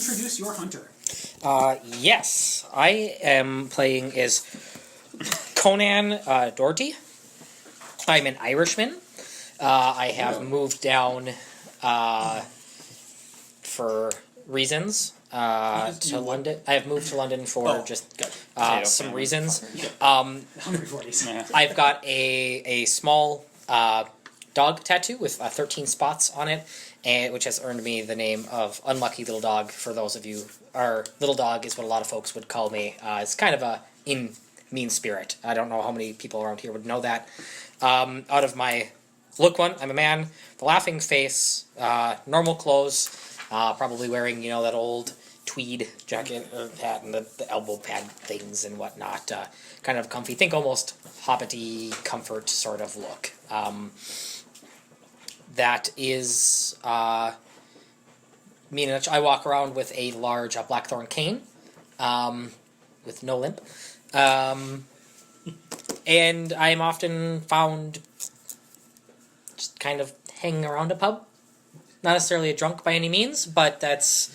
Introduce your hunter. Yes, I am playing as Conan Doherty. I'm an Irishman. I have moved down for reasons to London. I have moved to London for some reasons. I've got a small dog tattoo with 13 spots on it, which has earned me the name of Unlucky Little Dog. For those of you, our little dog is what a lot of folks would call me. It's kind of a mean spirit. I don't know how many people around here would know that. Out of my look one, I'm a man, the laughing face, normal clothes, probably wearing, that old tweed jacket or hat and the elbow pad things and whatnot. Kind of comfy. Think almost hobbity comfort sort of look. That is me in a nutshell. I walk around with a large blackthorn cane with no limp. And I am often found just kind of hanging around a pub. Not necessarily a drunk by any means, but that is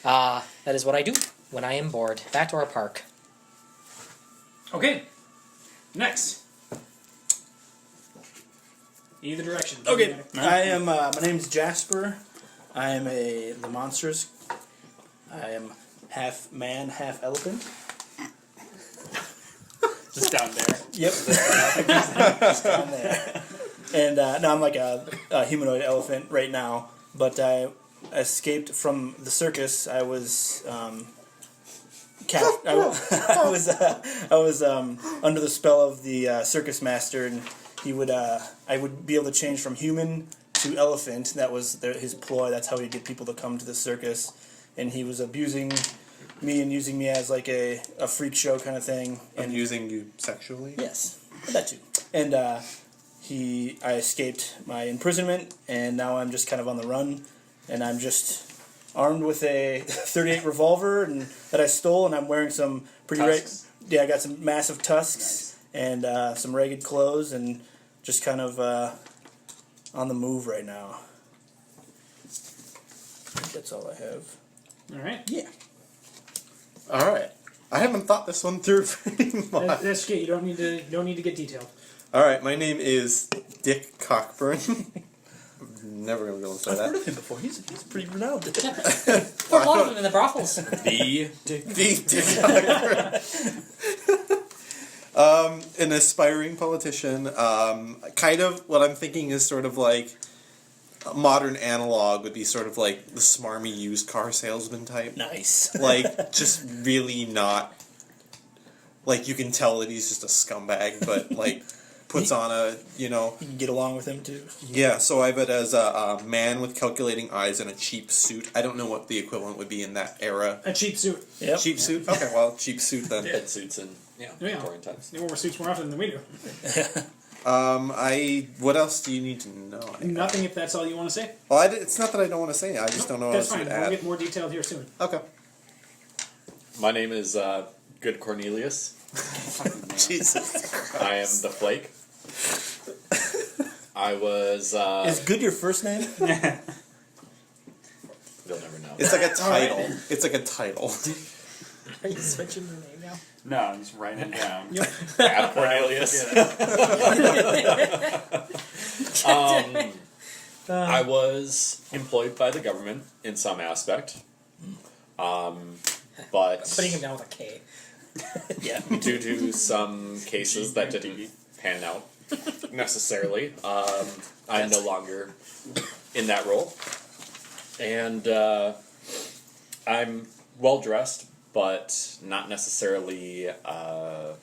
what I do when I am bored. That or a park. Okay. Next. Either direction. Okay. I am. My name's Jasper. I am the monsters. I am half man, half elephant. Just down there. Yep. Just down there. And now I'm like a humanoid elephant right now. But I escaped from the circus. I was I was under the spell of the circus master, and he would I would be able to change from human to elephant. That was his ploy. That's how he'd get people to come to the circus. And he was abusing me and using me as like a freak show kind of thing. And using you sexually? Yes, that too. And I escaped my imprisonment, and now I'm just kind of on the run, and I'm just armed with a .38 revolver that I stole, and I'm wearing some pretty I got some massive tusks and some ragged clothes, and just kind of on the move right now. I think that's all I have. All right. Yeah. All right. I haven't thought this one through pretty much. That's good. You don't need to get detailed. All right. My name is Dick Cockburn. I'm never gonna be able to say I've that. heard of him before. He's pretty renowned. For a lot of them in the brothels. The Dick Cockburn. An aspiring politician. Kind of what I'm thinking is sort of like a modern analog would be sort of like the smarmy used car salesman type. Nice. Like, just really not... Like, you can tell that he's just a scumbag, but, like, puts on a, You can get along with him, too. Yeah, so I have it as a man with calculating eyes and a cheap suit. I don't know what the equivalent would be in that era. A cheap suit. Yep. Cheap suit? Okay, well, cheap suit then. Head suits and Victorian times. They wear suits more often than we do. What else do you need to know? Nothing if that's all you want to say. Well, it's not that I don't want to say it. I just don't know what That's else fine. to We'll add. get more detailed here soon. Okay. My name is Good Cornelius. Jesus Christ. I am the Flake. I was... Is Good your first name? You'll never know. It's like a title. Right. It's like a title. Are you switching your name now? No, I'm just writing it down. Ab Cornelius. I was employed by the government in some aspect. But Putting him down with a K. yeah, due to some cases that didn't pan out necessarily, I'm no longer in that role. And I'm well dressed, but not necessarily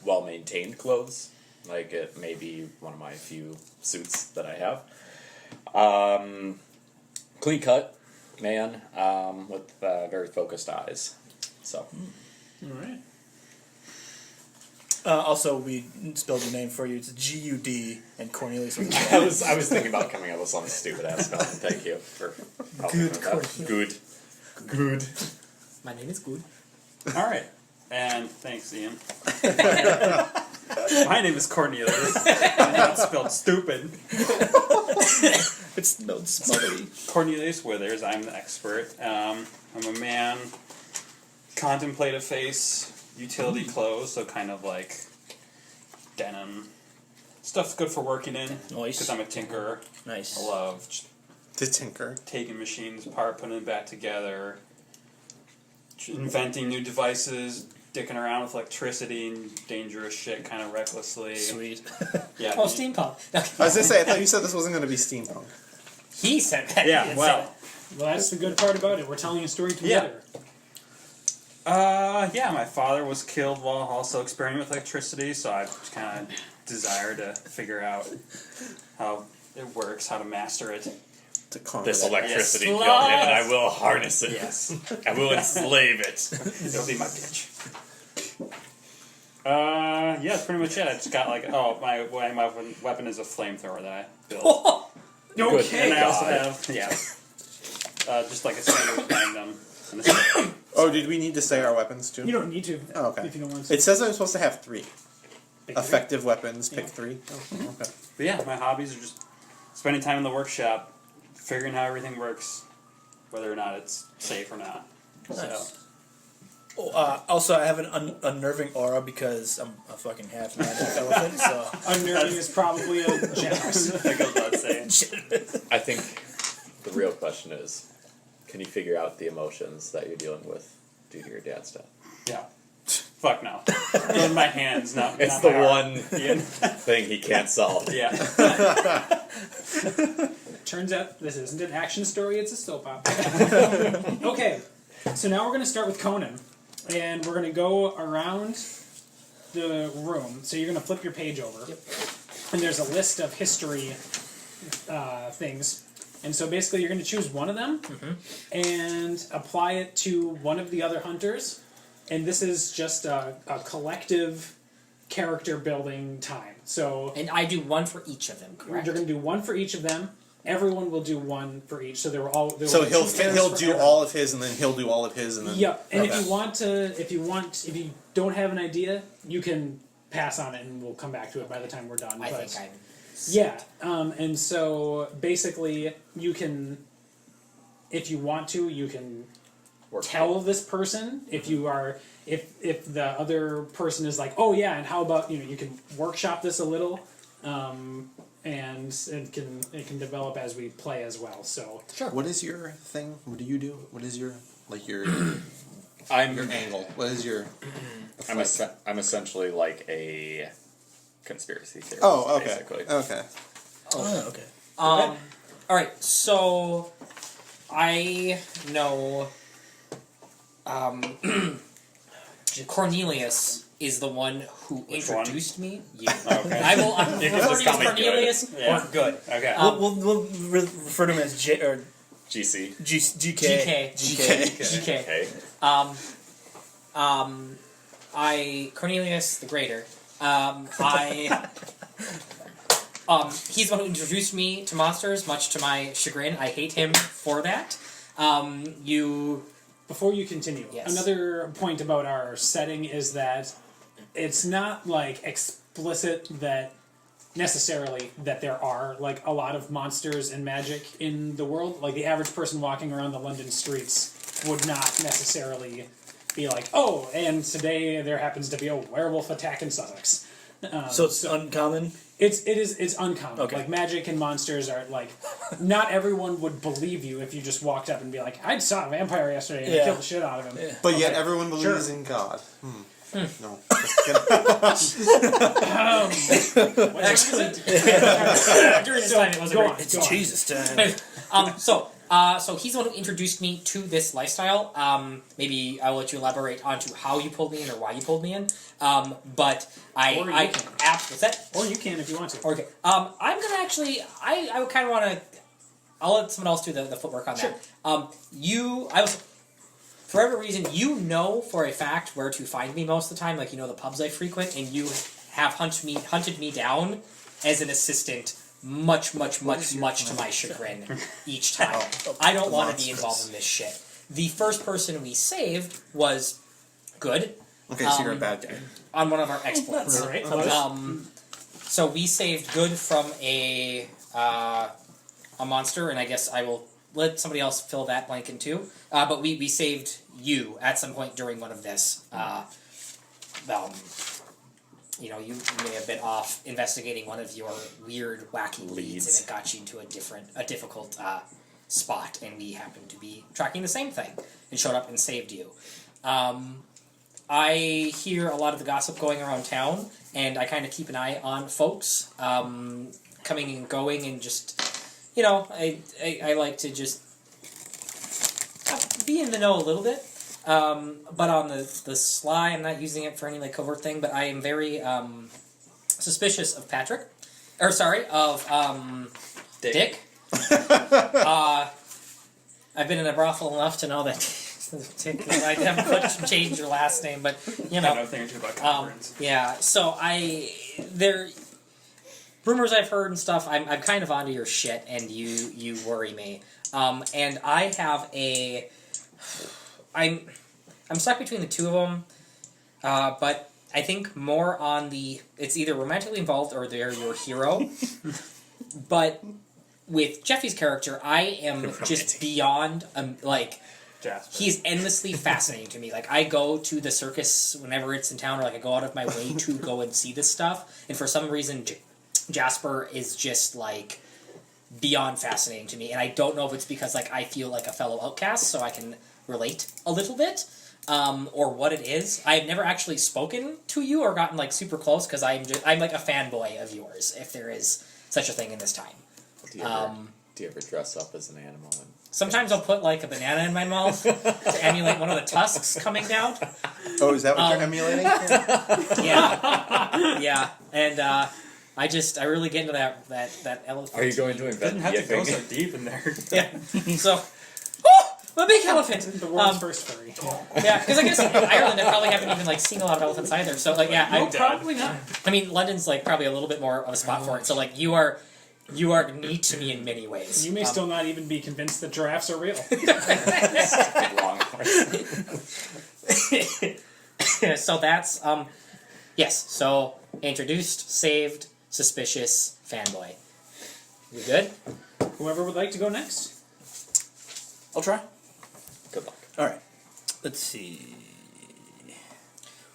well-maintained clothes. Like, it may be one of my few suits that I have. Clean-cut man with very focused eyes. So. All right. Also, we spelled your name for you. It's G-U-D, and Cornelius was I was thinking about coming up with some stupid ass spelling. Thank you for helping Good with that. Good. My name is Good. All right. And thanks, Ian. My name is Cornelius. I know it's spelled stupid. It's spelled smutty. Cornelius Withers. I'm the expert. I'm a man. Contemplative face. Utility clothes. So kind of like denim. Stuff's good for working in. Nice. Because I'm a tinkerer. Nice. I love just The tinker. taking machines apart, putting them back together, inventing new devices, dicking around with electricity and dangerous shit kind of recklessly. Sweet. Yeah. Oh, steampunk. I was gonna say, I thought you said this wasn't gonna be steampunk. He said that. Yeah, He didn't well. say Well, that's the good part about it. We're telling a story together. Yeah, my father was killed while also experimenting with electricity, so I just kind of desire to figure out how it works, how to master it. To conquer This that. electricity Yes. killed him, and I will harness it. Yes. I will enslave it. It'll be my bitch. Yeah, that's pretty much it. I just got my weapon is a flamethrower that I built. Good And I also God. have, just like a standard magnum. And a sword. Oh, did we need to say our weapons too? You don't need to. Oh, okay. If you don't want to. It says I'm supposed to have 3 Big effective weapons. Pick Yeah. 3. Oh, okay. But yeah, my hobbies are just spending time in the workshop, figuring how everything works, whether or not it's safe or not. Nice. Oh, also, I have an unnerving aura because I'm a fucking half magic elephant, so... Unnerving is probably a generous. That goes without saying. I think the real question is, can you figure out the emotions that you're dealing with due to your dad's death? Yeah. Fuck no. Those are my hands, not It's not the my heart. one Yeah. thing he can't solve. Yeah. Turns out this isn't an action story, it's a soap opera. Okay, so now we're going to start with Conan. And we're going to go around the room. So you're going to flip your page over. Yep. And there's a list of history things. And so basically you're going to choose one of them and apply it to one of the other hunters. And this is just a collective character building time. So And I do one for each of them, correct? you're going to do one for each of them. Everyone will do one for each. So there will all. There So will be he'll two pairs he'll for do everyone. all of his, and then he'll do all of his, and then Yep. And Okay. if you don't have an idea, you can pass on it, and we'll come back to it by the time we're done. I But- think I'm... Yeah. And so basically, you can, if you want to, you can tell this person if you are if the other person is like, oh yeah, and how about you can workshop this a little. And it can develop as we play as well. So Sure. What is your thing? What do you do? What is your your I'm angle? What is your? I'm essentially like a conspiracy theorist. Oh, okay. Basically. Okay. Oh, okay. All right, so I know Cornelius is the one who Which one? introduced me. You. Okay. I will You can refer just to you call as me Cornelius Yeah. or good. Okay. We'll refer to him as J or GC. GK. GK. Okay. Cornelius the Greater. He's the one who introduced me to monsters, much to my chagrin. I hate him for that. before you continue, Yes. another point about our setting is that it's not like explicit that necessarily that there are like a lot of monsters and magic in the world. Like the average person walking around the London streets would not necessarily be like, oh, and today there happens to be a werewolf attack in Sussex. So it's uncommon. It's uncommon. Okay. Like magic and monsters are like, not everyone would believe you if you just walked up and be like, I saw a vampire yesterday and I Yeah. killed the shit out of him. Yeah. But yet Okay. everyone believes Sure. in God. No. Actually, during this time it wasn't Go very on. It's Go on. Jesus time. So he's the one who introduced me to this lifestyle. Maybe I will let you elaborate onto how you pulled me in or why you pulled me in. But I Or you I can. what's that? Or you can if you want to. Okay. I'm gonna actually. I would kind of want to. I'll let someone else do the footwork on that. For whatever reason, you know for a fact where to find me most of the time. Like you know the pubs I frequent, and you have hunted me down as an assistant. Much to my chagrin each time. I don't want to be involved in this shit. The first person we saved was good. Okay, so you're a bad guy. on one of our exploits. All right. So we saved good from a monster, and I guess I will let somebody else fill that blank in too. But we saved you at some point during one of this. You know, you may have been off investigating one of your weird, wacky leads, and it got you into a difficult spot, and we happened to be tracking the same thing, and showed up and saved you. I hear a lot of the gossip going around town, and I kind of keep an eye on folks coming and going, and just, you know, I like to just be in the know a little bit. But on the sly, I'm not using it for any like covert thing, but I am very suspicious of Patrick. Or sorry, of Dick. I've been in a brothel enough to know that I haven't changed your last name, but you know. I know a thing or two about conference. Yeah, so rumors I've heard and stuff. I'm kind of onto your shit, and you worry me. And I have I'm stuck between the two of them, but I think more on it's either romantically involved or they're your hero. But with Jeffy's character, I am just beyond Jasper. he's endlessly fascinating to me. Like, I go to the circus whenever it's in town, or like I go out of my way to go and see this stuff, and for some reason Jasper is just like beyond fascinating to me, and I don't know if it's because like I feel like a fellow outcast, so I can relate a little bit, or what it is. I've never actually spoken to you or gotten like super close because I'm like a fanboy of yours, if there is such a thing in this time. Do you ever dress up as an animal? Sometimes I'll put like a banana in my mouth to emulate one of the tusks coming down. Oh, is that what you're emulating? Yeah, and I really get into that elephant. Are you going to invent Didn't have to go yipping? so deep in there. Yeah. So, a big elephant. The world's first furry. Yeah, because I guess in Ireland I probably haven't even like seen a lot of elephants either. So like, yeah, No, probably not. I mean, London's like probably a little bit more of a spot for it. So like, you are neat to me in many ways. You may still not even be convinced that giraffes are real. Longhorn. So that's yes. So introduced, saved, suspicious, fanboy. You good? Whoever would like to go next. I'll try. Good luck. All right. Let's see.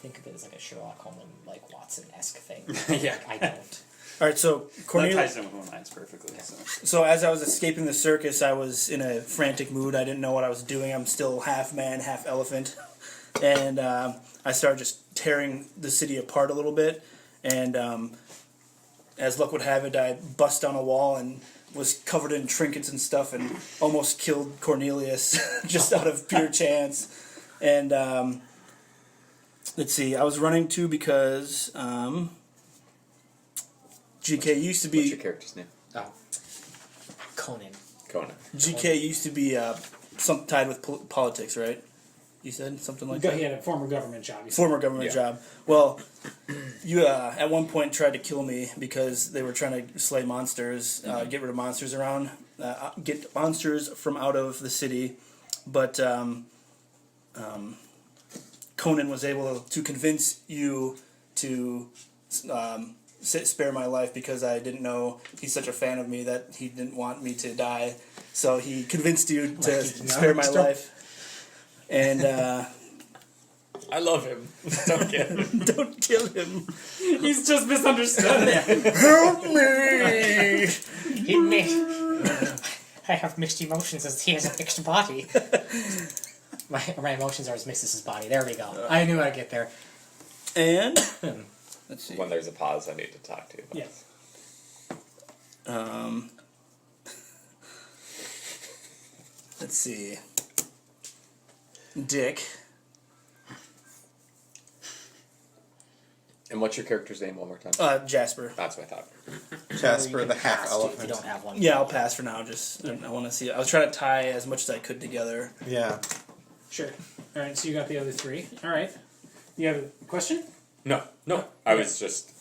Think of it as like a Sherlock Holmes, like Watson-esque thing. Yeah. I don't. All right. So That Cornelius. ties in with one of mine's perfectly. So. So as I was escaping the circus, I was in a frantic mood. I didn't know what I was doing. I'm still half man, half elephant, and I started just tearing the city apart a little bit. And as luck would have it, I bust down a wall and was covered in trinkets and stuff, and almost killed Cornelius just out of pure chance. And let's see, I was running too because GK used to What's be your character's name? Oh, Conan. Conan. GK used to be something tied with politics, right? You said something like that? He had a former government job. you said. Former government job. Well, you at one point tried to kill me because they were trying to slay monsters, get rid of monsters around, get monsters from out of the city. But Conan was able to convince you to spare my life because I didn't know he's such a fan of me that he didn't want me to die. So he convinced you to spare my life. And I love him. Don't get him. don't kill him. He's just misunderstood. Help me! I have mixed emotions as he has a mixed body. my emotions are as mixed as his body. There we go. I knew I'd get there. And let's see. When there's a pause, I need to talk to you. Yes. Let's see. Dick. And what's your character's name one more time? Jasper. That's what I thought. Jasper You the can half pass, too, if elephant. you don't have one. Yeah, I'll pass for now. Just I want to see. I was trying to tie as much as I could together. Yeah. Sure. All right, so you got the other three. All right. You have a question? No. I was just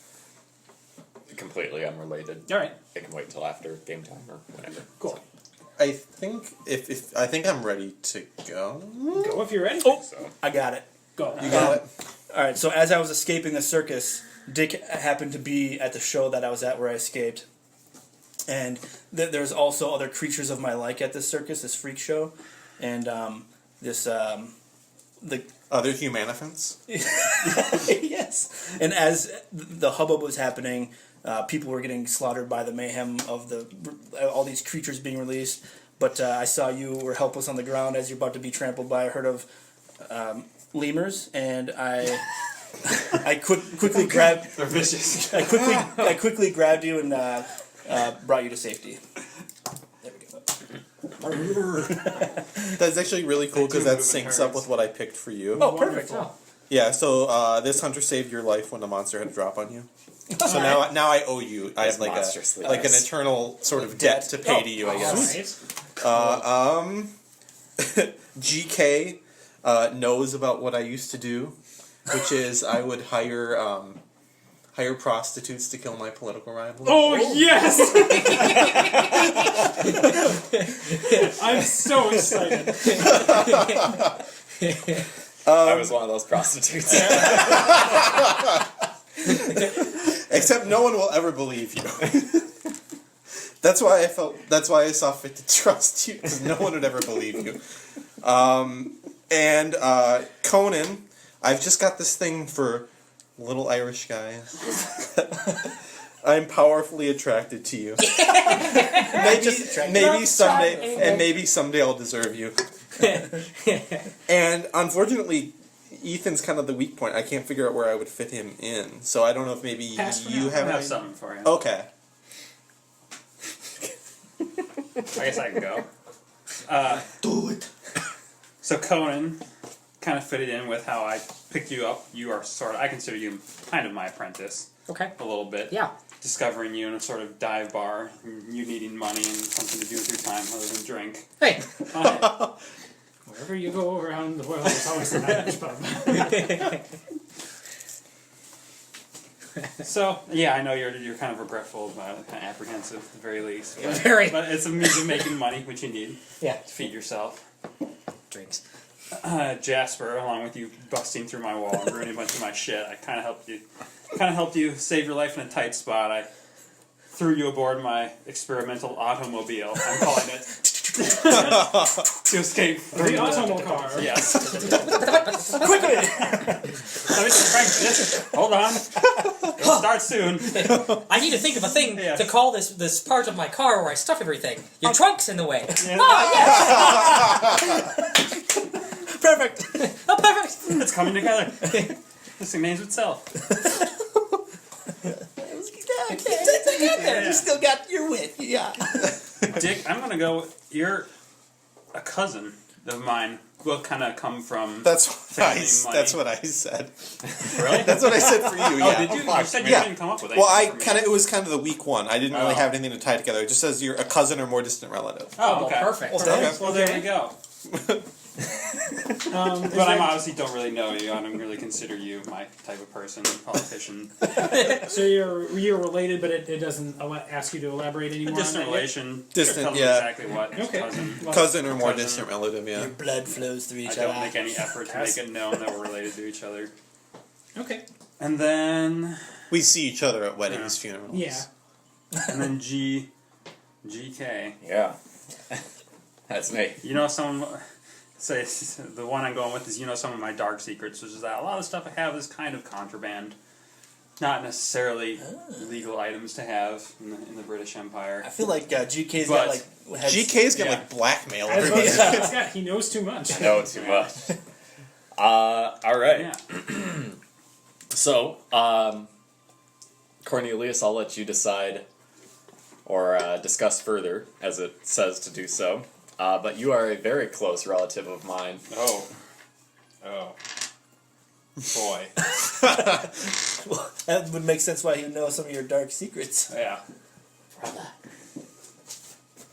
completely unrelated. All right. I can wait till after game time or whatever. Cool. I think I think I'm ready to go. Go if you're ready. Oh, So I got it. Go. You got it. All right. So as I was escaping the circus, Dick happened to be at the show that I was at where I escaped, and there's also other creatures of my like at this circus, this freak show, and the Other humanophants? yes. And as the hubbub was happening, people were getting slaughtered by the mayhem of all these creatures being released. But I saw you were helpless on the ground as you're about to be trampled by a herd of lemurs, and I quickly grabbed. They're vicious. I quickly grabbed you and brought you to safety. There we go. That's actually really cool because that syncs herds. up with what I picked for you. Oh, perfect. Yeah, so this hunter saved your life when the monster had a drop on you. So now I owe you. I have monstrously like an nice. eternal sort of debt to pay to you, I guess. GK knows about what I used to do, which is I would hire prostitutes to kill my political rivals. Oh, yes! I'm so excited. I was one of those prostitutes. Except no one will ever believe you. That's why I saw fit to trust you, because no one would ever believe you. And Conan, I've just got this thing for little Irish guys. I'm powerfully attracted to you. maybe someday I'll deserve you. And unfortunately, Ethan's kind of the weak point. I can't figure out where I would fit him in. So I don't know if maybe Pass for you now. have. I have any- something for you. Okay. I guess I can go. Do it. So Conan kind of fitted in with how I picked you up. You are I consider you kind of my apprentice Okay. a little bit. Yeah. Discovering you in a sort of dive bar, you needing money and something to do with your time other than drink. Hey. Wherever you go around the world, there's always an Irish pub. So yeah, I know you're kind of regretful about it, kind of apprehensive at the very least. But, Very. but it's a means of making money, which you need Yeah. to feed yourself. Drinks. Jasper, along with you busting through my wall and ruining a bunch of my shit, I kind of helped you save your life in a tight spot. I threw you aboard my experimental automobile. I'm calling it to escape from The automobile car. Yes. Quickly. Hold on. It'll start soon. I need to think of a thing Yeah. to call this part of my car where I stuff everything. Your trunk's in the way. Yeah. Oh, yes! Perfect. Oh, perfect! It's coming together. This thing names itself. there. You still got your wit. Yeah. Dick, I'm gonna go. You're a cousin of mine. Will kind of come from. That's what I said. Really? That's what I said for you. Oh, Yeah. did you? You said you Yeah. didn't come up with Well, anything. it was kind of the weak one. I didn't really Oh. have anything to tie together. It just says you're a cousin or more distant relative. Oh, okay. Perfect. Okay. Well, there we go. But I obviously don't really know you. I don't really consider you my type of person, politician. So you're related, but it doesn't ask you to elaborate A anymore. distant on that yet? relation. Distant, Tell them yeah. Exactly what. Okay. Cousin. Well, Cousin or more Cousin. distant relative, yeah. Your blood flows through I each don't other. make any effort to make it known that we're related to each other. Okay. And then We see each other at weddings, funerals. Yeah. GK. Yeah. That's me. You know, say the one I'm going with is some of my dark secrets, which is that a lot of the stuff I have is kind of contraband, not necessarily legal items to have in the British Empire. I feel like GK's But- got has, GK's gonna Yeah. like blackmail I was about to everybody. say, Scott, he knows too much. I know too much. All right. Yeah. So, Cornelius, I'll let you decide or discuss further, as it says to do so. But you are a very close relative of mine. Oh. Boy. that would make sense why he would know some of your dark secrets. Yeah.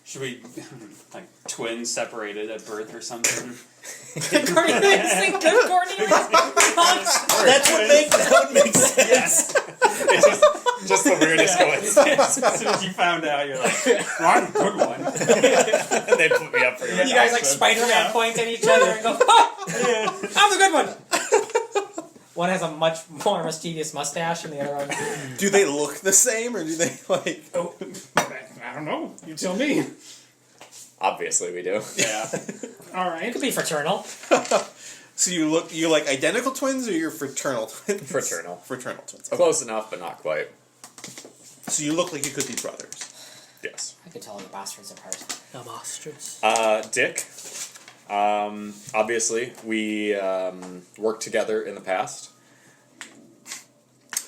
Should we, like, twins separated at birth or something? Cornelius, think good, Cornelius. That would make sense. It's just the weirdest coincidence. As soon as you found out, you're like, well, I'm a good one. And they put me up for your You guys like Excellent. Spider-Man Yeah. point at each other and go, oh, I'm the good one. One has a much more mischievous mustache, and the other one. Do they look the same, or do they like? Oh, I don't know. You tell me. Obviously, we do. Yeah. All right. Could be fraternal. So you like identical twins, or you're fraternal twins? Fraternal. Fraternal twins. Close enough, but not quite. So you look like you could be brothers. Yes. I could tell the bastards apart. I'm ostrich. Dick. Obviously, we worked together in the past.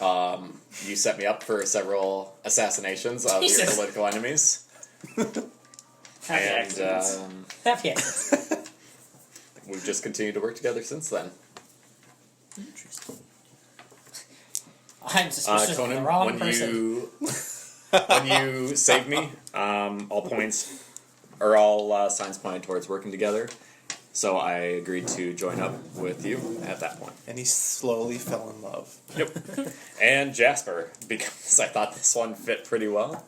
You set me up for several assassinations of your Jesus. political enemies. Happy And accidents. Happy accidents. we've just continued to work together since then. I'm suspicious of the Conan, wrong when person. you saved me, all points or all signs pointed towards working together. So I agreed to join up with you at that point. And he slowly fell in love. Yep. And Jasper, because I thought this one fit pretty well.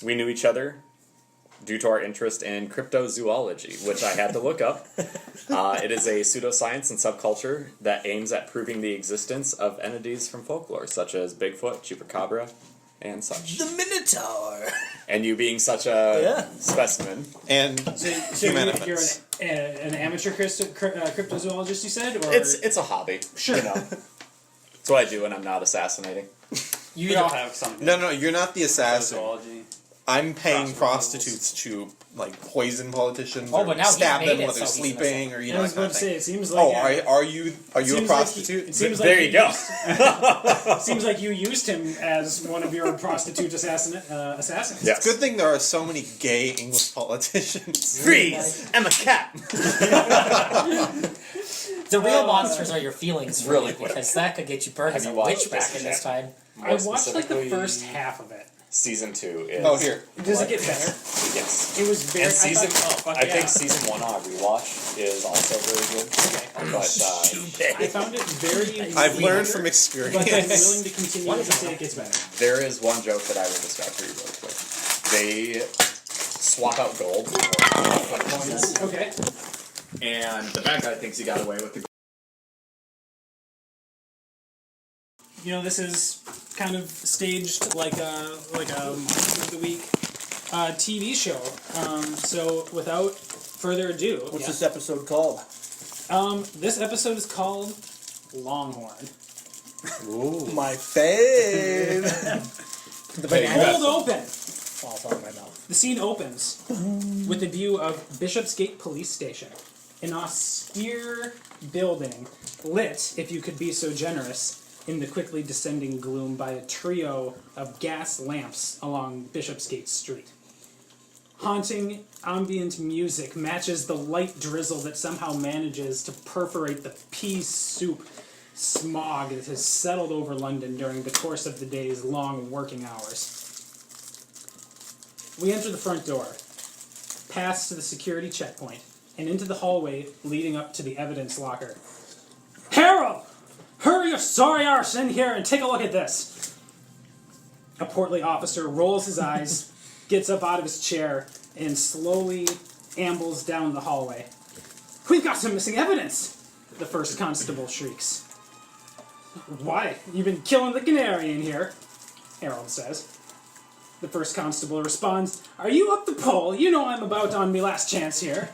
We knew each other due to our interest in cryptozoology, which I had to look up. It is a pseudoscience and subculture that aims at proving the existence of entities from folklore, such as Bigfoot, Chupacabra, and such. The Minotaur. And you being such a Yeah. specimen. And So human you're elements. an amateur cryptozoologist, you said? Or It's a hobby. Sure. You know. It's what I do when I'm not assassinating. You don't have something. No, you're not the assassin. Zoology. I'm paying Crossroads. prostitutes to like poison politicians Oh, or but now he's stab made them it while so they're he's sleeping, or you I know was that kind about of to say, thing. it seems like. Oh, are you a seems like prostitute? it seems There like you go. Seems like you used him as one of your prostitute assassins. Yes. Good thing there are so many gay English politicians. Freeze! I'm a cat! The real monsters are your feelings, Really really, quick. because that could get you burned Have as a you watched witch back this in this yet? time. I watched like the specifically- first half of it. Season 2 is... Oh, here. Does it get better? Yes. It was very. And season, I think yeah. season 1 on rewatch is also very good. But I found it very. I've weird, learned from But I'm experience. willing to continue to say it gets better. there is one joke that I will describe for you really quick. They swap out gold for coins, Okay. and the bad guy thinks he got away with the gold. You know, this is kind of staged like a Monster of the Week TV show. So without further ado, What's this episode called? this episode is called Longhorn. My fave. Cold open. Falls out of my mouth. The scene opens with a view of Bishopsgate Police Station, an austere building lit, if you could be so generous, in the quickly descending gloom by a trio of gas lamps along Bishopsgate Street. Haunting ambient music matches the light drizzle that somehow manages to perforate the pea soup smog that has settled over London during the course of the day's long working hours. We enter the front door, pass to the security checkpoint, and into the hallway leading up to the evidence locker. Harold! Hurry your sorry arse in here and take a look at this! A portly officer rolls his eyes, gets up out of his chair, and slowly ambles down the hallway. We've got some missing evidence! The first constable shrieks. Why? You've been killing the canary in here, Harold says. The first constable responds, Are you up the pole? You know I'm about on me last chance here.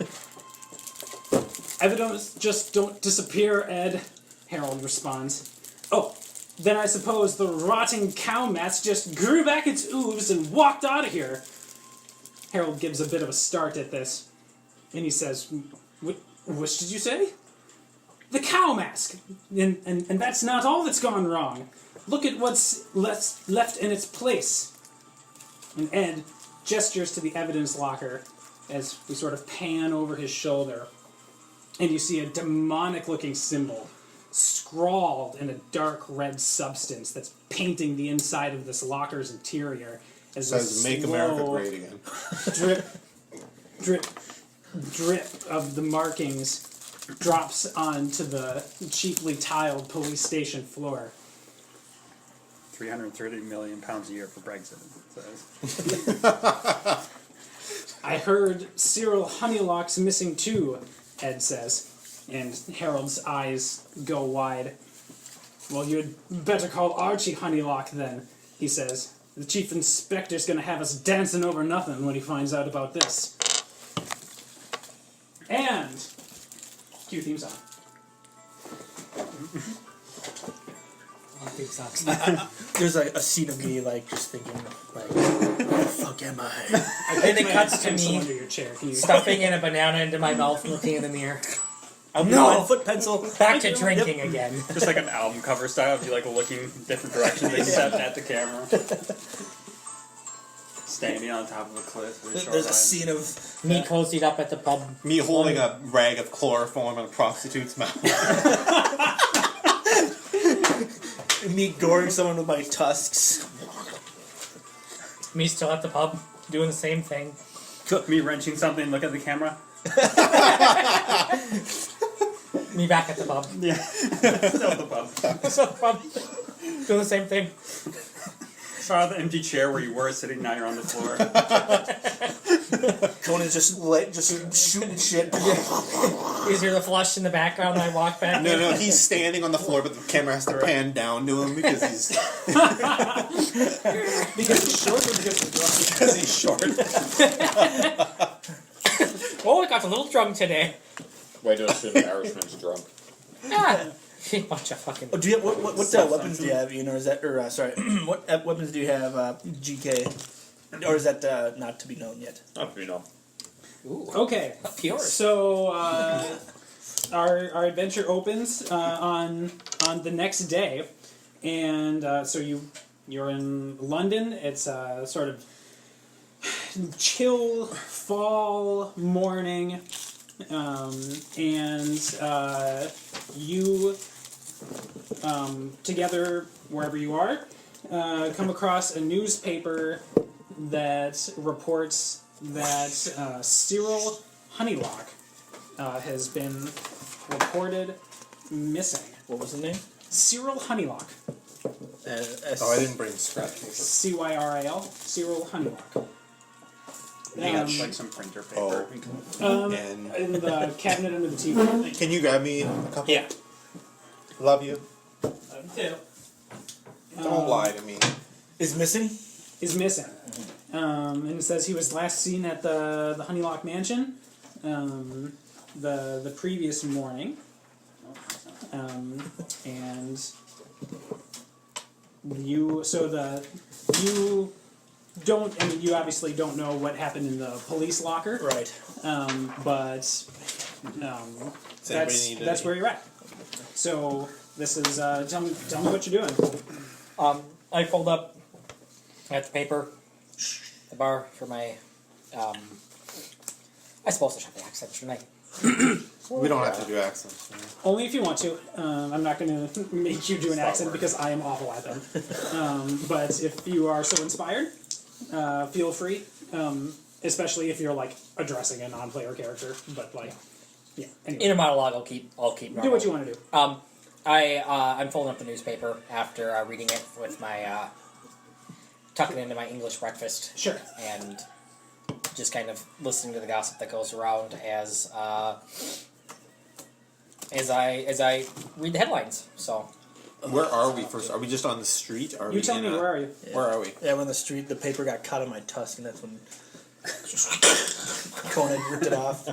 Evidence just don't disappear, Ed, Harold responds. Oh, then I suppose the rotting cow mats just grew back its ooves and walked out of here. Harold gives a bit of a start at this, and he says, Which did you say? The cow mask! And that's not all that's gone wrong. Look at what's left in its place. And Ed gestures to the evidence locker as we sort of pan over his shoulder. And you see a demonic-looking symbol scrawled in a dark red substance that's painting the inside of this locker's interior. As a Says "Make slow America Great Again." drip, drip, drip of the markings drops onto the cheaply tiled police station floor. 330 million pounds a year for Brexit. It says. I heard Cyril Honeylock's missing too, Ed says. And Harold's eyes go wide. Well, you'd better call Archie Honeylock then, he says. The chief inspector's gonna have us dancing over nothing when he finds out about this. And cue theme song. There's like a scene of me like just thinking like, what the fuck am I? And it cuts to Pencil me under your chair. Can you stuffing in a banana into my mouth, looking in the mirror. No foot pencil. Back to drinking again. Just like an album cover style, if you like looking different directions except at the camera. Standing on top of a cliff with a There's a shoreline. scene of Me cozied up at the pub. Me holding a rag of chloroform in a prostitute's mouth. me goring someone with my tusks. Me still at the pub, doing the same thing. Me wrenching something, look at the camera. Me back at the pub. Yeah. Still at the pub. So the pub, doing the same thing. Saw the empty chair where you were sitting, now you're on the floor. Conan's just shooting shit. You hear the flush in the background when I walk back. No, he's standing on the floor, but the camera has to pan down to him because he's because he's short or because he's drunk? short. Oh, I got a little drunk today. Way to assume the Irishman's drunk. Ah, bunch of fucking. Oh, do you have, what weapons do you have, Ian, or is that, or sorry, what weapons do you have, GK, or is that not to be known yet? Not for you know. Ooh, Okay, pure. so our adventure opens on the next day, and so you're in London. It's a sort of chill fall morning, and you together wherever you are come across a newspaper that reports that Cyril Honeylock has been reported missing. What was the name? Cyril Honeylock. Oh, I didn't bring scratch paper. Cyral. Cyril Honeylock. Like some printer paper. And In the cabinet under the TV. can you grab me a couple? Yeah. Love you. Too. Don't lie to me. Is missing? Is missing. And it says he was last seen at the Honeylock Mansion the previous morning. And you obviously don't know what happened in the police locker, Right. but anybody need that's any? where you're at. So this is tell me what you're doing. I fold up at the paper, the bar for my. I suppose I should have the accent, shouldn't I? We don't have to do accents. Only if you want to. I'm not going to make you do an accent because I am awful at them. But if you are so inspired, feel free. Especially if you're like addressing a non-player character. But like, yeah. Anyway, In a monologue, I'll keep normal. do what you want to do. I'm folding up the newspaper after reading it with my tucking into my English breakfast. Sure. And just kind of listening to the gossip that goes around as I read the headlines. So Where are we first? Are we just on the street? Are You we tell in me, where are you? Where are we? Yeah, when the paper got caught on my tusk, and that's when Conan ripped it off.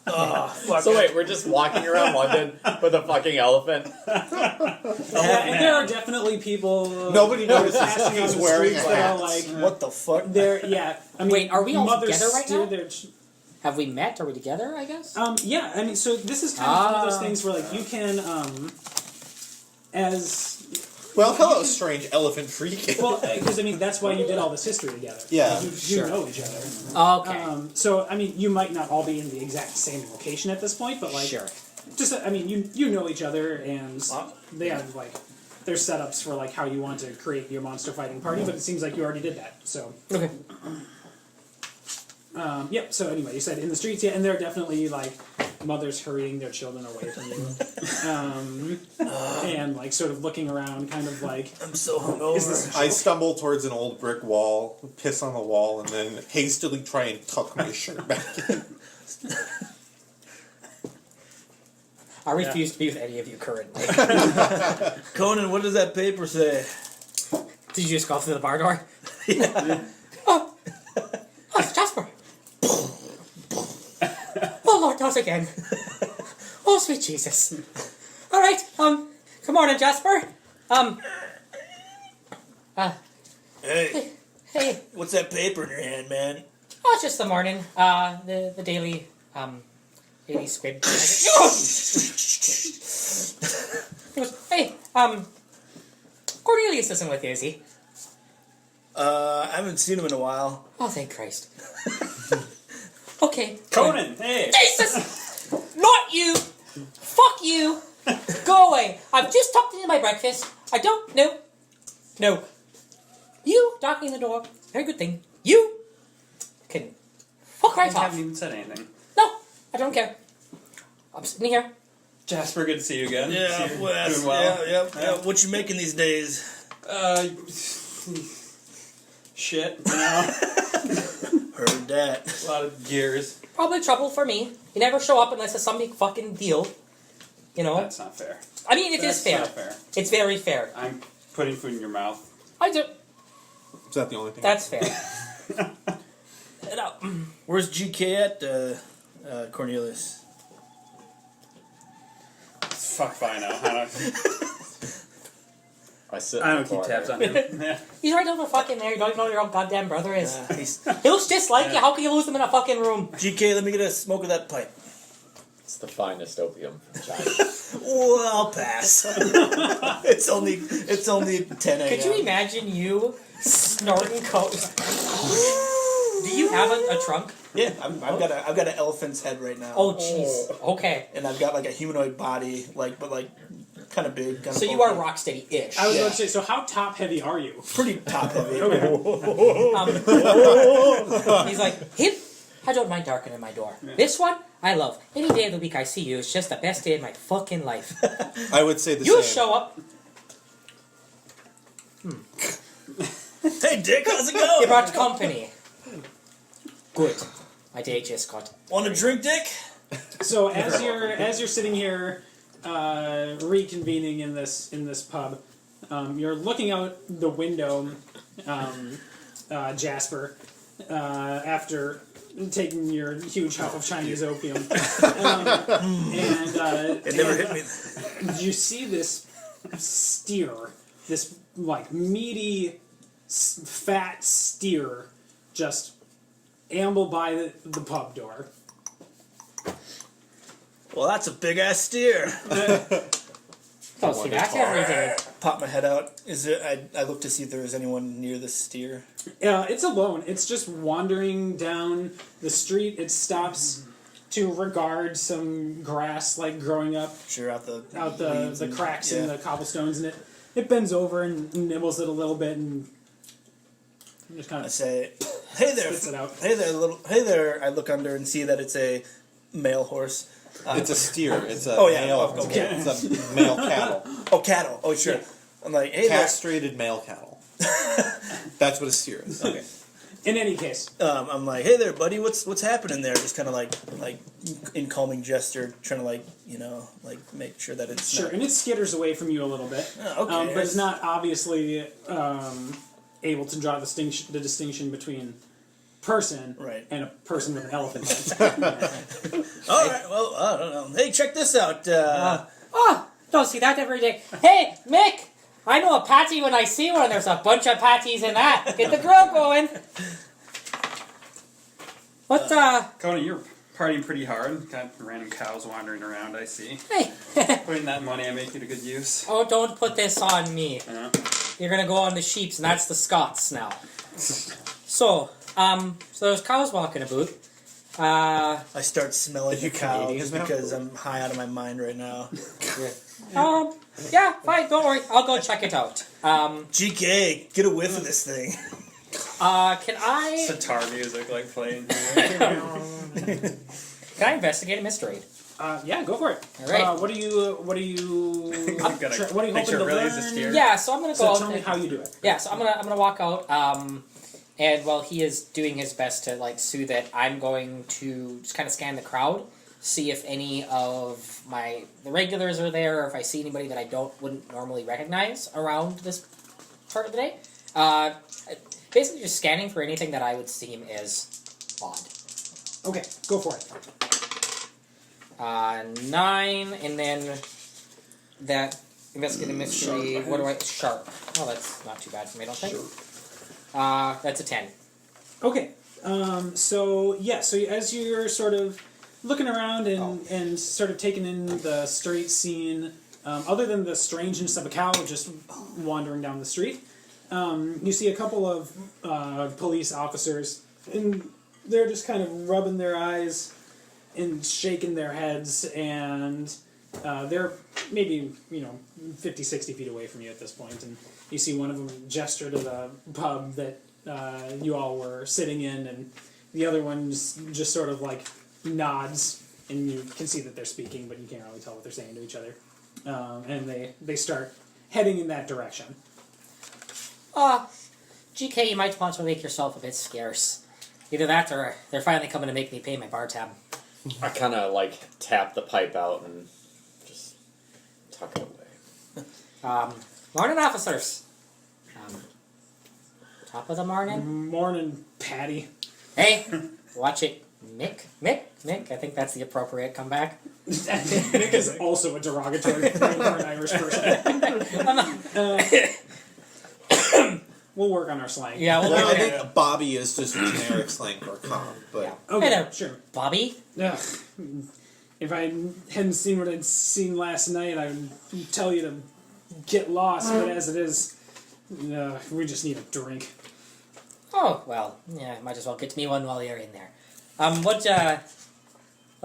Oh, fuck. So wait, we're just walking around London with a fucking elephant. There are definitely people. Nobody notices passing on he's the wearing streets a that are hat. like. What the fuck? Yeah. I mean, Wait, are we all mothers together right steer now? their have we met? Are we together? I guess. Yeah, I mean, so this is kind of one of those things where, like, you can, Well, hello, strange elephant freak. well, because, I mean, that's why you did all this history together. Yeah, You sure. know each other. Okay. So, I mean, you might not all be in the exact same location at this point, but, like, Sure. just, I mean, you know each other, and they have, like, their setups for, like, how you want to create your monster fighting party, but it seems like you already did that, so. Okay. Yep, so anyway, you said in the streets, yeah, and there are definitely, like, mothers hurrying their children away from you. And, like, sort of looking around, kind of like, I'm so hungover. is this I stumble towards an old brick wall, piss on the wall, and then hastily try and tuck my shirt back in. I refuse to be with any of you currently. Conan, what does that paper say? Did you just go through the bar door? Yeah. Oh, it's Jasper. Oh, Lord, not again. Oh, sweet Jesus. All right, good morning, Jasper. Hey, Hey, what's that paper in your hand, man? oh, it's just the morning, the daily, daily squid. He goes, hey, Cornelius isn't with you, is he? I haven't seen him in a while. Oh, thank Christ. Okay. Conan, hey! Jesus! Not you! Fuck you! Go away! I've just tucked into my breakfast. I don't... No. You knocking the door. Very good thing. You can fuck right I off. haven't even said anything. No, I don't care. I'm sitting here. Jasper, good to see you again. Yeah, Doing well, well. yeah. What you making these days? Shit, you know? Heard that. A lot of gears. Probably trouble for me. You never show up unless it's some big fucking deal. You know? That's not fair. I mean, it is That's fair. not fair. It's very fair. I'm putting food in your mouth. I do. Is that the only thing? That's fair. No. Where's GK at, Cornelius? Fuck if I know. I don't keep tabs on him. Yeah. He's right over fucking there. You don't even know who your own goddamn brother is. He's, He looks just like you. How can you lose him in a fucking room? GK, let me get a smoke of that pipe. It's the finest opium from China. Well, I'll pass. it's only 10 a.m. Could you imagine you snorting coke? Do you have a trunk? Yeah, I've got an elephant's head right now. Oh, jeez. Okay. And I've got like a humanoid body, but kind of big. Kind So of you are Rocksteady-ish. I was Yeah. about to say, so how top heavy are you? pretty top heavy. He's like, I don't mind darkening my door. This one, I love. Any day of the week I see you, it's just the best day of my fucking life. I would say the You same. show up. Hey, Dick, how's it You going? brought company. Good. My day just got... Want a drink, Dick? So as you're sitting here, reconvening in this pub, you're looking out the window, Jasper, after taking your huge huff of Chinese opium, It never hit me. you see this steer, this like meaty, fat steer, just amble by the pub door. Well, that's a big ass steer. Don't see that every day. Pop my head out. I look to see if there is anyone near the steer. It's alone. It's just wandering down the street. It stops to regard some grass like growing up Sure, out the weeds and- cracks yeah. in the cobblestones, and it bends over and nibbles it a little bit and just kind I of say, "Hey there, spits it out. hey there." I look under and see that it's a male horse. It's a steer. It's a Oh, yeah. male. Oh, okay. It's a male cattle. Oh, cattle. Oh, sure. Yeah. I'm like, hey there. Castrated male cattle. That's what a steer is. Okay. In any case, I'm like, hey there, buddy. What's happening there? Just kind of like in calming gesture, trying to make sure that it's sure, not- and it skitters away from you a little bit, Oh, okay. but it's not obviously able to draw the distinction between person Right. and a person with an elephant head. All right. Well, I don't know. Hey, check this out. Don't see that every day. Hey, Mick! I know a patty when I see one. There's a bunch of patties in that. Get the grill going. What, Conan, you're partying pretty hard. Got random cows wandering around, I see. Hey. Putting that money I make you to good use. Oh, don't put this on me. Yeah. You're gonna go on the sheeps, and that's the Scots now. So there's cows walking about. I start smelling Are the you cow Canadian just now? because I'm high out of my mind right now. Yeah, fine, don't worry. I'll go check it out. GK, get a whiff of this thing. Can I Sitar music like playing. can I investigate a mystery? Yeah, go for it. All right. What are you Gotta what are you make hoping sure to it really learn? is a steer. Yeah, so I'm gonna go So out tell me and- how you do it. Yeah, so I'm gonna walk out, and while he is doing his best to like soothe it, I'm going to just kind of scan the crowd, see if any of the regulars are there, or if I see anybody that I wouldn't normally recognize around this part of the day. Basically, just scanning for anything that I would deem as odd. Okay, go for it. 9, and then that investigative mystery. What do I sharp? Oh, that's not too bad for me, I don't think. That's a 10. Okay. So as you're sort of looking around and sort of taking in the street scene, other than the strangeness of a cow just wandering down the street, you see a couple of police officers, and they're just kind of rubbing their eyes and shaking their heads, and they're maybe 50, 60 feet away from you at this point, and you see one of them gesture to the pub that you all were sitting in, and the other one just sort of like nods, and you can see that they're speaking, but you can't really tell what they're saying to each other. And they start heading in that direction. GK, you might want to make yourself a bit scarce. Either that, or they're finally coming to make me pay my bar tab. I kind of like tap the pipe out and just tuck it away. Morning, officers. Top of the morning. Morning, Patty. Hey, watch it, Mick. I think that's the appropriate comeback. Nick is also a derogatory term for an Irish person. We'll work on our slang. Yeah, well, Well, I think Bobby is just generic slang for calm, but yeah. Okay, Hey there, sure. Bobby. Ugh. If I hadn't seen what I'd seen last night, I would tell you to get lost. But as it is, we just need a drink. Oh, well, yeah, might as well get me one while you're in there. What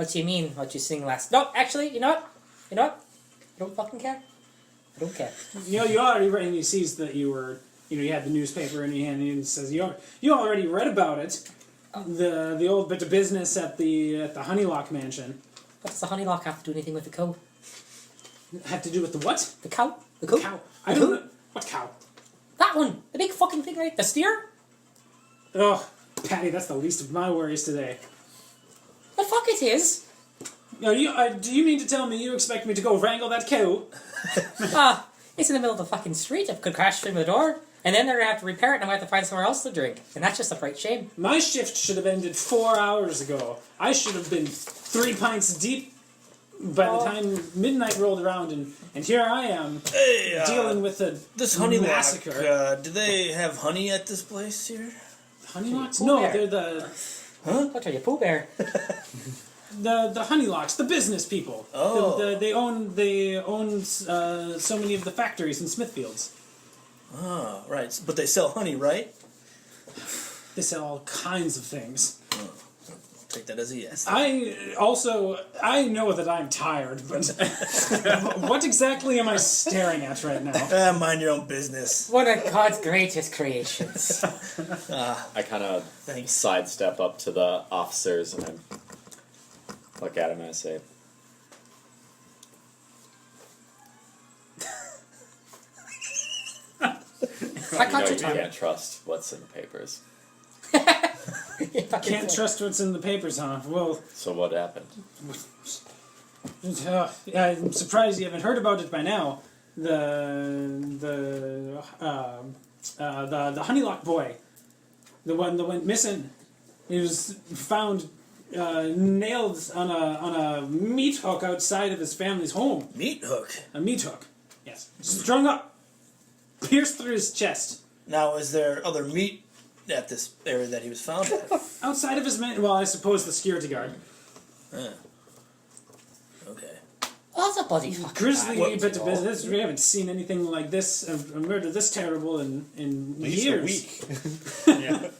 do you mean, what you sing last... No, actually, you know what? I don't fucking care. I don't care. You already read, and he sees that you were, you had the newspaper in your hand, and he says, you already read about it. The old bit of business at the Honeylock Mansion. What does the honeylock have to do anything with the cow? Have to do with the what? The cow? The cow? Cow. I don't know. What cow? That one! The big fucking thing, right? The steer? Oh, Patty, that's the least of my worries today. The fuck it is! Do you mean to tell me you expect me to go wrangle that cow? It's in the middle of the fucking street. It could crash through the door. And then they're going to have to repair it and I might have to find somewhere else to drink. And that's just a bright shame. My shift should have ended 4 hours ago. I should have been 3 pints deep by the time midnight rolled around, and here I am dealing with This honey massacre. do they have honey at this place here? Honeylocks? Pooh No, Bear. they're the What are you, Pooh Bear? Honeylocks, the business people. Oh. They own so many of the factories in Smithfields. Oh, right. But they sell honey, right? They sell all kinds of things. Take that as a yes. I know that I'm tired, but what exactly am I staring at right now? Mind your own business. One of God's greatest creations. I kind of Thanks. sidestep up to the officers and I look at him and I say, I caught you your tongue. can't trust what's in the papers. Can't trust what's in the papers, huh? Well, So what happened? I'm surprised you haven't heard about it by now. The Honeylock boy, the one that went missing, he was found nailed on a meat hook outside of his family's home. Meat hook. A meat hook, yes, strung up, pierced through his chest. Now, is there other meat at this area that he was found at? Outside of his man, well, I suppose the security guard. Okay. Oh, that's a bloody fucking Grisly bad. bit of business. We haven't seen anything like this, a murder this terrible in years.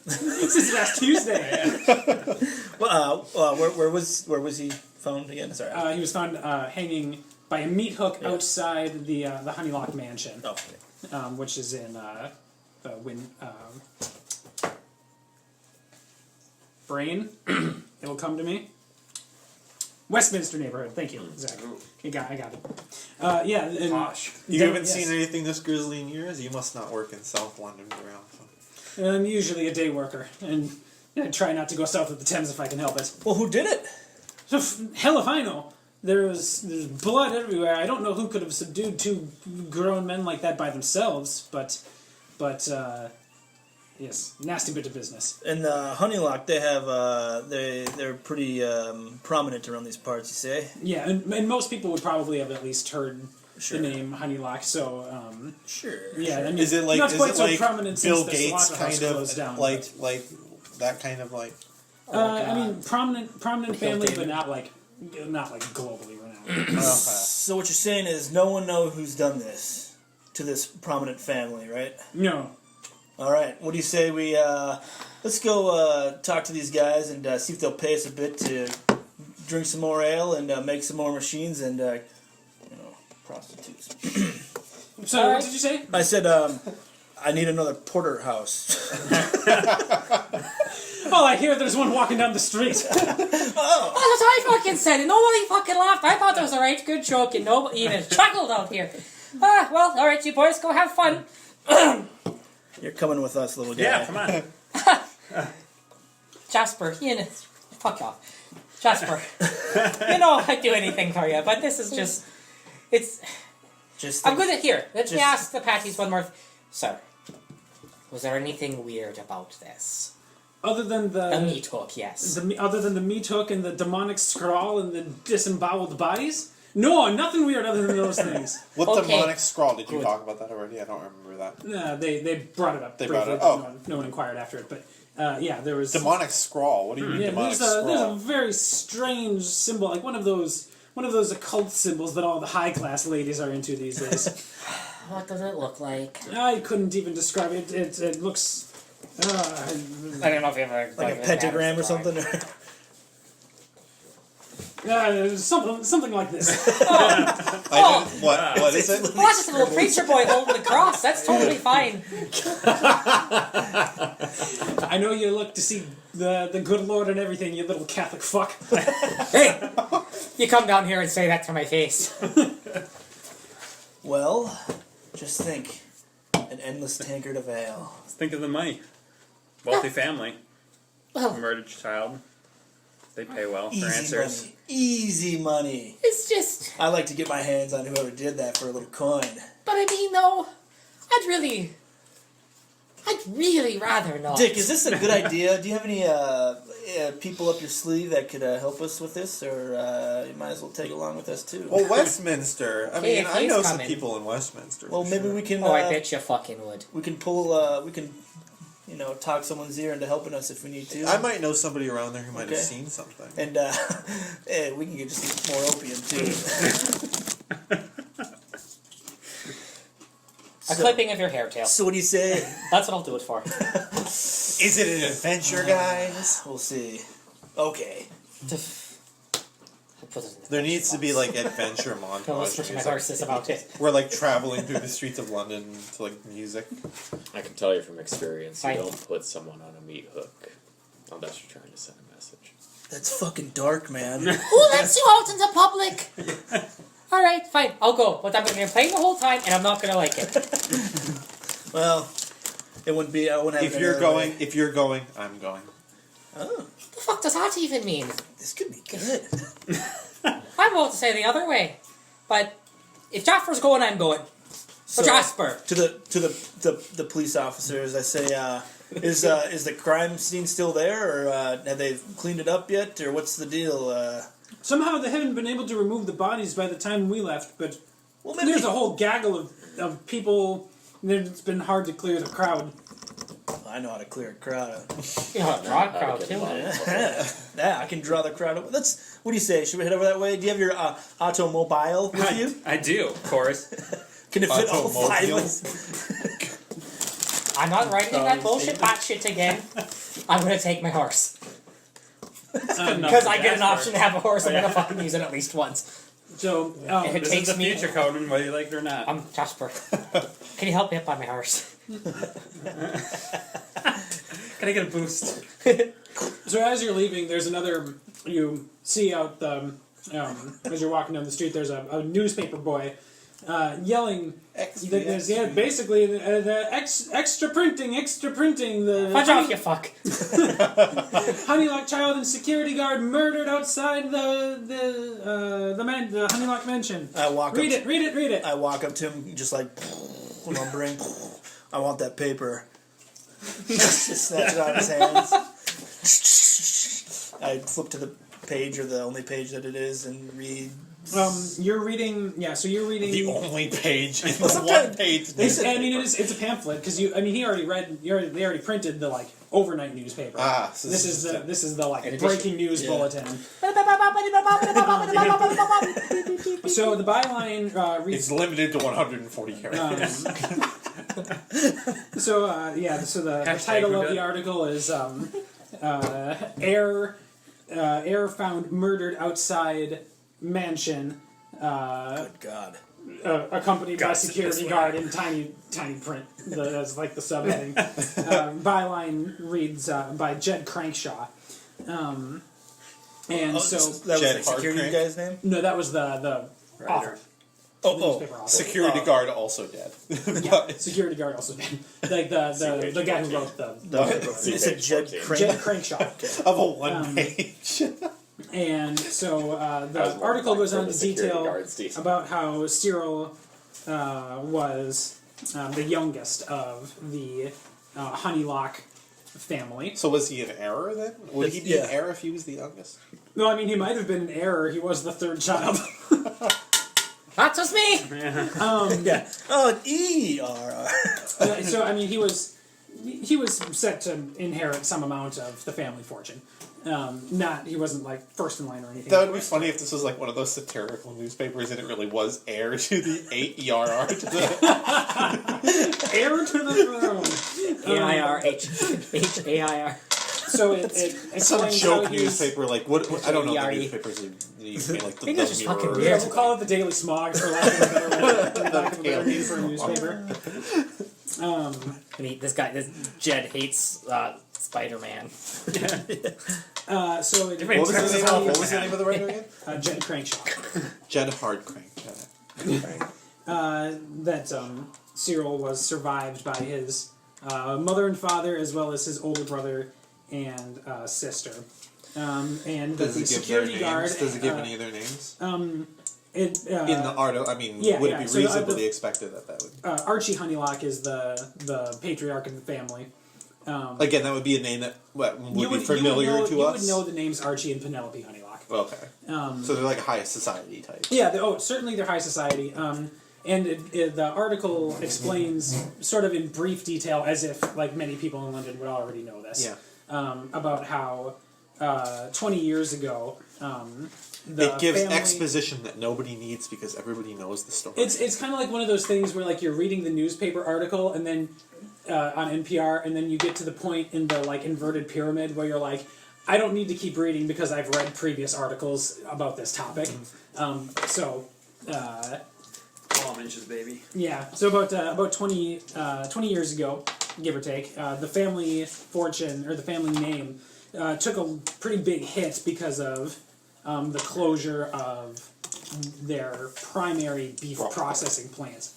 Since last Tuesday. Where was he found again? Sorry. He was found hanging by a meat hook outside the Honeylock Mansion, Oh, okay. which is in Brain. It'll come to me. Westminster neighborhood. Thank you, Zach. I got it. Yeah. And Posh. you then- haven't yes. seen anything this grisly in years? You must not work in South London around. So. I'm usually a day worker, and I try not to go south of the Thames if I can help it. Well, who did it? Hell if I know. There's blood everywhere. I don't know who could have subdued two grown men like that by themselves, but yes, nasty bit of business. And Honeylock, they have they're pretty prominent around these parts. You say? Yeah, and most people would probably have at least heard Sure. the name Honeylock. So Sure. yeah, I mean, Is it like not is quite it so like prominent Bill since the Gates slaughterhouse kind closed of down, like that kind of like? I mean, prominent family, David. but not like globally renowned. So what you're saying is no one knows who's done this to this prominent family, right? No. All right. What do you say we let's go talk to these guys and see if they'll pay us a bit to drink some more ale and make some more machines and prostitutes. So what did you say? I said I need another porterhouse. Oh, I hear there's one walking down the street. That's what I fucking said, and nobody fucking laughed. I thought that was a right good joke, and nobody even chuckled out here. Well, alright, you boys, go have fun. You're coming with us, little guy. Yeah, come on. Jasper, fuck off. Jasper, I'd do anything for you, but this is just, I'm gonna, let me ask the Patties one more Sir, was there anything weird about this? Other than A meat hook, yes. Other than the meat hook and the demonic scrawl and the disemboweled bodies? No, nothing weird other than those things. What Okay. demonic scrawl? Did you Good. talk about that already? I don't remember that. Nah, they brought it up. They briefly, brought it- but no one inquired after it. But yeah, there was Demonic scrawl. What do you mean demonic there's a scrawl? very strange symbol, like one of those occult symbols that all the high class ladies are into these days. What does it look like? I couldn't even describe it. It looks. I don't know if you ever... Like a pentagram or something. Something like this. What is it? Well, that's just a little preacher boy holding the cross. That's totally fine. I know you look to see the good Lord and everything, you little Catholic fuck. Hey! You come down here and say that to my face. Well, just think. An endless tankard of ale. Let's think of the money. Wealthy family. Well, Murdered child. They pay well for Easy answers. money. Easy money. it's just... I like to get my hands on whoever did that for a little coin. But I mean, though, I'd really rather not. Dick, is this a good idea? Do you have any people up your sleeve that could help us with this, or you might as well tag along with us too? Well, Westminster. I Hey, mean, if I he's know some coming. people in Westminster. Well, for maybe sure. we can. Oh, I bet you fucking would. We can pull. We can, talk someone's ear into helping us if we need to. I might know somebody around there who might Okay. have seen something. And we can get just more opium too. A clipping of your hair tail. So what do you say? That's what I'll do it for. Is it an adventure, guys? We'll see. Okay. I'll put it in the There needs to be like box. adventure I'll listen montage to my music. horses about it. We're like traveling through the streets of London to like music. I can tell you from experience, you Fine. don't put someone on a meat hook unless you're trying to send a message. That's fucking dark, man. Who lets you out into public? Alright, fine, I'll go. But I'm going to play the whole time and I'm not going to like it. Well, it wouldn't be. I wouldn't have. If it you're another going, way. if you're going, I'm going. Oh, What the fuck does that even mean? this could be good. I'm about to say the other way. But if Jasper's going, I'm going. So, Jasper. To the police officers, I say, is the crime scene still there, or have they cleaned it up yet, or what's the deal? Somehow they haven't been able to remove the bodies by the time we left, but Well, maybe there's a whole gaggle of people. It's been hard to clear the crowd. I know how to clear a crowd. You know, a draw How to crowd get too. involved. Yeah, I can draw the crowd. Let's. What do you say? Should we head over that way? Do you have your automobile with you? I do, of course. Can it fit all five of Automobile. us? I'm not riding in that bullshit batshit again. I'm going to take my horse. Because I get an option to have a horse, I'm going to fucking use it at least once. So If it This takes is the me... future, Conan, whether you like it or not. I'm Jasper. Can you help me up on my horse? Can I get a boost? So as you're leaving, there's another. You see out the as you're walking down the street. There's a newspaper boy yelling. XP. Yeah, basically the extra printing. The Watch off, you fuck. Honeylock child and security guard murdered outside the Honeylock mansion. I walk Read up. it. I walk up to him, just like lumbering. I want that paper. Just snatch it out of his hands. I flip to the page, or the only page that it is, and read. You're reading. Yeah, so you're reading The only page. It's one page. It's a pamphlet because he already read. They already printed the like overnight newspaper. So this is the like breaking news bulletin. So the byline reads. It's limited to 140 characters. So the title of the article is Heir found murdered outside mansion. Good God. Accompanied by security guard in tiny print. That's like the subheading. Byline reads by Jed Crankshaw. And That was Jed the security Hardcrank? guy's name? no, that was the author. Oh, Newspaper author. Security guard also dead. Yeah, security guard also did. Like the guy who wrote the It's a Jed Jed Crankshaw. Of a one page. And so was the more article like goes for on the to security detail guards, decent. about how Cyril was the youngest of the Honeylock family. So was he an error then? Would he be an Yeah. error if he was the youngest? No, I mean he might have been an error. He was the third child. That's just me. Yeah. Oh, E-R-R. So I mean he was set to inherit some amount of the family fortune. He wasn't like first in line or anything. That would be funny if this was like one of those satirical newspapers and it really was heir to the 8 ERR to the... Heir to the throne. AIR. So it Some explains joke how he's. newspaper, like, what I don't know the ERE. newspapers you mean, like the think that's just Mirror fucking or weird. Yeah, something. we'll call it the Daily Smog for lack of a better name for a newspaper. I mean, this Jed hates Spider-Man. So it, What was the name of the writer again? Jed Crankshaw. Jed Hardcrank. That Cyril was survived by his mother and father, as well as his older brother and sister. And Does the it give their security guard. names? Does it give any of their names? In In the art, I mean, yeah, would yeah. it be So, reasonably expected that would... Archie Honeylock is the patriarch of the family. Again, that would be a name that would be familiar to us. You would know the names Archie and Penelope Honeylock. Okay. So they're like a high society type. Yeah, certainly they're high society. And the article explains, sort of in brief detail, as if like many people in London would already know this, Yeah. about how 20 years ago, It gives family, exposition that nobody needs because everybody knows the story. It's kind of like one of those things where like you're reading the newspaper article and then on NPR, and then you get to the point in the like inverted pyramid where you're like, I don't need to keep reading because I've read previous articles about this topic. So. 12 inches, baby. Yeah, so about 20 years ago, give or take, the family fortune, or the family name, took a pretty big hit because of the closure of their primary beef processing plant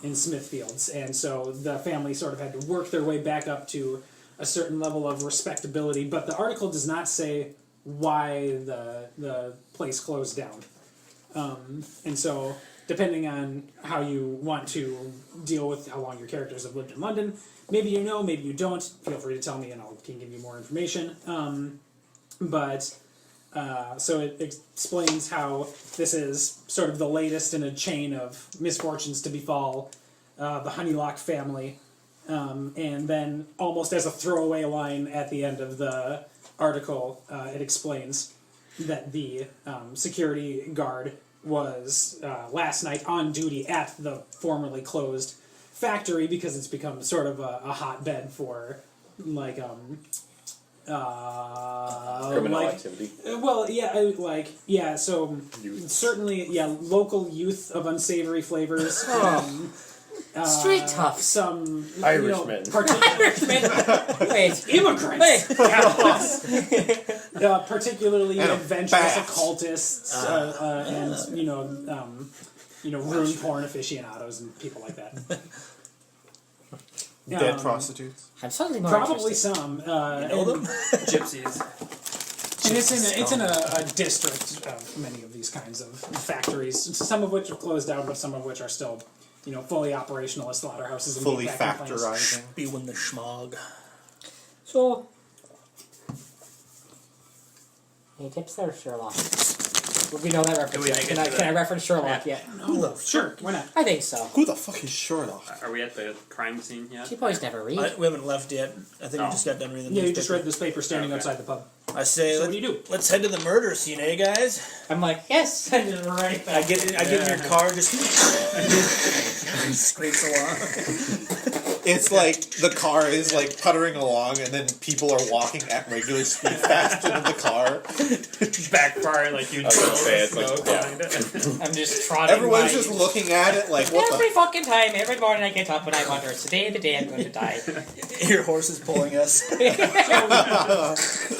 in Smithfields. And so the family sort of had to work their way back up to a certain level of respectability, but the article does not say why the place closed down. And so, depending on how you want to deal with how long your characters have lived in London, maybe you know, maybe you don't. Feel free to tell me, and I can give you more information. So it explains how this is sort of the latest in a chain of misfortunes to befall the Honeylock family, and then almost as a throwaway line at the end of the article, it explains that the security guard was last night on duty at the formerly closed factory because it's become sort of a hotbed for like Criminal activity. well, yeah, so certainly, local youth of unsavory flavors. Street toughs. Some Irishmen. Irishmen. Wait. Immigrants. particularly And a adventurous bat. occultists, and rune porn aficionados and people like that. Dead prostitutes. I'm suddenly more Probably interested. some. Know them? Gypsies. And it's in a district of many of these kinds of factories, some of which have closed down, but some of which are still, fully operational as slaughterhouses and Fully meat packing plants. factorizing. Spewing the schmog. So, any tips there, Sherlock? Would we know that reference? we Yet? make Can it I to can I the- reference Sherlock yet? Sure, why not? I think so. Who the fuck is Sherlock? Are we at the crime scene yet? She boys never read. We haven't left yet. I think we Oh. just got done reading the Yeah, you just newspaper. read this paper standing Okay. outside the pub. I say, So what do you do? let's head to the murder scene, eh, guys? I'm like, yes, and just right I back. get in your car, just scrapes along. It's like the car is like puttering along, and then people are walking at regular speed faster than the car. Backfire like you I was gonna say, it's like, smoke yeah. behind it. I'm just trotting Everyone's by. just looking at it like, what Every the? fucking time, every morning I get up and I wonder, it's the day I'm going to die. Your horse is pulling us.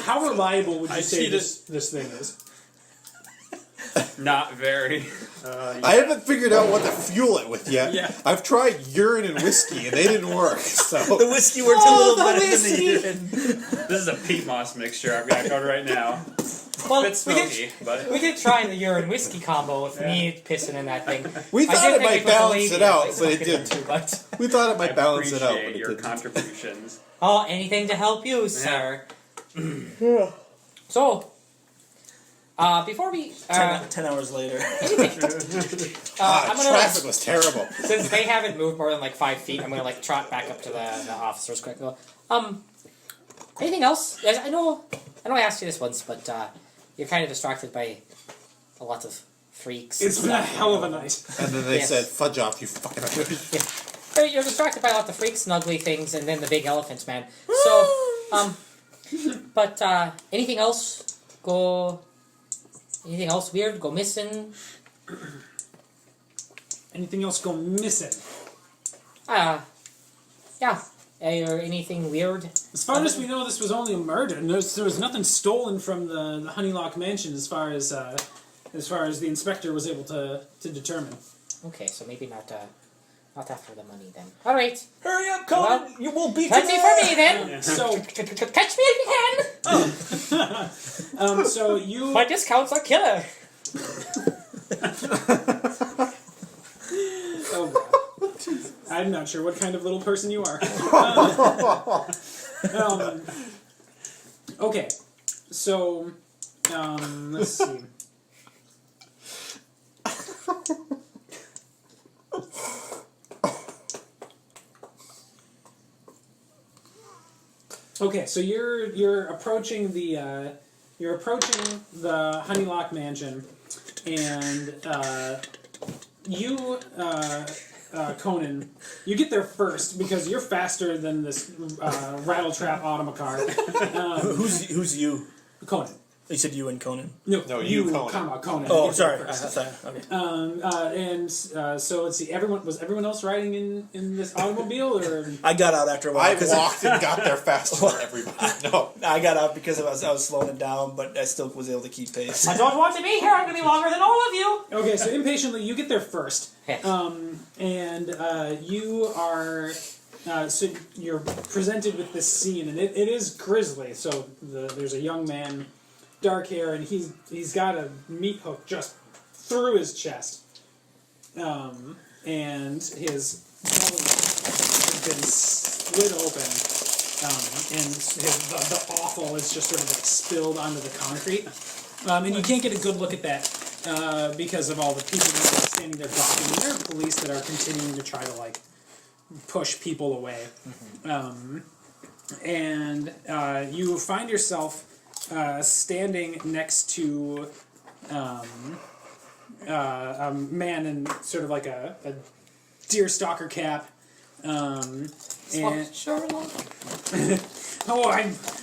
How reliable would you I say cheated. this thing is? Not very. I haven't figured out what to fuel it with yet. Yeah. I've tried urine and whiskey, and they didn't work. The So whiskey worked a Oh, little the better whiskey! than the urine. This is a peat moss mixture I've got going right now. Well, It's we smoky, did, but we did try the urine whiskey combo with me pissing in that thing. we I thought did it think might was a balance lady it out, that but it fucking didn't. too, but We thought it I might balance it out, but appreciate it your didn't. contributions. oh, anything to help you, sir. So, before we, 10 hours later. I'm gonna, Traffic was terrible. since they haven't moved more than like 5 feet, I'm gonna like trot back up to the officers quick. And go, anything else? Yes, I know I asked you this once, but you're kind of distracted by a lot of freaks. It's and been a stuff. hell of a night. And then they Yes. said, "Fudge off, you fucking." You're distracted by a lot of freaks and ugly things, and then the big elephant man. So, but anything else go? Anything else weird go missing? Anything else go missing? Yeah. Or anything weird? As far as we know, this was only a murder. And there was nothing stolen from the Honeylock mansion, as far as the inspector was able to determine. Okay, so maybe not after the money then. All right. Hurry up, Colin! Well, You won't beat That's it for me then. So, Catch me if you can. so you My discounts are killer. Oh, God. I'm not sure what kind of little person you are. Okay, so let's see. Okay, so you're approaching the Honeylock mansion, and you Conan, you get there first because you're faster than this rattletrap automacar. Who's you? Conan. You said you and Conan. No, you, Conan. comma, Conan. Oh, You sorry. get there first. Sorry. Okay. So let's see. Was everyone else riding in this automobile, or I got out after a while. I 'cause walked and got there faster than everybody. No. I got out because I was slowing it down, but I still was able to keep pace. I don't want to be here. I'm going to be longer than all of you. okay? So impatiently, you get there first, Yes. and you are. So you're presented with this scene, and it is grisly. So there's a young man, dark hair, and he's got a meat hook just through his chest, and his belly has been split open, and the offal is just sort of like spilled onto the concrete, and you can't get a good look at that because of all the people that are standing there talking. And there are police that are continuing to try to like push people away, and you find yourself standing next to a man in sort of like a deerstalker cap, and Sherlock. oh,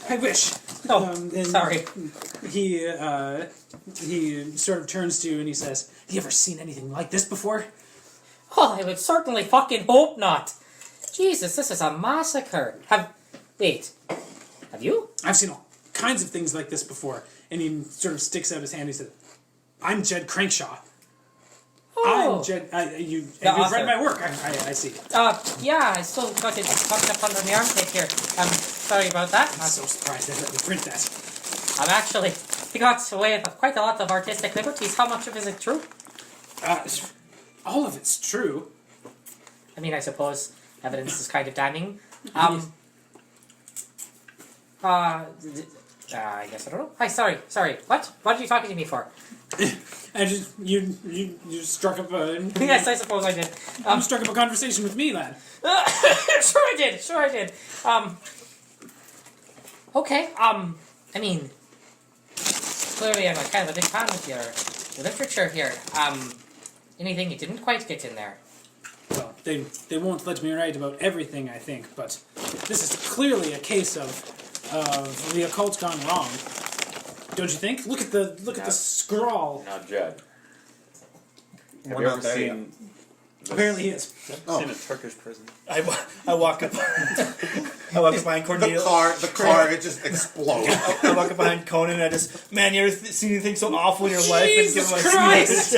I wish. Oh, And sorry. He sort of turns to you and he says, "You ever seen anything like this before?" Oh, I would certainly fucking hope not. Jesus, this is a massacre. Have you? I've seen all kinds of things like this before. And he sort of sticks out his hand. He said, "I'm Jed Crankshaw. Oh. I'm Jed. You've author. read my work. I see. Yeah, I still got it tucked up under my armpit here. Sorry about that. I'm so surprised they let me print that. I'm actually, he got away with quite a lot of artistic liberties. How much of it is it true? All of it's true. I mean, I suppose evidence is kind of damning. I guess I don't know. Hi, sorry. What? What are you talking to me for? I just you struck up a Yes, I suppose I did. struck up a conversation with me, lad. Sure I did. Okay. I mean, clearly I'm a kind of a big fan of your literature here. Anything you didn't quite get in there? Well, they won't let me write about everything, I think, but this is clearly a case of the occult gone wrong. Don't you think? Look at the scrawl. Not Jed. Have We're you not ever there seen? Apparently he is. It's in a Turkish prison. I walk up. I walk up behind Cornelius. The car, it just explodes. I walk up behind Conan and I just, man, you ever seen anything so awful in your life? And give him a Christ!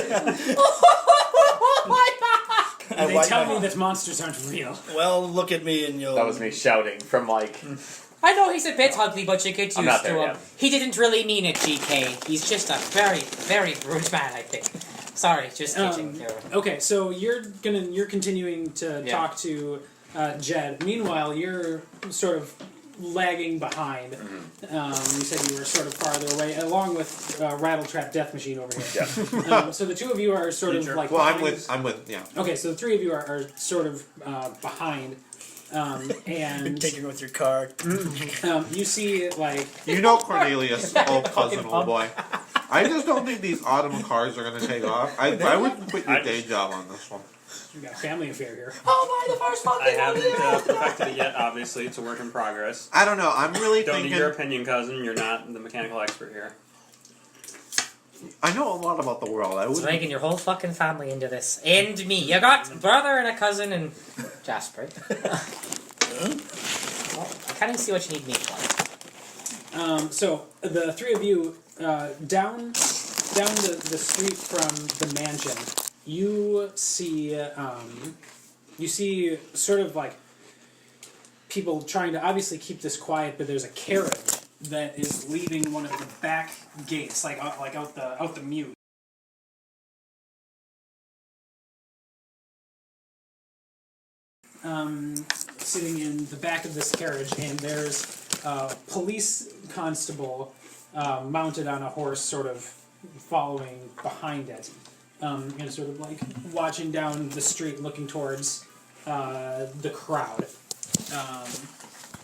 Oh my God! They tell me that monsters aren't real. Well, look at me and you'll. That was me shouting from like. I know he's a bit ugly, but you get used I'm not to there him. yet. He didn't really mean it, GK. He's just a very, very rude man, I think. Sorry, just kidding. Okay, so you're continuing to Yeah. talk to Jed. Meanwhile, you're sort of lagging behind. You said you were sort of farther away, along with Rattletrap Death Machine over here. Yeah. So the two of you are sort of like. Well, I'm behind- with, yeah. Okay, so the three of you are sort of behind, and Take her with your car. you see like You know Cornelius, old cousin, old boy. I just don't think these autumn cars are going to take off. I would quit your day job on this one. you got a family affair here. Oh my, the first one! I haven't perfected it yet, obviously. It's a work in progress. I don't know. I'm really Don't need thinking. your opinion, cousin. You're not the mechanical expert here. I know a lot about the world. I It's would. dragging your whole fucking family into this. And me. You got a brother and a cousin and Jasper. Well, I kind of see what you need me for. So the three of you down the street from the mansion, you see sort of like people trying to obviously keep this quiet, but there's a carriage that is leaving one of the back gates, like out the mews. Sitting in the back of this carriage, and there's a police constable mounted on a horse, sort of following behind it, and sort of like watching down the street, looking towards the crowd,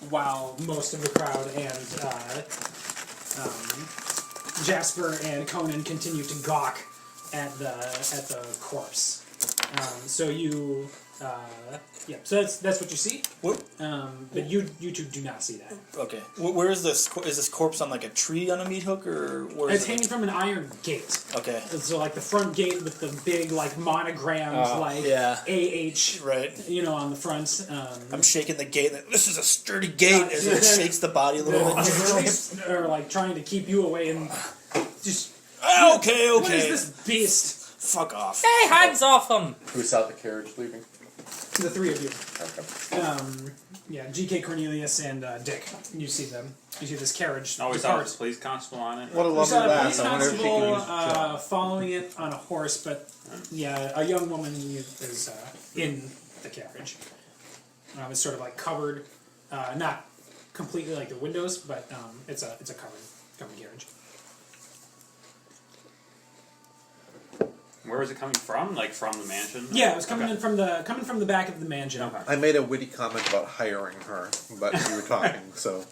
while most of the crowd and Jasper and Conan continue to gawk at the corpse. So you. So that's what you see. But you two do not see that. Okay. Where is this? Is this corpse on like a tree on a meat hook, or where is It's it? hanging from an iron gate. Okay. So like the front gate with the big like monograms like yeah. AH, Right. on the front. I'm shaking the gate. This is a sturdy gate as it shakes the body a little bit. The police are like trying to keep you away and just. Okay. What is this beast? Fuck off. Hey, hands off him! Who saw the carriage leaving? The three of you. Okay. GK Cornelius and Dick. You see them. You see this carriage. Always saw depart. the police constable on it. What a You lovely saw a lass. police I wonder if she can constable use the job. following it on a horse, but a young woman is in the carriage. It's sort of like covered, not completely like the windows, but it's a covered carriage. Where was it coming from? Like from the mansion? Yeah, it was coming Okay. in from the back of the mansion. Okay. I made a witty comment about hiring her, but you were talking, so.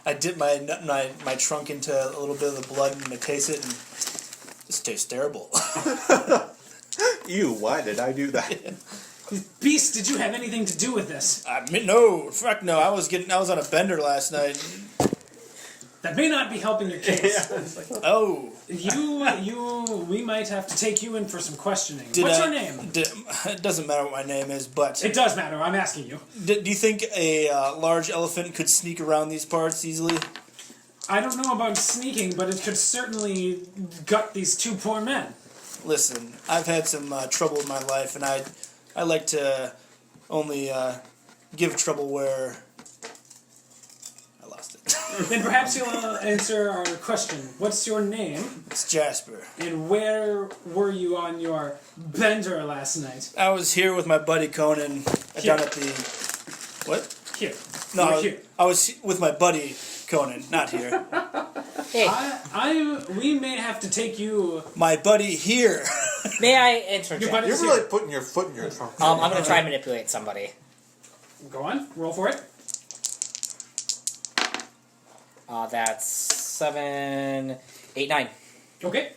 I dip my trunk into a little bit of the blood and I taste it, and it just tastes terrible. Ew, why did I do that? Beast, did you have anything to do with this? No, fuck no. I was on a bender last night. that may not be helping your case. Oh. We might have to take you in for some questioning. What's your name? It doesn't matter what my name is, but It does matter. I'm asking you. do you think a large elephant could sneak around these parts easily? I don't know about sneaking, but it could certainly gut these two poor men. Listen, I've had some trouble in my life, and I like to only give trouble where I lost it. Then perhaps you'll answer our question. What's your name? It's Jasper. And where were you on your bender last night? I was here with my buddy Conan down at the... What? Here. No, You're here. I was with my buddy Conan, not here. Hey, We may have to take you. My buddy here. may I interject? Your buddy- You're really putting your foot in your trunk. I'm going to try and manipulate somebody. Go on. Roll for it. That's 7, 8, 9. Okay.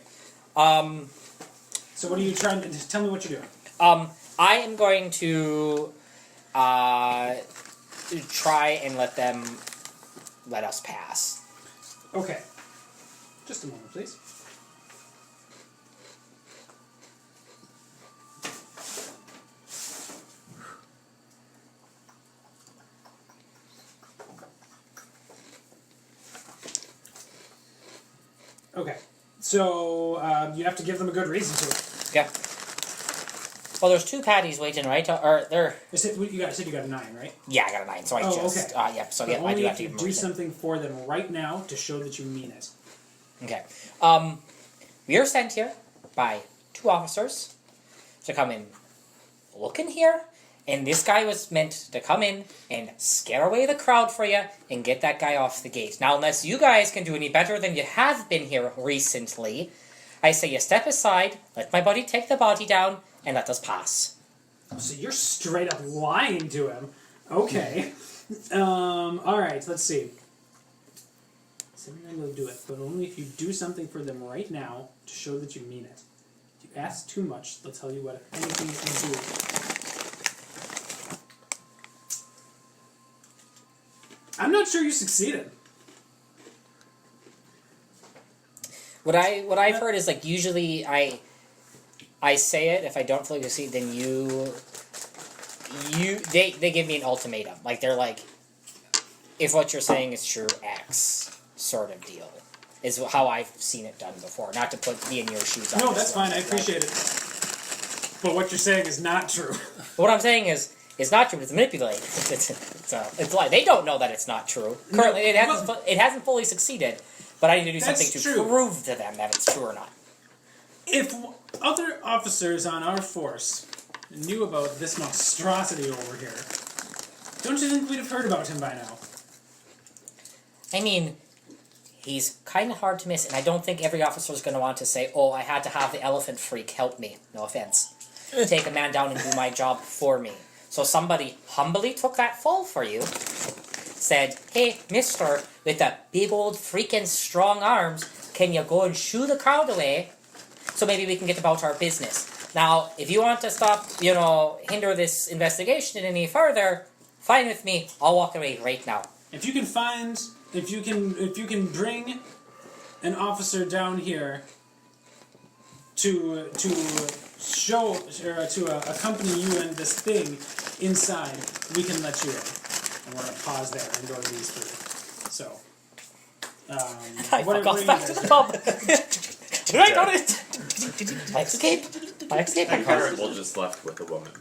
Um, So what are you trying to tell me? What you're doing? I am going to try and let us pass. Okay. Just a moment, please. Okay. So you have to give them a good reason to it. Okay. Well, there's 2 patties waiting, right? Or there. You said you got a 9, right? Yeah, I got a 9, so I Oh, just. okay. Yep. So But yeah, I only do have if to you give them a do reason. something for them right now to show that you mean it. Okay. We are sent here by 2 officers to come and look in here, and this guy was meant to come in and scare away the crowd for you and get that guy off the gate. Now, unless you guys can do any better than you have been here recently, I say you step aside, let my buddy take the body down, and let us pass. So you're straight up lying to him. Okay. All right. Let's see. Everyone will do it, but only if you do something for them right now to show that you mean it. If you ask too much, they'll tell you what anything you can do. I'm not sure you succeeded. What I've heard is like usually I say it, if I don't feel like succeed, then they give me an ultimatum. Like they're like, if what you're saying is true, X sort of deal is how I've seen it done before. Not to put me in your shoes. No, obviously, that's fine. I right? appreciate it. But what you're saying is not true. What I'm saying is, it's not true. It's manipulated. It's like they don't know that it's not true. Currently, it hasn't fully succeeded. But I need to do That's something to true. prove to them that it's true or not. If other officers on our force knew about this monstrosity over here, don't you think we'd have heard about him by now? I mean, he's kind of hard to miss, and I don't think every officer is going to want to say, "Oh, I had to have the elephant freak help me." No offense. Take a man down and do my job for me. So somebody humbly took that fall for you, said, "Hey, mister, with the big old freaking strong arms, can you go and shoo the crowd away so maybe we can get about our business?" Now, if you want to stop, hinder this investigation any further, fine with me. I'll walk away right now. If you can bring an officer down here to show or to accompany you and this thing inside, we can let you in. And we're gonna pause there and go to these 3. So, I fuck off back to the pub. I got it. I escape. And Constable just left with a woman.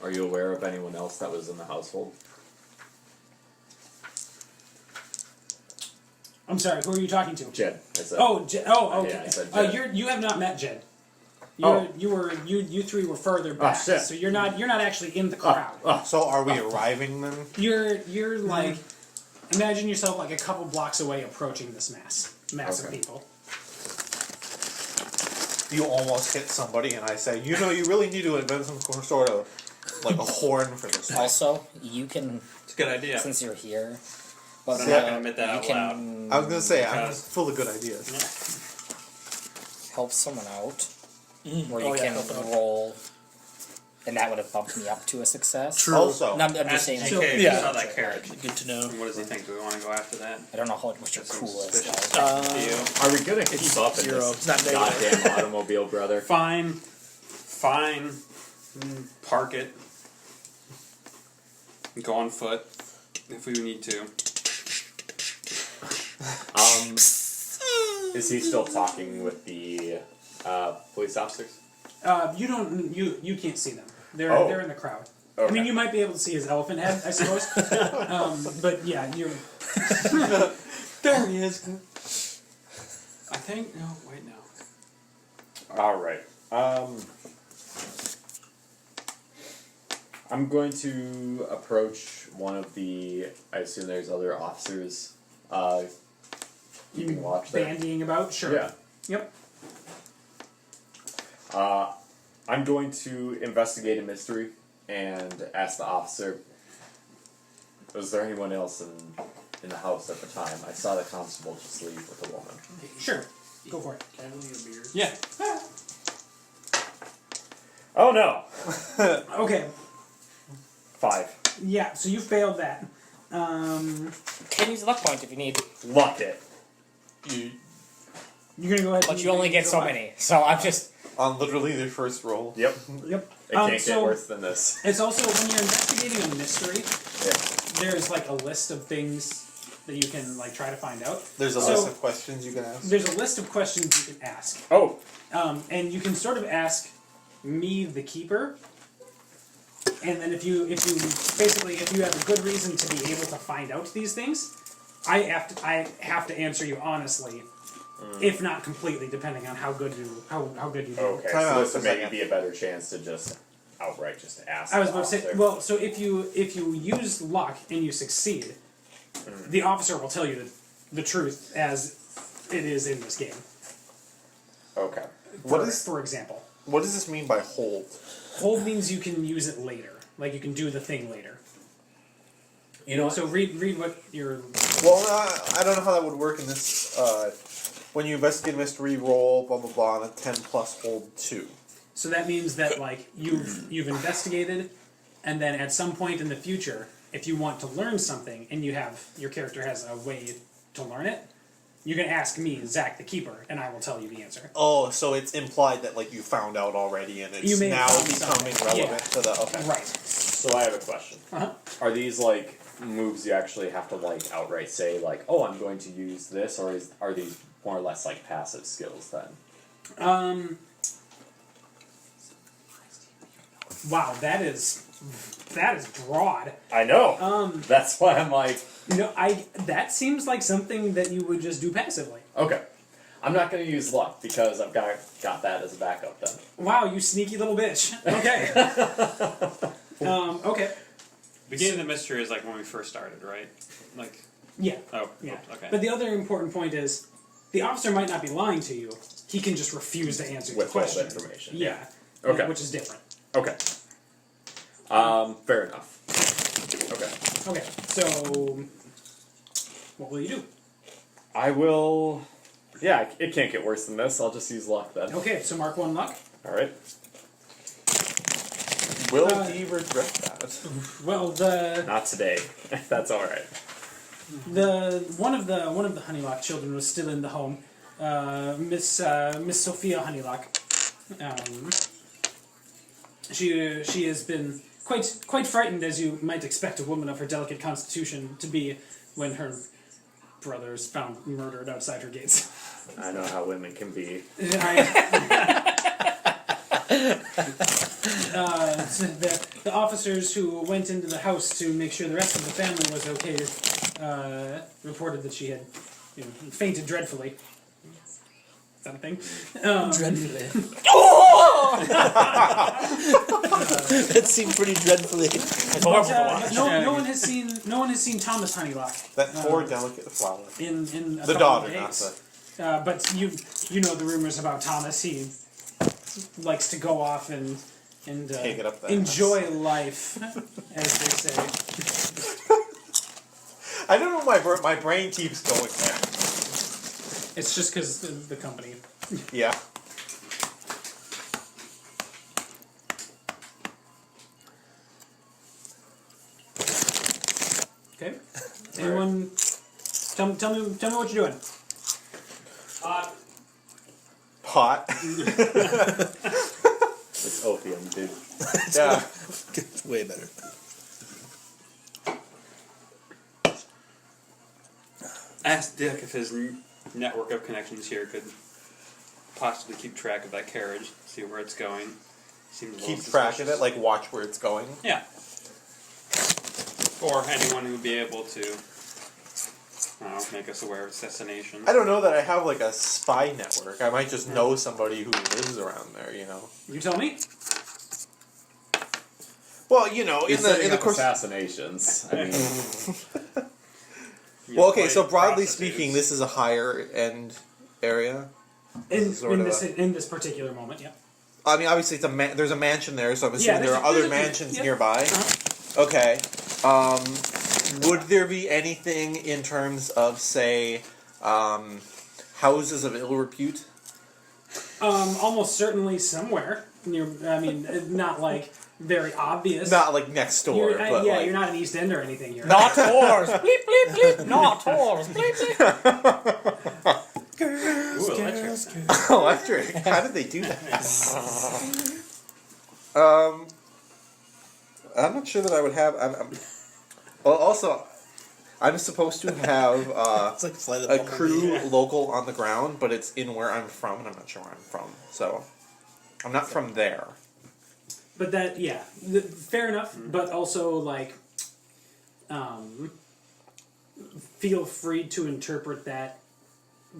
Are you aware of anyone else that was in the household? I'm sorry. Who are you talking to? Jed. I said. Okay. Yeah, I said Jed. You have not met Jed. Oh. You 3 were further back, shit. so you're not actually in the crowd. So are we arriving then? You're like, imagine yourself like a couple blocks away approaching this mass of Okay. people. You almost hit somebody, and I say, you really need to invent some sort of like a horn for this. Also, you can, It's a good idea. since you're here, But I'm Yeah. not going to admit that you out loud. can I was gonna say I'm Because- full of good ideas. help someone out, Mm. where you Oh, yeah, can help out. roll and that would have bumped me up to a success. True. Also, And I'm just saying, Ask like, GK if yeah. you saw that carrot. Good to know. And what does he think? Do we want to go after that? I don't know what your That cool seems is. suspicious. Guys. To you? Are we gonna keep up in 0. this It's not negative. goddamn automobile, brother? Fine. Park it. Go on foot if we need to. Is he still talking with the police officers? You can't see them. They're Oh. they're in the crowd. I Okay. mean, you might be able to see his elephant head, I suppose. But yeah, you're. There he is. I think. No, wait, no. All right. I'm going to approach one of the. I assume there's other officers keeping watch there. Bandying about, sure. Yeah. Yep. I'm going to investigate a mystery and ask the officer. Was there anyone else in the house at the time? I saw the constable just leave with a woman. Sure. Go for it. Yeah. Oh no! Okay. 5. Yeah. So you failed that. Can use a luck point if you need, Luck it. You're gonna go ahead. but and you only get go so on. many. So I'm just. on literally their first roll. Yep. Yep. It can't get so worse than this. it's also when you're investigating a mystery, Yeah. there's like a list of things that you can like try to find out. There's a So- list of questions you can ask. There's a list of questions you can ask. Oh. And you can sort of ask me, the keeper, and then if you have a good reason to be able to find out these things, I have to answer you honestly, if not completely, depending on how good you do. Okay. Time So out this for would a maybe second. be a better chance to just outright just ask. I was the about to say, officer. well, so if you use luck and you succeed, the officer will tell you the truth as it is in this game. Okay. For example, What does this mean by hold? hold means you can use it later, like you can do the thing later. You know. So read what you're. Well, I don't know how that would work in this. When you investigate a mystery, roll blah blah blah on a 10 plus hold 2. So that means that like you've investigated, and then at some point in the future, if you want to learn something and your character has a way to learn it, you can ask me, Zach the Keeper, and I will tell you the answer. Oh, so it's implied that like you found out already, and You it's may have now found becoming something. relevant to the okay. Right. So I have a question. Uh-huh. Are these like moves you actually have to like outright say like, oh, I'm going to use this, or are these more or less like passive skills then? Wow, that is broad. I know. That's why I'm like, That seems like something that you would just do passively. okay, I'm not going to use luck because I've got that as a backup then. Wow, you sneaky little bitch. Okay. Okay. Beginning of the mystery is like when we first started, right? Like, Yeah. oh, Yeah. okay. But the other important point is, the officer might not be lying to you. He can just refuse to answer your Withhold question. information. Yeah. Okay. Which is different. Okay. Fair enough. Okay. Okay. So, what will you do? I will. Yeah, it can't get worse than this. I'll just use luck then. Okay. So mark 1 luck. All right. Will he regret that? Well, Not today. That's all right. one of the Honeylock children was still in the home. Miss Sophia Honeylock. She has been quite frightened, as you might expect a woman of her delicate constitution to be, when her brother is found murdered outside her gates. I know how women can be. The officers who went into the house to make sure the rest of the family was okay reported that she had fainted dreadfully. Is that a thing? Dreadfully. That seemed pretty dreadfully. But no one has seen Thomas Honeylock That poor delicate flower. in a The couple daughter, of not days. the. But you know the rumors about Thomas. He likes to go off and Take it up the enjoy life, as they say. I don't know why my brain keeps going there. It's just because the company. Yeah. Okay. Anyone? Tell me what you're doing. Pot. It's opium, dude. Yeah. It's way better. Ask Dick if his network of connections here could possibly keep track of that carriage, see where it's going. Seems a little Keep track of suspicious. it, like watch where it's going. Yeah. Or anyone who would be able to, I don't know, make us aware of its destination. I don't know that I have like a spy network. I might just know somebody who lives around there, you know. You tell me. Well, you know, He's in the course. assassinations. I mean, You Well, okay, avoid so broadly prostitutes. speaking, this is a higher end area. In Sort of this particular moment, yeah. I mean, obviously, there's a mansion there, so I'm assuming there are other mansions yep. nearby. Uh-huh. Okay. Would there be anything in terms of, say, houses of ill repute? Almost certainly somewhere near. I mean, not like very obvious. Not like next door, but yeah, like... you're not an East End or anything here. Not whores. Bleep, bleep, bleep. Not whores. Bleep, bleep. Ooh, electric. Electric. How did they do that? I'm not sure that I would have... well, also, I'm supposed to have It's like Flight of a the crew Bumblebee. local on the ground, but it's in where I'm from, and I'm not sure where I'm from. So, I'm not from there. But that, yeah, fair enough. But also, like, feel free to interpret that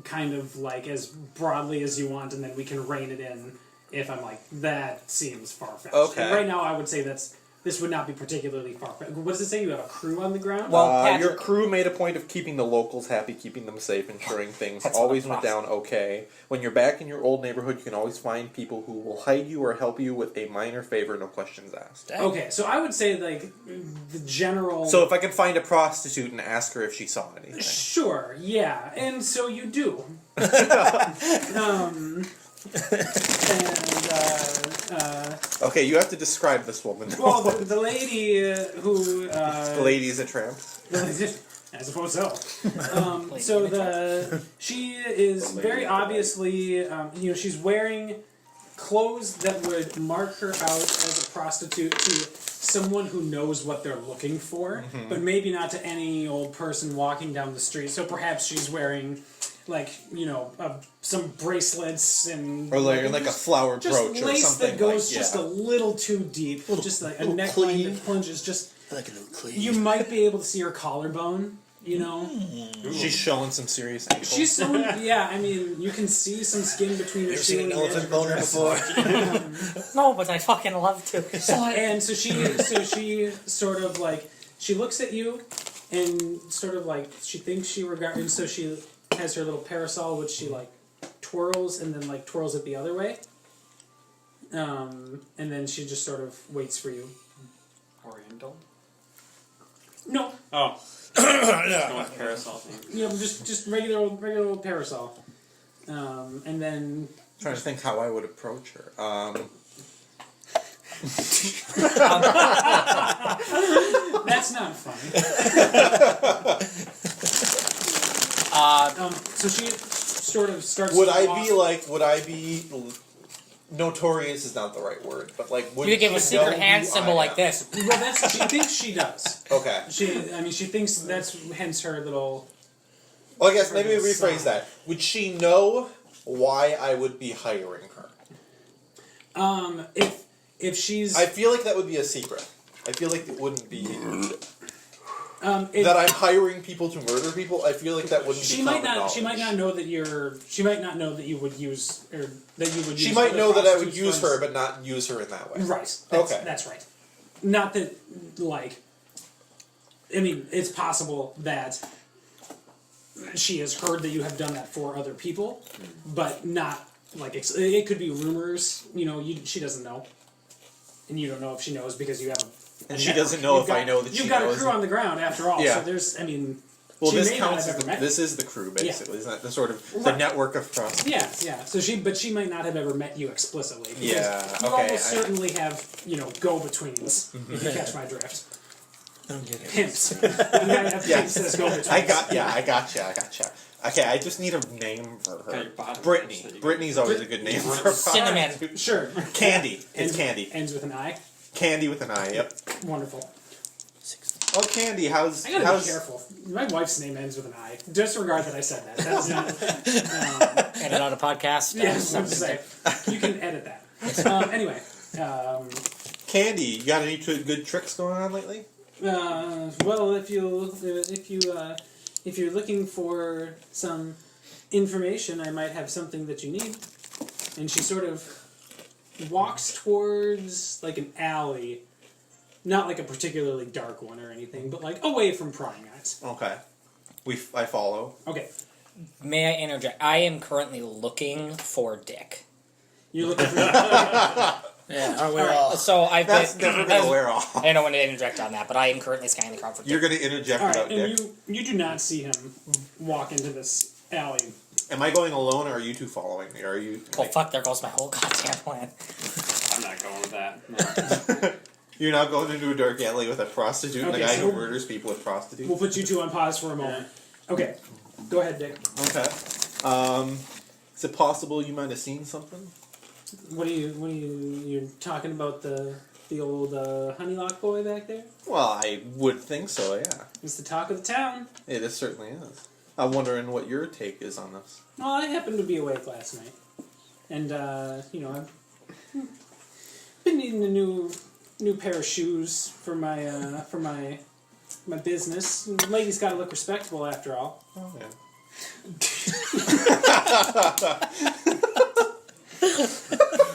kind of like as broadly as you want, and then we can rein it in if I'm like, that seems far-fetched. Okay. And right now, I would say this would not be particularly far-fetched. What does it say? You have a crew on the ground? Well, Your Patrick- crew made a point of keeping the locals happy, keeping them safe, ensuring things That's always not went down okay. When you're back in your old neighborhood, you can always find people who will hide you or help you with a minor favor, no questions asked. Okay, so I would say, like, the general... So if I can find a prostitute and ask her if she saw anything. Sure, yeah, and so you do. Okay, you have to describe this woman. Well, the lady who... The lady is a tramp. I suppose so. She is very obviously, she's wearing clothes that would mark her out as a prostitute to someone who knows what they're looking for, but maybe not to any old person walking down the street. So perhaps she's wearing, like, some bracelets and... Or like a flower just brooch or lace something. that goes like, just a little too deep. Just like a little neckline cleave. that plunges just... Like a little cleave. You might be able to see her collarbone, She's showing some serious ankle. She's so... Yeah, I mean, you can see some skin between her Ever seen shoe an and the edge elephant of her boner dress. before? No, but I fucking love to. And so she sort of like... She looks at you and sort of like... She thinks she regards... And so she has her little parasol, which she like twirls and then like twirls it the other way. And then she just sort of waits for you. Oriental? No. Oh. No, parasol thing. Just regular old parasol. And then... trying to think how I would approach her. That's not funny. So she sort of starts Would to I walk. be notorious is not the right word, but like would You give she a secret know hand who symbol I like am? this. Well, that's... She thinks she does. Okay. She thinks that's hence her little... Well, I guess maybe rephrase that. Would she know why I would be hiring her? If she's... I feel like that would be a secret. I feel like it wouldn't be if, that I'm hiring people to murder people. I feel like that wouldn't she be might common not. She might knowledge. not know that you're. She might not know that you would use or that you would. She use might other know that I would prostitutes use for- her, but not use her in that way. Right. That's, Okay. That's right. Not that like. I mean, it's possible that she has heard that you have done that for other people, but not like it could be rumors. She doesn't know, and you don't know if she knows because you haven't. And she doesn't know if I know that she You've got knows. a crew on the ground after all. Yeah. So there's. I mean. Well, she this may not counts have as ever met this is the crew, basically, isn't it? The sort of the Right. network of trust. Yeah. So she might not have ever met you explicitly. because Yeah, You okay, almost certainly have go-betweens. If you catch my drift. don't get it. Pimps. You gotta have pimps as go-betweens. I gotcha. Okay, I just need a name for her. Okay, bottom Brittany. first. Brittany's always a good name for a Cinnamon. prostitute. Sure. Candy. It's Ends- Candy. Ends with an I. Candy with an I, yep. Wonderful. Oh, Candy, how's... I gotta how's be careful. My wife's name ends with an I. Disregard that I said that. That's not. Edit on a podcast. Yeah, I was about to say. You can edit that. Anyway. Candy, you got any good tricks going on lately? Well, if you're looking for some information, I might have something that you need. And she sort of walks towards like an alley, not like a particularly dark one or anything, but like away from prying eyes. Okay. I follow. Okay, May I interject? I am currently looking for Dick. you're looking for. Yeah, are we All right, all? So I've That's been. never going to wear off. I don't want to interject on that, but I am currently scanning the crowd for Dick. You're going to interject All right, about and Dick. you do not see him walk into this alley. Am I going alone, or are you two following me? Or are you... Well, fuck! There goes my whole goddamn plan. I'm not going with that. No. You're not going into a dark alley with a prostitute and a Okay, guy so- who murders people with prostitutes? We'll put you two on pause for a moment. Okay, go ahead, Dick. Okay. Is it possible you might have seen something? You're talking about the old Honeylock boy back there? Well, I would think so, yeah. It's the talk of the town. It certainly is. I'm wondering what your take is on this. Well, I happened to be awake last night, and I've been needing a new pair of shoes for my business. The lady's got to look respectable after all. Oh, yeah.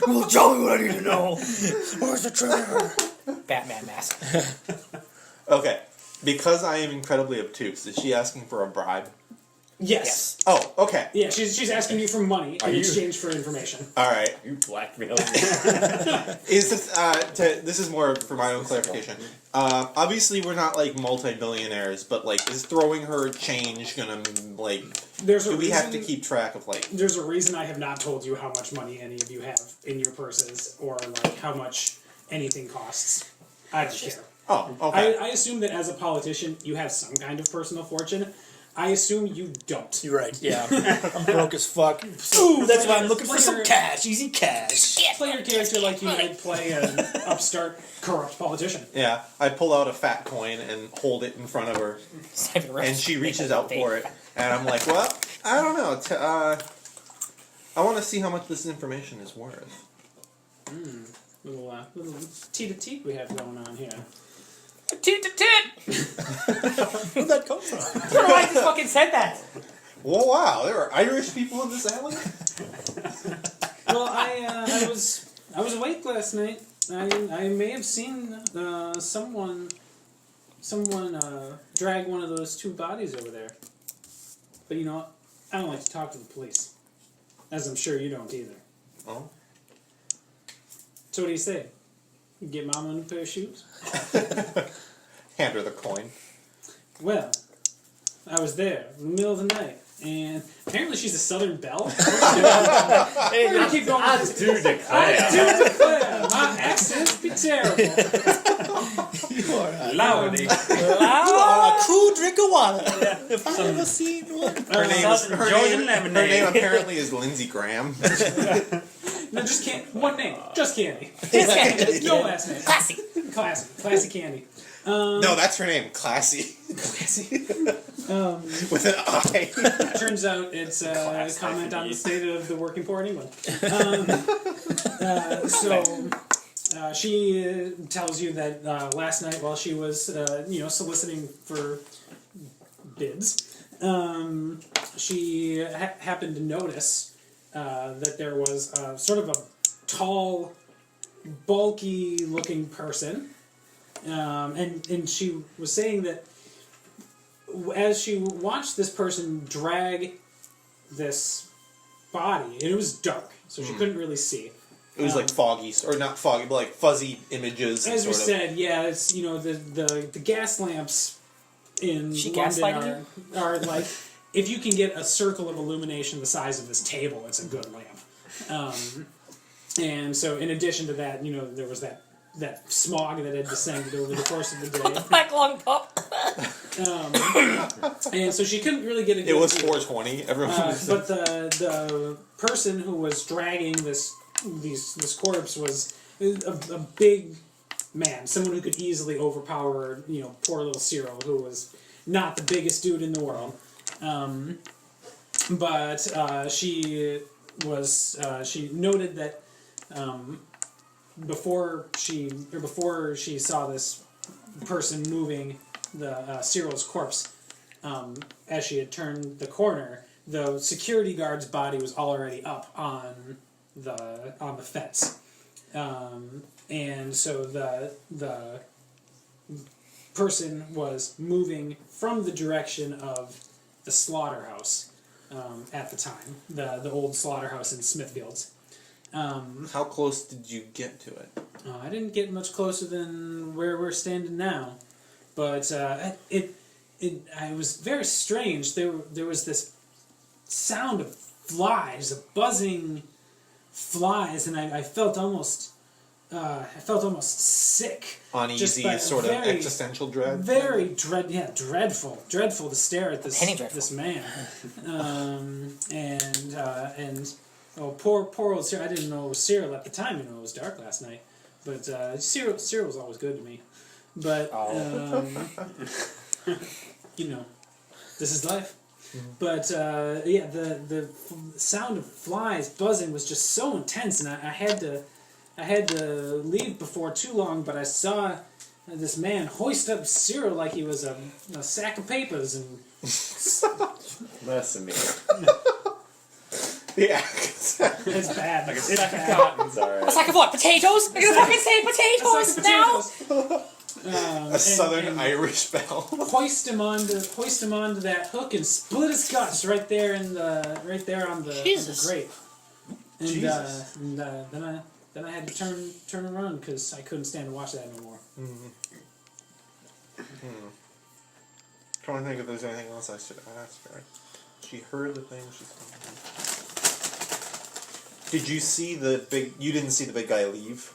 Well, tell me what I need to know. Where's the treasure? Batman mask. Okay. Because I am incredibly obtuse, is she asking for a bribe? Yes. Oh, okay. Yeah, she's asking you for money in you- exchange for information. All right. You blackmailing me. Is this this is more for my own clarification. Obviously, we're not like multi-billionaires, but like, is throwing her change gonna like? There's a Do we have to reason- keep track of like? There's a reason I have not told you how much money any of you have in your purses, or like how much anything costs. I don't care. Oh, okay. I assume that as a politician, you have some kind of personal fortune. I assume you don't. You're right. Yeah, I'm broke as fuck. Ooh, That's why I'm looking for some cash. Easy cash. Play your character like you might play an upstart, corrupt politician. Yeah, I pull out a fat coin and hold it in front of her, and she reaches out for it, and I'm like, "Well, I don't know. I want to see how much this information is worth." Little tea to teat we have going on here. Tit to tit! Where'd that come from? I don't know why I just fucking said that. Well, wow, there are Irish people in this alley. Well, I was awake last night. I may have seen someone drag one of those two bodies over there. But you know what? I don't like to talk to the police, as I'm sure you don't either. Oh. So what do you say? You get Mama a new pair of shoes? Hand her the coin. Well, I was there in the middle of the night, and apparently she's a Southern belle. We're gonna keep going. I do declare. I do declare, my accents be terrible. Lowdy. A cool drink of water. If I ever seen one. Her name, Georgian her name apparently is Lindsey Graham. No, just can't. One name, just Candy. Candy. No last name. Classy. Classy Candy. No, that's her name. Classy. With an I. Turns out it's a comment on the state of the working poor in England. She tells you that last night while she was, soliciting for bids, she happened to notice that there was sort of a tall, bulky-looking person, and she was saying that as she watched this person drag this body, and it was dark, so she couldn't really see. It was like foggy, or not foggy, but like fuzzy images. As we sort of. said, yeah, it's the gas lamps in She London gaslighting are like, if you can get a circle of illumination the size of this table, it's a good lamp. And so in addition to that, there was that that smog that had descended over the course of the day. Black long pup. And so she couldn't really get a good It was view. 420. Everyone was But the person who was dragging this corpse was a big man, someone who could easily overpower poor little Cyril, who was not the biggest dude in the world. But she noted that before she saw this person moving the Cyril's corpse, as she had turned the corner, the security guard's body was already up on the fence, and so the person was moving from the direction of the slaughterhouse at the time, the old slaughterhouse in Smithfields. How close did you get to it? I didn't get much closer than where we're standing now, but it was very strange. There was this sound of flies, a buzzing flies, and I felt almost sick. Uneasy, sort of existential dread. Very dreadful to stare at this man. And poor old Cyril. I didn't know it was Cyril at the time. It was dark last night. But Cyril was always good to me. But this is life. Mm-hmm. But the sound of flies buzzing was just so intense, and I had to leave before too long. But I saw this man hoist up Cyril like he was a sack of papers, and Listen, me. Yeah. it's bad. Like a It's sack of bad. cotton. It's alright. A sack of what? Potatoes? Are you gonna fucking say potatoes now? A southern Irish bell. Hoist him onto that hook and split his guts right there on the Jesus. grate. And, Jesus. then I had to turn and run because I couldn't stand to watch that no more. Trying to think if there's anything else I should ask her. She heard the thing. Did you see the big? You didn't see the big guy leave.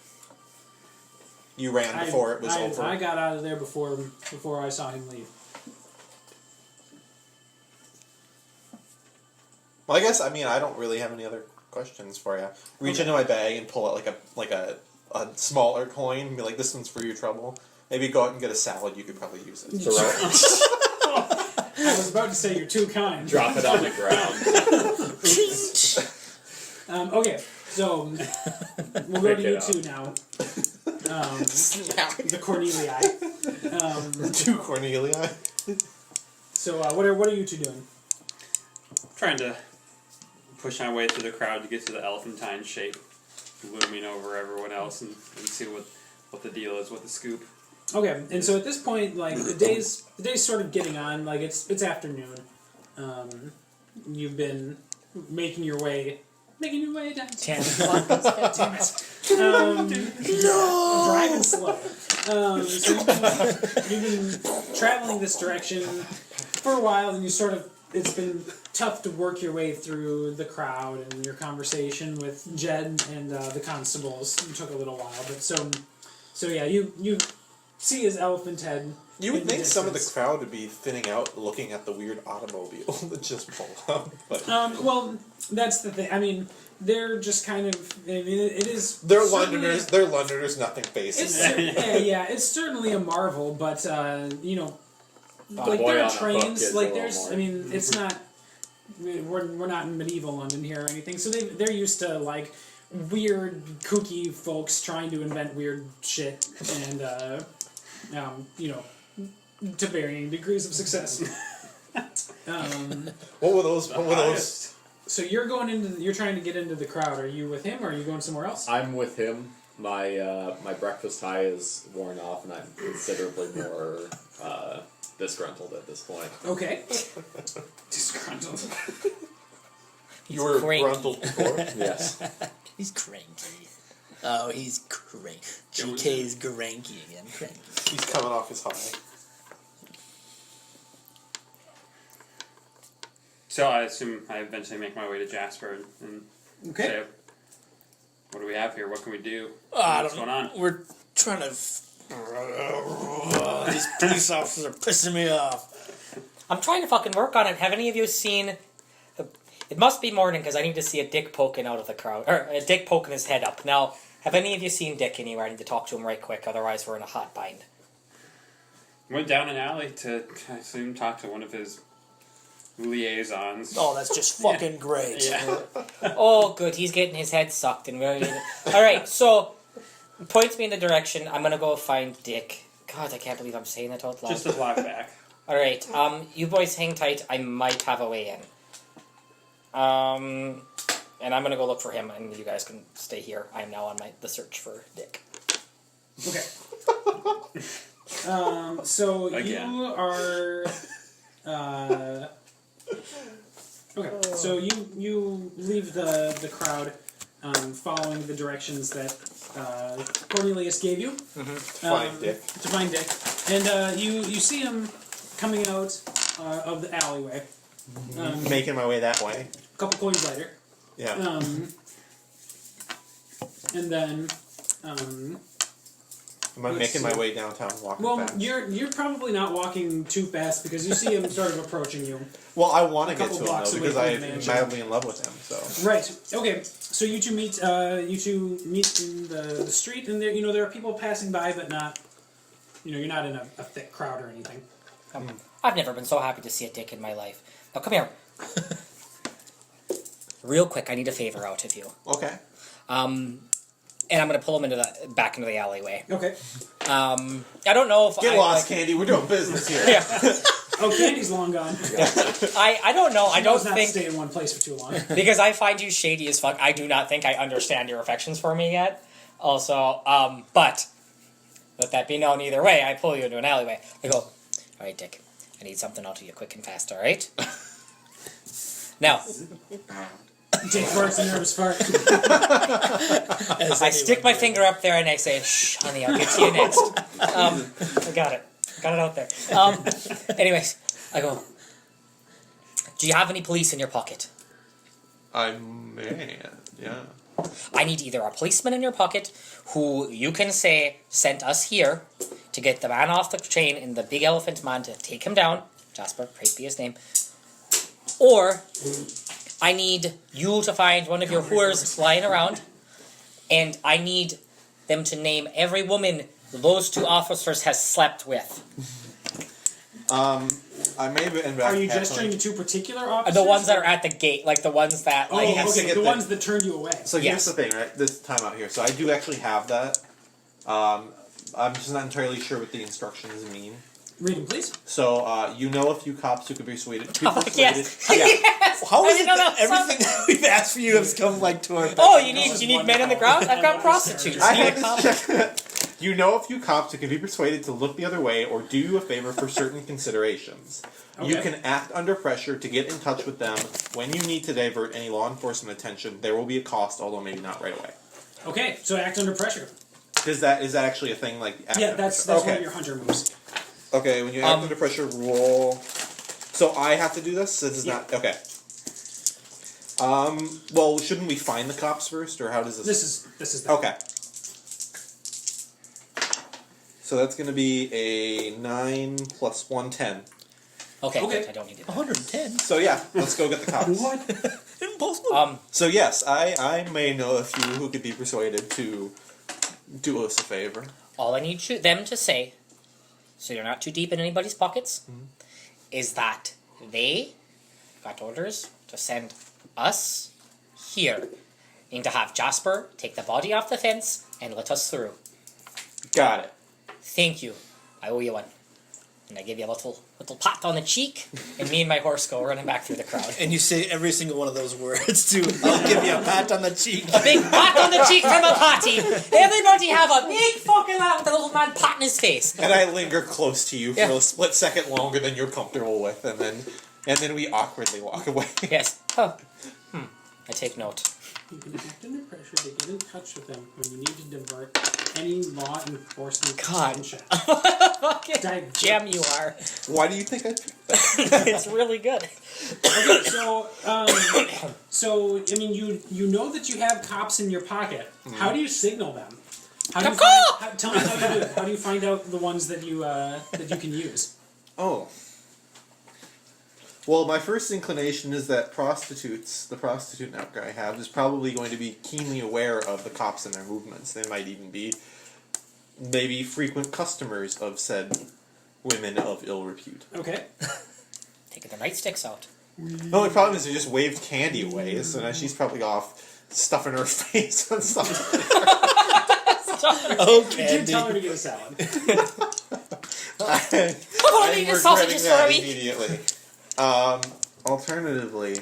You ran before it was over. I got out of there before I saw him leave. Well, I guess I don't really have any other questions for you. Reach into my bag and pull out like a smaller coin. And be like, this one's for your trouble. Maybe go out and get a salad. You could probably use it. I was about to say you're too kind. Drop it on the ground. Okay, so we'll go to you two now. The Cornelii. The two Cornelia. So what are you two doing? Trying to push my way through the crowd to get to the elephantine shape looming over everyone else and see what the deal is with the scoop. Okay, and so at this point, like the day's sort of getting on. Like it's afternoon. You've been making your way down. Damn it! No, driving slow. So you've been traveling this direction for a while, and it's been tough to work your way through the crowd, and your conversation with Jed and the constables took a little while. But so yeah, you see his elephant head. You would in the think some of the distance. crowd would be thinning out, looking at the weird automobile that just pulled up. But Well, that's the thing. I mean, they're just kind of. I mean, it is. they're certainly- Londoners. They're Londoners. Nothing faces. It's certainly a marvel, but like Boy there on are a trains. hook is a Like little there's. more. I mean, it's not. We're not in medieval London here or anything, so they're used to like weird, kooky folks trying to invent weird shit, and to varying degrees of success. What were those? What were those? So you're trying to get into the crowd. Are you with him, or are you going somewhere else? I'm with him. My breakfast high is worn off, and I'm considerably more disgruntled at this point. Okay. Disgruntled. You were cranky. gruntled before. Yes. He's cranky. Oh, he's cranky. GK's cranky again. Cranky. He's coming off his high. So I assume I eventually make my way to Jasper and Okay. say, what do we have here? What can we do? I What's don't going know. on? We're trying to. These police officers are pissing me off. I'm trying to fucking work on it. Have any of you seen... It must be morning because I need to see a dick poking out of the crowd. Or a dick poking his head up. Now, have any of you seen Dick anywhere? I need to talk to him right quick, otherwise we're in a hot bind. Went down an alley to, I assume, talk to one of his liaisons. Oh, that's just fucking great. Yeah. Oh, good. He's getting his head sucked and very... Alright, so... Points me in the direction. I'm gonna go find Dick. God, I can't believe I'm saying that out loud. Just a block back. Alright, you boys hang tight. I might have a way in. And I'm gonna go look for him, and you guys can stay here. I am now on the search for Dick. Okay. So Again. you are. Okay. So you leave the crowd, following the directions that Cornelius gave you. Find Dick. To find Dick, and you see him coming out of the alleyway. Making my way that way. A couple coins later. Yeah. And then. Am I making my way downtown walking Well, fast? you're probably not walking too fast because you see him sort of approaching you. Well, I want to a get couple to him, blocks though, away because from the I'm mansion. madly in love with him, so... Right. Okay. So you two meet. You two meet in the street, and there are people passing by, but not. You're not in a thick crowd or anything. I've never been so happy to see a Dick in my life. Now, come here. Real quick, I need a favor out of you. Okay. And I'm gonna pull him back into the alleyway. Okay. I don't know if Get lost, Candy. We're doing business here. Yeah. Oh, Candy's long gone. I don't know. I don't Does not think stay in one place for too long. because I find you shady as fuck. I do not think I understand your affections for me yet. Also, but let that be known either way. I pull you into an alleyway. I go, all right, Dick. I need something out of you quick and fast. All right. Now, Dick farts a nervous fart. I stick my finger up there and I say, "Shh, honey, I'll get to you next." I got it. Got it out there. Anyways, I go, do you have any police in your pocket? I may, yeah. I need either a policeman in your pocket who you can say sent us here to get the man off the chain in the big elephant man to take him down. Jasper, pray be his name. Or I need you to find one of your whores flying around, and I need them to name every woman those two officers has slept with. I may have been back. Are you gesturing to two particular officers? The ones that are at the gate, like the ones that Oh, like yes. okay. get The the- ones that turned you away. So here's Yes. the thing, right? This time out here. So I do actually have that. I'm just not entirely sure what the instructions mean. Read them, please. So, a few cops who could be persuaded. yes. Yeah. Yes. How I is didn't it know that that was everything that we've asked for you has come like to our... Oh, you need men in the ground? I've got prostitutes. I You need had a cop? to check. A few cops who can be persuaded to look the other way or do you a favor for certain considerations. You Okay. can act under pressure to get in touch with them. When you need to divert any law enforcement attention, there will be a cost, although maybe not right away. Okay, so act under pressure. Is that actually a thing? Like act Yeah, under that's pressure? one of your hunter moves. Okay, when you act under pressure, roll. So I have to do this. This is not okay. Well, shouldn't we find the cops first, or how does this? This is that. Okay. So that's going to be a 9 plus 1, 10. Okay, Okay. good. I don't need it. 110? So yeah, let's go get the cops. Impossible. So yes, I may know a few who could be persuaded to do us a favor. All I need them to say, so you're not too deep in anybody's pockets, is that they got orders to send us here and to have Jasper take the body off the fence and let us through. Got it. Thank you. I owe you one. And I give you a little pat on the cheek, and me and my horse go running back through the crowd. And you say every single one of those words too. I'll give you a pat on the cheek. A big pat on the cheek from a patty. Everybody have a big fucking laugh with the little man patting his face. And I linger close to you for Yeah. a split second longer than you're comfortable with, and then we awkwardly walk away. Yes. Huh. I take note. You can act under pressure to get in touch with them when you need to divert any law enforcement God. attention. Fucking Dive. gem you are. Why do you think I picked that? It's really good. Okay, so I mean, you know that you have cops in your pocket. How do you signal them? How do you find, tell me how you do it. How do you find out the ones that you can use? Oh. Well, my first inclination is that the prostitute network I have, is probably going to be keenly aware of the cops and their movements. They might even be maybe frequent customers of said women of ill repute. Okay. Taking their nightsticks out. The only problem is they just waved candy away, so now she's probably off stuffing her face and stuff. You did tell her to get a salad. I'm I'm eating sausages regretting that for me. immediately. Alternatively,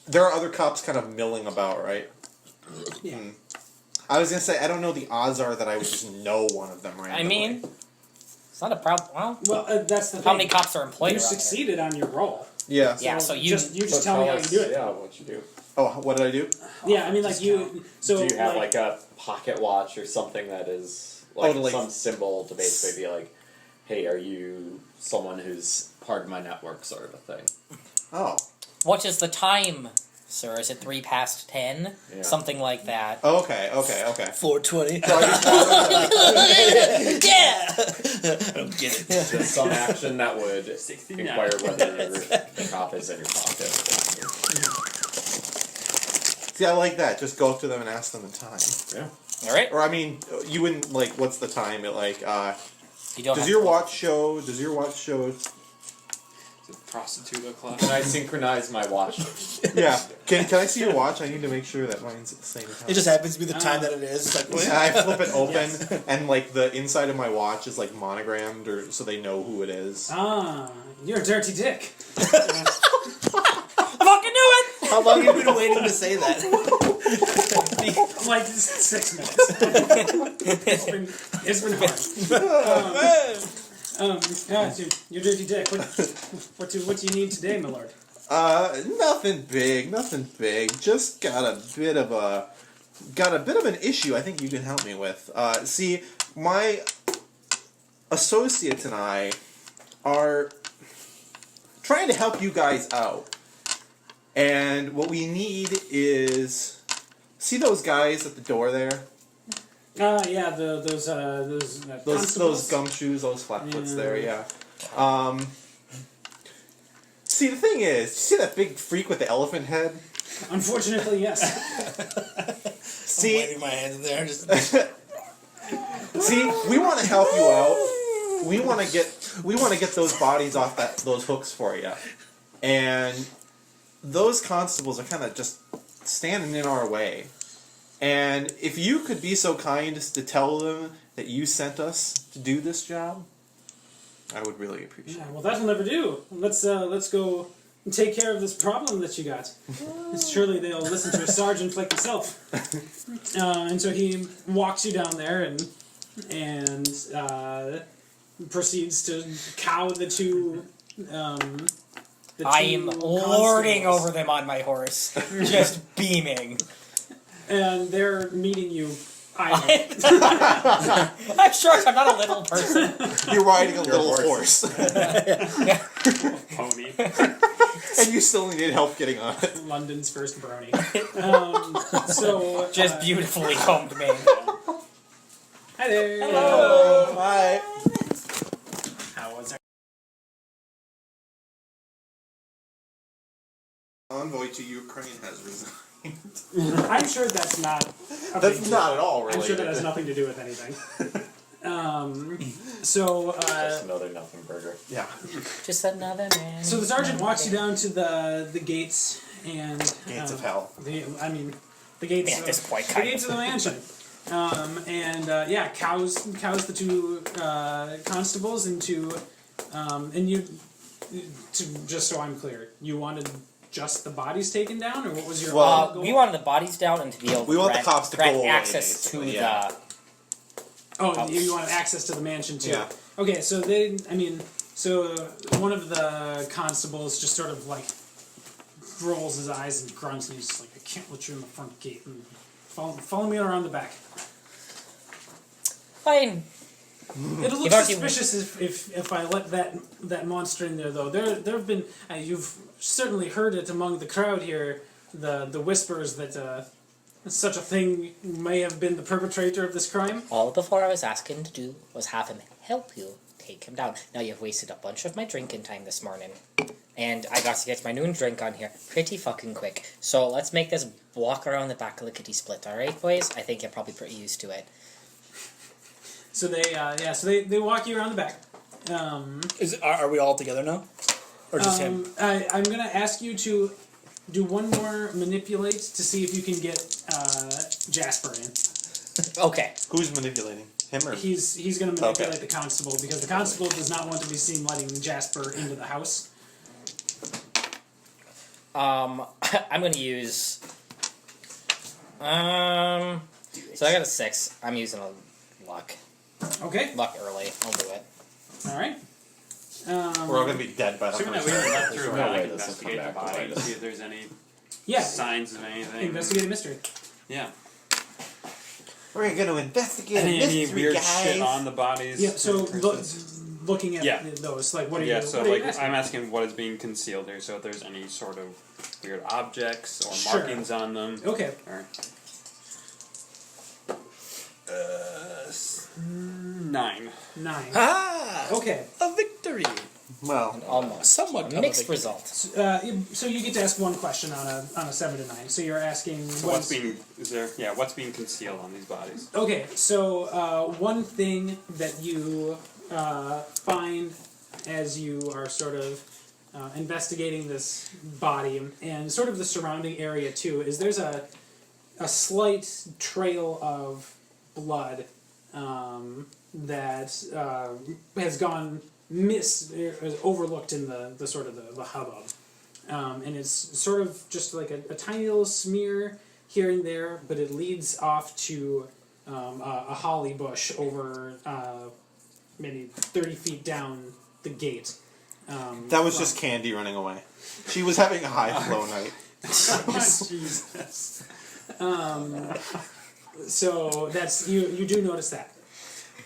there are other cops kind of milling about, right? Yeah. I was gonna say, I don't know the odds are that I would just know one of them randomly. I mean, it's not a problem. Well, Well, that's the thing. how many cops are employed You around here? succeeded on your roll. yeah. Yeah, so you just tell me how you do it. Yeah, what you do. Oh, what did I do? Yeah, I mean, like you. So Do you have like a pocket watch or something that is like like- some symbol to basically be like, hey, are you someone who's part of my network sort of a thing? Oh. What is the time, sir? Is it 3 past 10? Yeah. Something like that. Okay. 420. Yeah! I don't get it. Just some action that would 69. inquire whether the cop is in your pocket. See, I like that. Just go up to them and ask them the time. Yeah. All right. Or I mean, you wouldn't like. What's the time? It like. You don't Does have your to- watch show? Does your watch show? Is it prostitute o'clock? Can I synchronize my watch? Yeah. Can I see your watch? I need to make sure that mine's at the same time. It just happens to be the time that it is. It's like, well, And I flip it open, and like the inside of my watch is like monogrammed, or so they know who it is. Ah, you're a dirty dick. I fucking knew it! how long have you been waiting to say that? Like 6 minutes. it's been hard. Yeah, you're a dirty dick. What do you need today, my lord? Nothing big. Just got a bit of an issue. I think you can help me with. See, my associates and I are trying to help you guys out, and what we need is see those guys at the door there. Yeah, those Those gumshoes, those flatfoots Yeah. there, yeah. See, the thing is, you see that big freak with the elephant head? Unfortunately, yes. I'm See, waving my hands in there. Just, see, we want to help you out. We want to get those bodies off those hooks for you, and those constables are kind of just standing in our way. And if you could be so kind as to tell them that you sent us to do this job, I would really appreciate Yeah, it. well, that'll never do. Let's go and take care of this problem that you got. Surely they'll listen to a sergeant like yourself. And so he walks you down there and proceeds to cow the two. I am lording constables. over them on my horse, just beaming. And they're meeting you idly. I'm sure I'm not a little person. You're riding a little horse. horse, Pony. and you still needed help getting on it. London's first brony. So Just beautifully combed mane. hi there. Hello. Bye. How was it? Envoy to Ukraine has resigned. I'm sure that's not. A big That's deal. not at all related. I'm sure that has nothing to do with anything. So Just another nothing burger. Yeah. Just another man. so the sergeant walks you down to the gates and Gates of hell. the gates. Yeah, at this point, the kind gates of. of the mansion. Yeah, cows the two constables into and you to just so I'm clear, you wanted just the bodies taken down, or what was your goal? We wanted the bodies down and to be able We to want the grant, cops to grant go away, access to basically, yeah. the. Oh, you wanted access to the mansion too. Yeah. Okay, so one of the constables just sort of like rolls his eyes and grunts, and he's just like, "I can't let you in the front gate. And follow me around the back." Fine. It'll look You've already- suspicious if I let that monster in there, though. There have been you've certainly heard it among the crowd here, the whispers that such a thing may have been the perpetrator of this crime? All before I was asking to do was have him help you take him down. Now you've wasted a bunch of my drinking time this morning. And I got to get my noon drink on here pretty fucking quick. So let's make this walk around the back of the kitty split, alright, boys? I think you're probably pretty used to it. So they walk you around the back. Are we all together now? Or just him? I'm going to ask you to do one more manipulate to see if you can get Jasper in. Okay. Who's manipulating? Him or He's going to manipulate Okay. the constable because the constable does not want to be seen letting Jasper into the house. I'm gonna use. So I got a 6. I'm using a luck. Okay. Luck early. I'll do it. All right. we're all gonna be dead by the Assuming that first we haven't round. left through no and way like, this will investigate come the back to body bite to us. see if there's any Yeah. signs of anything. Investigate a mystery. Yeah. We're gonna investigate Any mystery, weird guys. shit on the bodies? Yeah. So For instance? looking at Yeah. those, like, what are Yeah, you? so what are you like asking? I'm asking what is being concealed there. So if there's any sort of weird objects or Sure. markings on them. Okay. Or, 9. 9. Ah! Okay. A victory! Well, Almost. Somewhat of a Mixed victory. result. So you get to ask one question on a 7 to 9. So you're asking So what's being what's being concealed on these bodies? Okay, so one thing that you find as you are sort of investigating this body and sort of the surrounding area too is there's a slight trail of blood that has gone is overlooked in the sort of the hubbub, and it's sort of just like a tiny little smear here and there, but it leads off to a holly bush over maybe 30 feet down the gate. that was just Candy running away. She was having a high flow night. Jesus. So that's you do notice that.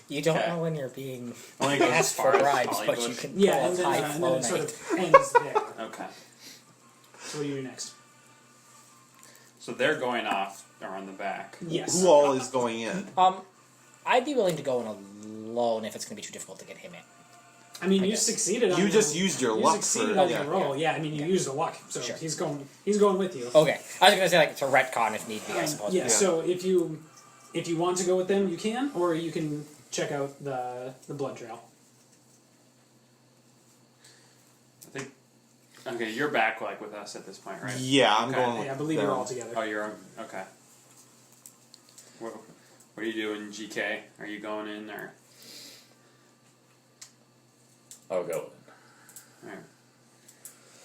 You don't Okay. know when you're being Only goes as asked far for as bribes, but Hollywood. you can Yeah, pull and a then, high and flow then it sort night. of ends there. Okay. So what do you do next? So they're going off around the back. Yes. Who all is going in? I'd be willing to go in alone if it's going to be too difficult to get him in. I mean, I you guess. succeeded on You your, just used your you luck succeeded for on yeah. your roll. Yeah, I mean, you used the luck, so Sure. he's going with you. Okay. I was going to say, like, to retcon if need be, I suppose. Yeah, so if you want to go with them, you can, or you can check out the blood trail. I think. Okay, you're back like with us at this point, right? Yeah, I'm Okay. going with Yeah, I believe them. you're all together. Oh, you're okay. What are you doing, GK? Are you going in or? I'll go. Alright.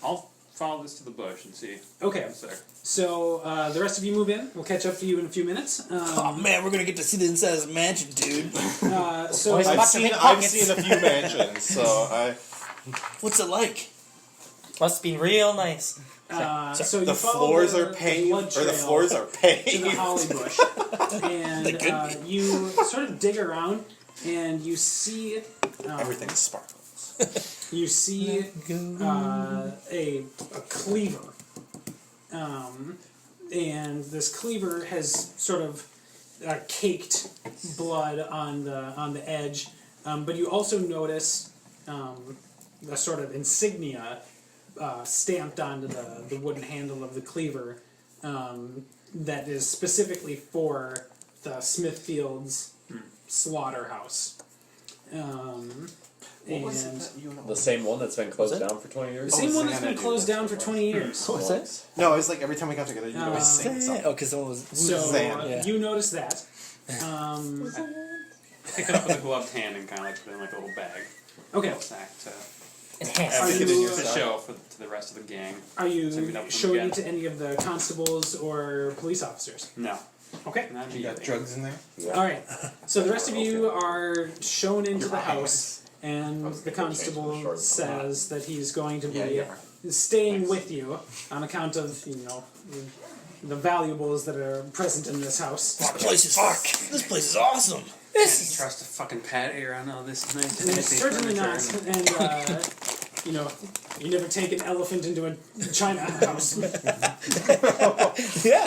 I'll follow this to the bush and see Okay, what's there. so the rest of you move in. We'll catch up to you in a few minutes. Oh man, we're gonna get to see the inside of this mansion, dude. So Boys, I've Lots of seen big I've pockets. seen a few mansions, so I What's it like? Must be real nice. so you the follow floors the are paved blood or the trail floors are to the paved. holly bush, and They could be. you sort of dig around, and you see Everything sparkles. you see a cleaver, and this cleaver has sort of caked blood on the edge, but you also notice a sort of insignia stamped onto the wooden handle of the cleaver that is specifically for the Smithfield's slaughterhouse. The same one that's been closed down for 20 years? The same Oh, one that's Santa been did closed this down for 20 years. What's that? No, it's like every time we got together, you always sing something. Oh, because someone was. So Zan, yeah. you notice that. Pick it up with a gloved hand and kind of like put it in like a little bag. Okay. Sack to Enhanced. Are stick it in you, your to show to the rest of the gang. Are Send me you up with them showing again. it to any of the constables or police officers? No, Okay. not You got immediately. drugs in there? All right. So the rest of you are shown into the house, and was the gonna change from constable short to says that he's going to be Yeah, you are. staying with you on account of the valuables that are present in this house. This place is This place is awesome. Can't trust a fucking patio around all this nice And fancy certainly furniture not. And you never take an elephant into a China house. Yeah.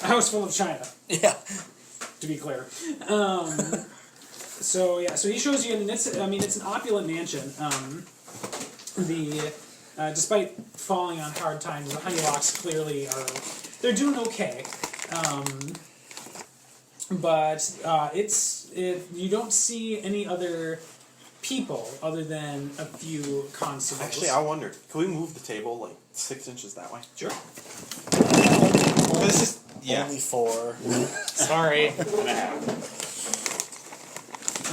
A house full of china, Yeah. to be clear. So he shows you, and it's an opulent mansion. Despite falling on hard times, the Honeylocks clearly they're doing okay. But you don't see any other people other than a few constables. Actually, I wondered, can we move the table like 6 inches that way? Sure. This is Only 4. Sorry.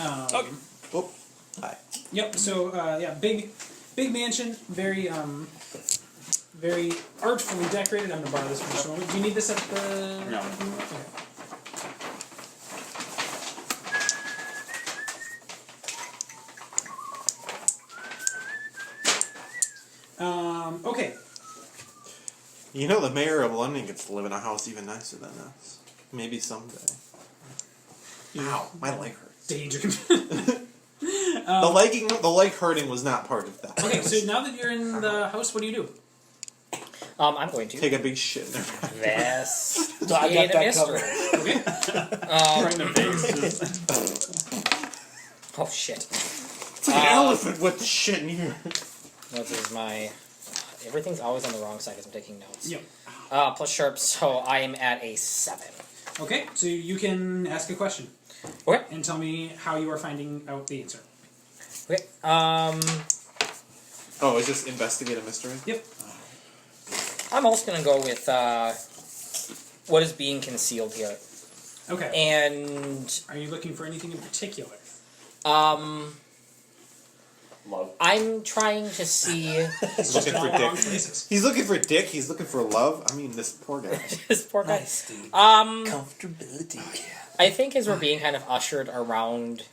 Oh, hi. Yep. So big mansion, very very artfully decorated. I'm gonna borrow this for just a moment. Do you need this at the? No. Okay. Okay. You know, the mayor of London gets to live in a house even nicer than us. Maybe someday. Ow, my leg hurts. Danger. The leg hurting was not part of that. Okay. So now that you're in the house, what do you do? I'm going to Take a big shit in there. investigate So I got a that mystery. Right in the face. Oh shit! It's like an elephant with the shit in here. What is my? Everything's always on the wrong side because I'm taking notes. Yep. Plus sharp, so I am at a 7. Okay. So you can ask a question Okay. and tell me how you are finding out the answer. Okay. Oh, is this investigate a mystery? Yep. I'm also gonna go with what is being concealed here, Okay. and Are you looking for anything in particular? Love. I'm trying to see He's looking for All wrong dick. places. He's looking for dick. He's looking for love. I mean, this poor guy. this poor guy. Nice, dude. Comfortability. I think as we're being kind of ushered around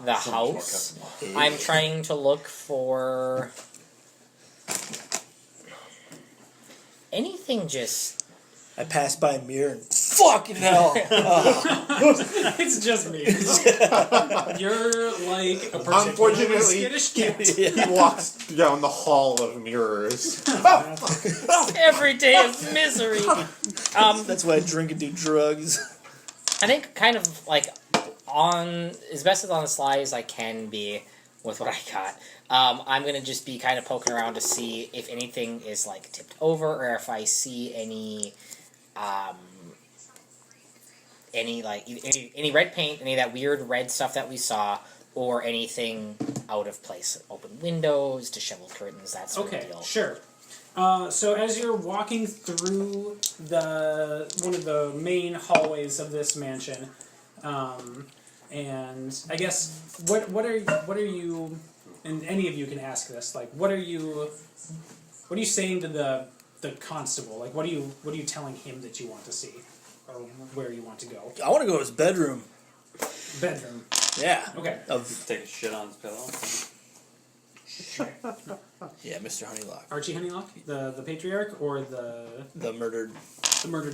the house, I'm trying to look for anything just. I passed by a mirror and fucking hell. It's just me. You're like a particularly Unfortunately, skittish cat. He walks down the hall of mirrors. Every day of misery. That's why I drink and do drugs. I think kind of like on as best as on the slide as I can be with what I got. I'm gonna just be kind of poking around to see if anything is like tipped over or if I see any red paint, any of that weird red stuff that we saw, or anything out of place. Open windows, disheveled curtains, that sort of Okay, deal. sure. So as you're walking through one of the main hallways of this mansion, and I guess what are you, and any of you can ask this, like what are you saying to the constable? Like what are you telling him that you want to see, or where you want to go? I want to go to his bedroom. Bedroom. Yeah. Okay. Take a shit on his pillow. Yeah, Mr. Honeylock. Archie Honeylock, the patriarch, or the The murdered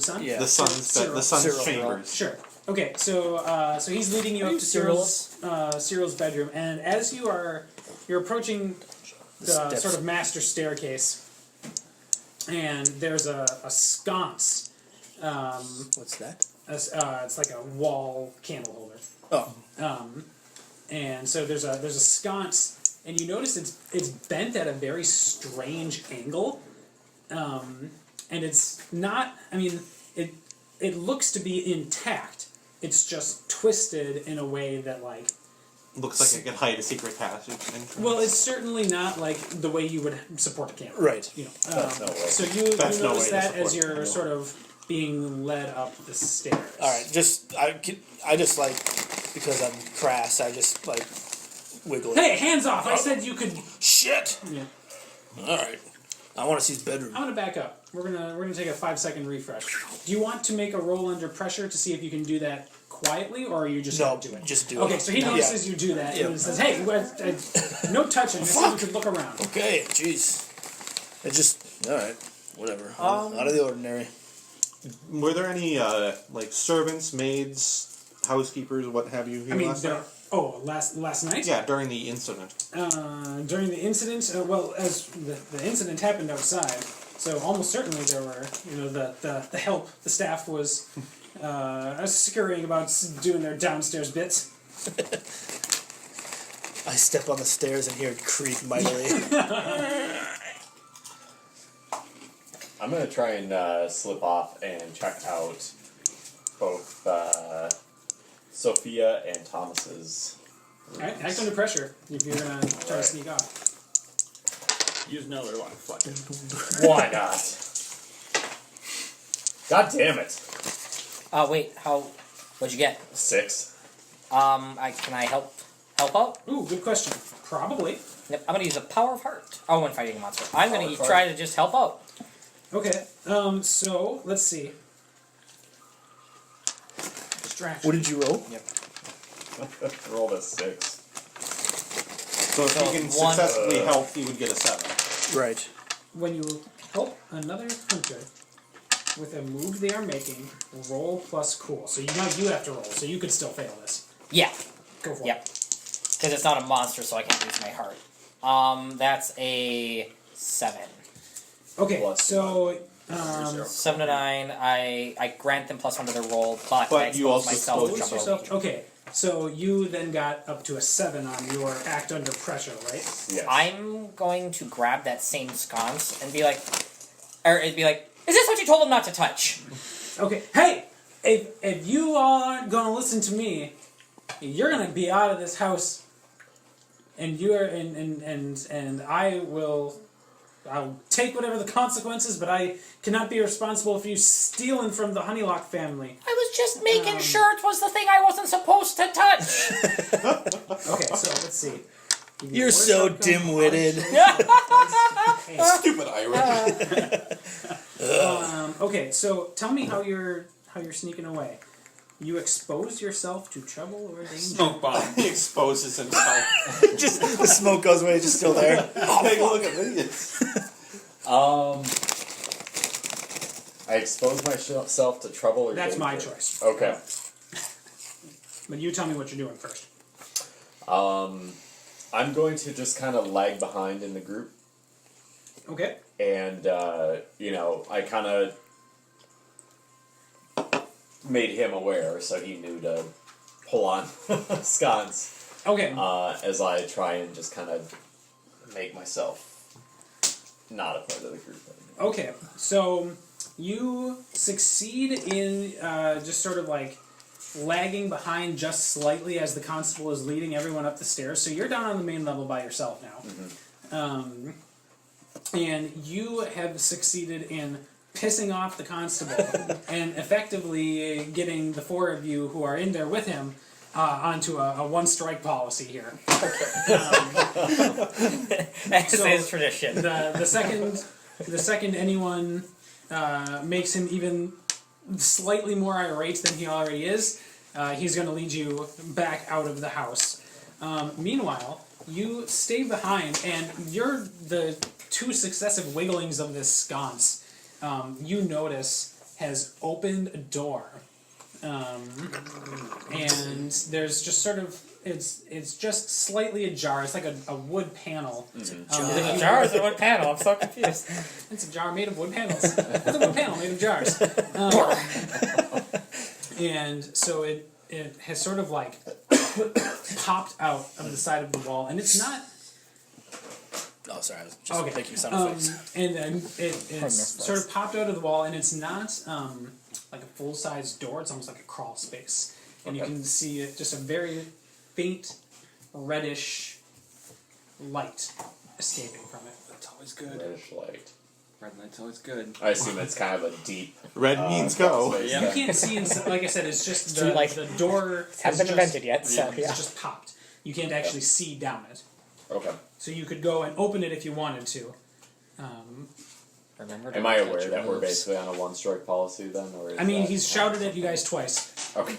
son? Yeah. The son's Cyril. chambers. Sure. Okay, so he's leading you up to Cyril's bedroom, and as you're approaching the steps. sort of master staircase, and there's a sconce. What's that? It's like a wall candle holder. Oh. And so there's a sconce, and you notice it's bent at a very strange angle, and it's not. I mean, it looks to be intact. It's just twisted in a way that like. Looks like it could hide a secret passage. Well, it's certainly not like the way you would support a camera. Right. You know. That's no way. So you That's no notice way to that as support a you're camera. sort of being led up the stairs. All right. I just like because I'm crass. I just like wiggle it. Hey, hands off! I said you could. Shit. Yeah. All right. I want to see his bedroom. I'm gonna back up. We're gonna take a 5-second refresh. Do you want to make a roll under pressure to see if you can do that quietly, or are you just No, gonna do it? just do it. Okay, so he notices you do that and says, "Hey, no touching. I said you could look around." Okay. Jeez. It just all right. Whatever. Out of the ordinary. Were there any like servants, maids, housekeepers, what have you? Here I mean, last night? last night. Yeah, during the incident. During the incident, well, as the incident happened outside, So almost certainly there were, the help, the staff was scurrying about doing their downstairs bits. I step on the stairs and hear it creak mightily. I'm gonna try and slip off and check out both Sophia and Thomas's rooms. Alright, act under pressure if you're gonna try to sneak off. Use another one. Fuck it. Why not? God damn it. Wait, what'd you get? 6. Can I help out? Ooh, good question. Probably. Yep, I'm gonna use a power of heart. Oh, when fighting a monster. I'm Power gonna of heart. try to just help out. Okay, so, let's see. Distraction. What did you roll? Rolled a 6. So if So he can one- successfully help, he would get a 7. Right. When you help another hunter with a move they are making, roll plus cool. So now you have to roll, so you could still fail this. Yeah, Go for yep. it. Because it's not a monster, so I can't use my heart. That's a 7. Okay, Plus so 7 to 9. I grant them +1 to their roll, but I you expose also myself to expose trouble. yourself. Okay, so you then got up to a 7 on your act under pressure, right? Yes. I'm going to grab that same sconce and be like, is this what you told them not to touch? Okay, hey, if you all aren't gonna listen to me, you're gonna be out of this house, and I'll take whatever the consequences, but I cannot be responsible for you stealing from the Honeylock family. I was just making sure it was the thing I wasn't supposed to touch. Okay, so let's see. You're so dim-witted. Stupid Irish. Okay, so tell me how you're sneaking away. You expose yourself to trouble or danger. Smoke bomb. He exposes himself. Just the smoke goes away, just still there. Take a look at this. I expose myself to trouble or That's danger. my choice. Okay. But you tell me what you're doing first. I'm going to just kind of lag behind in the group. Okay. And, I kind of made him aware so he knew to pull on sconce Okay. as I try and just kind of make myself not a part of the group anymore. Okay, so you succeed in just sort of like lagging behind just slightly as the constable is leading everyone up the stairs. So you're down on the main level by yourself now. Mm-hmm. And you have succeeded in pissing off the constable and effectively getting the 4 of you who are in there with him onto a one-strike policy here. That's So, his tradition. The second anyone makes him even slightly more irate than he already is, he's going to lead you back out of the house. Meanwhile, you stay behind, and you're the 2 successive wigglings of this sconce. You notice has opened a door, and there's just sort of it's just slightly ajar. It's like a wood panel. The jar is a wood panel. I'm so confused. It's a jar made of wood panels. It's a wood panel made of jars. And so it has sort of like popped out of the side of the wall, and it's not. Oh, sorry, I was just Okay. making sound effects. And then it's sort of popped out of the wall, and it's not like a full-size door. It's almost like a crawl space, and you can see just a very faint reddish light escaping from it. That's always good. Reddish light. Red light's always good. I assume it's kind of a deep. Red means go. space. Yeah. You can't see inside. Like I said, it's just Too light. the door Hasn't been invented yet, so It's yeah. just popped. You can't actually see down it. Okay. So you could go and open it if you wanted to. Remember? Am I aware that we're basically on a one-strike policy then, or? Is I mean, that- he's shouted at you guys twice. Okay.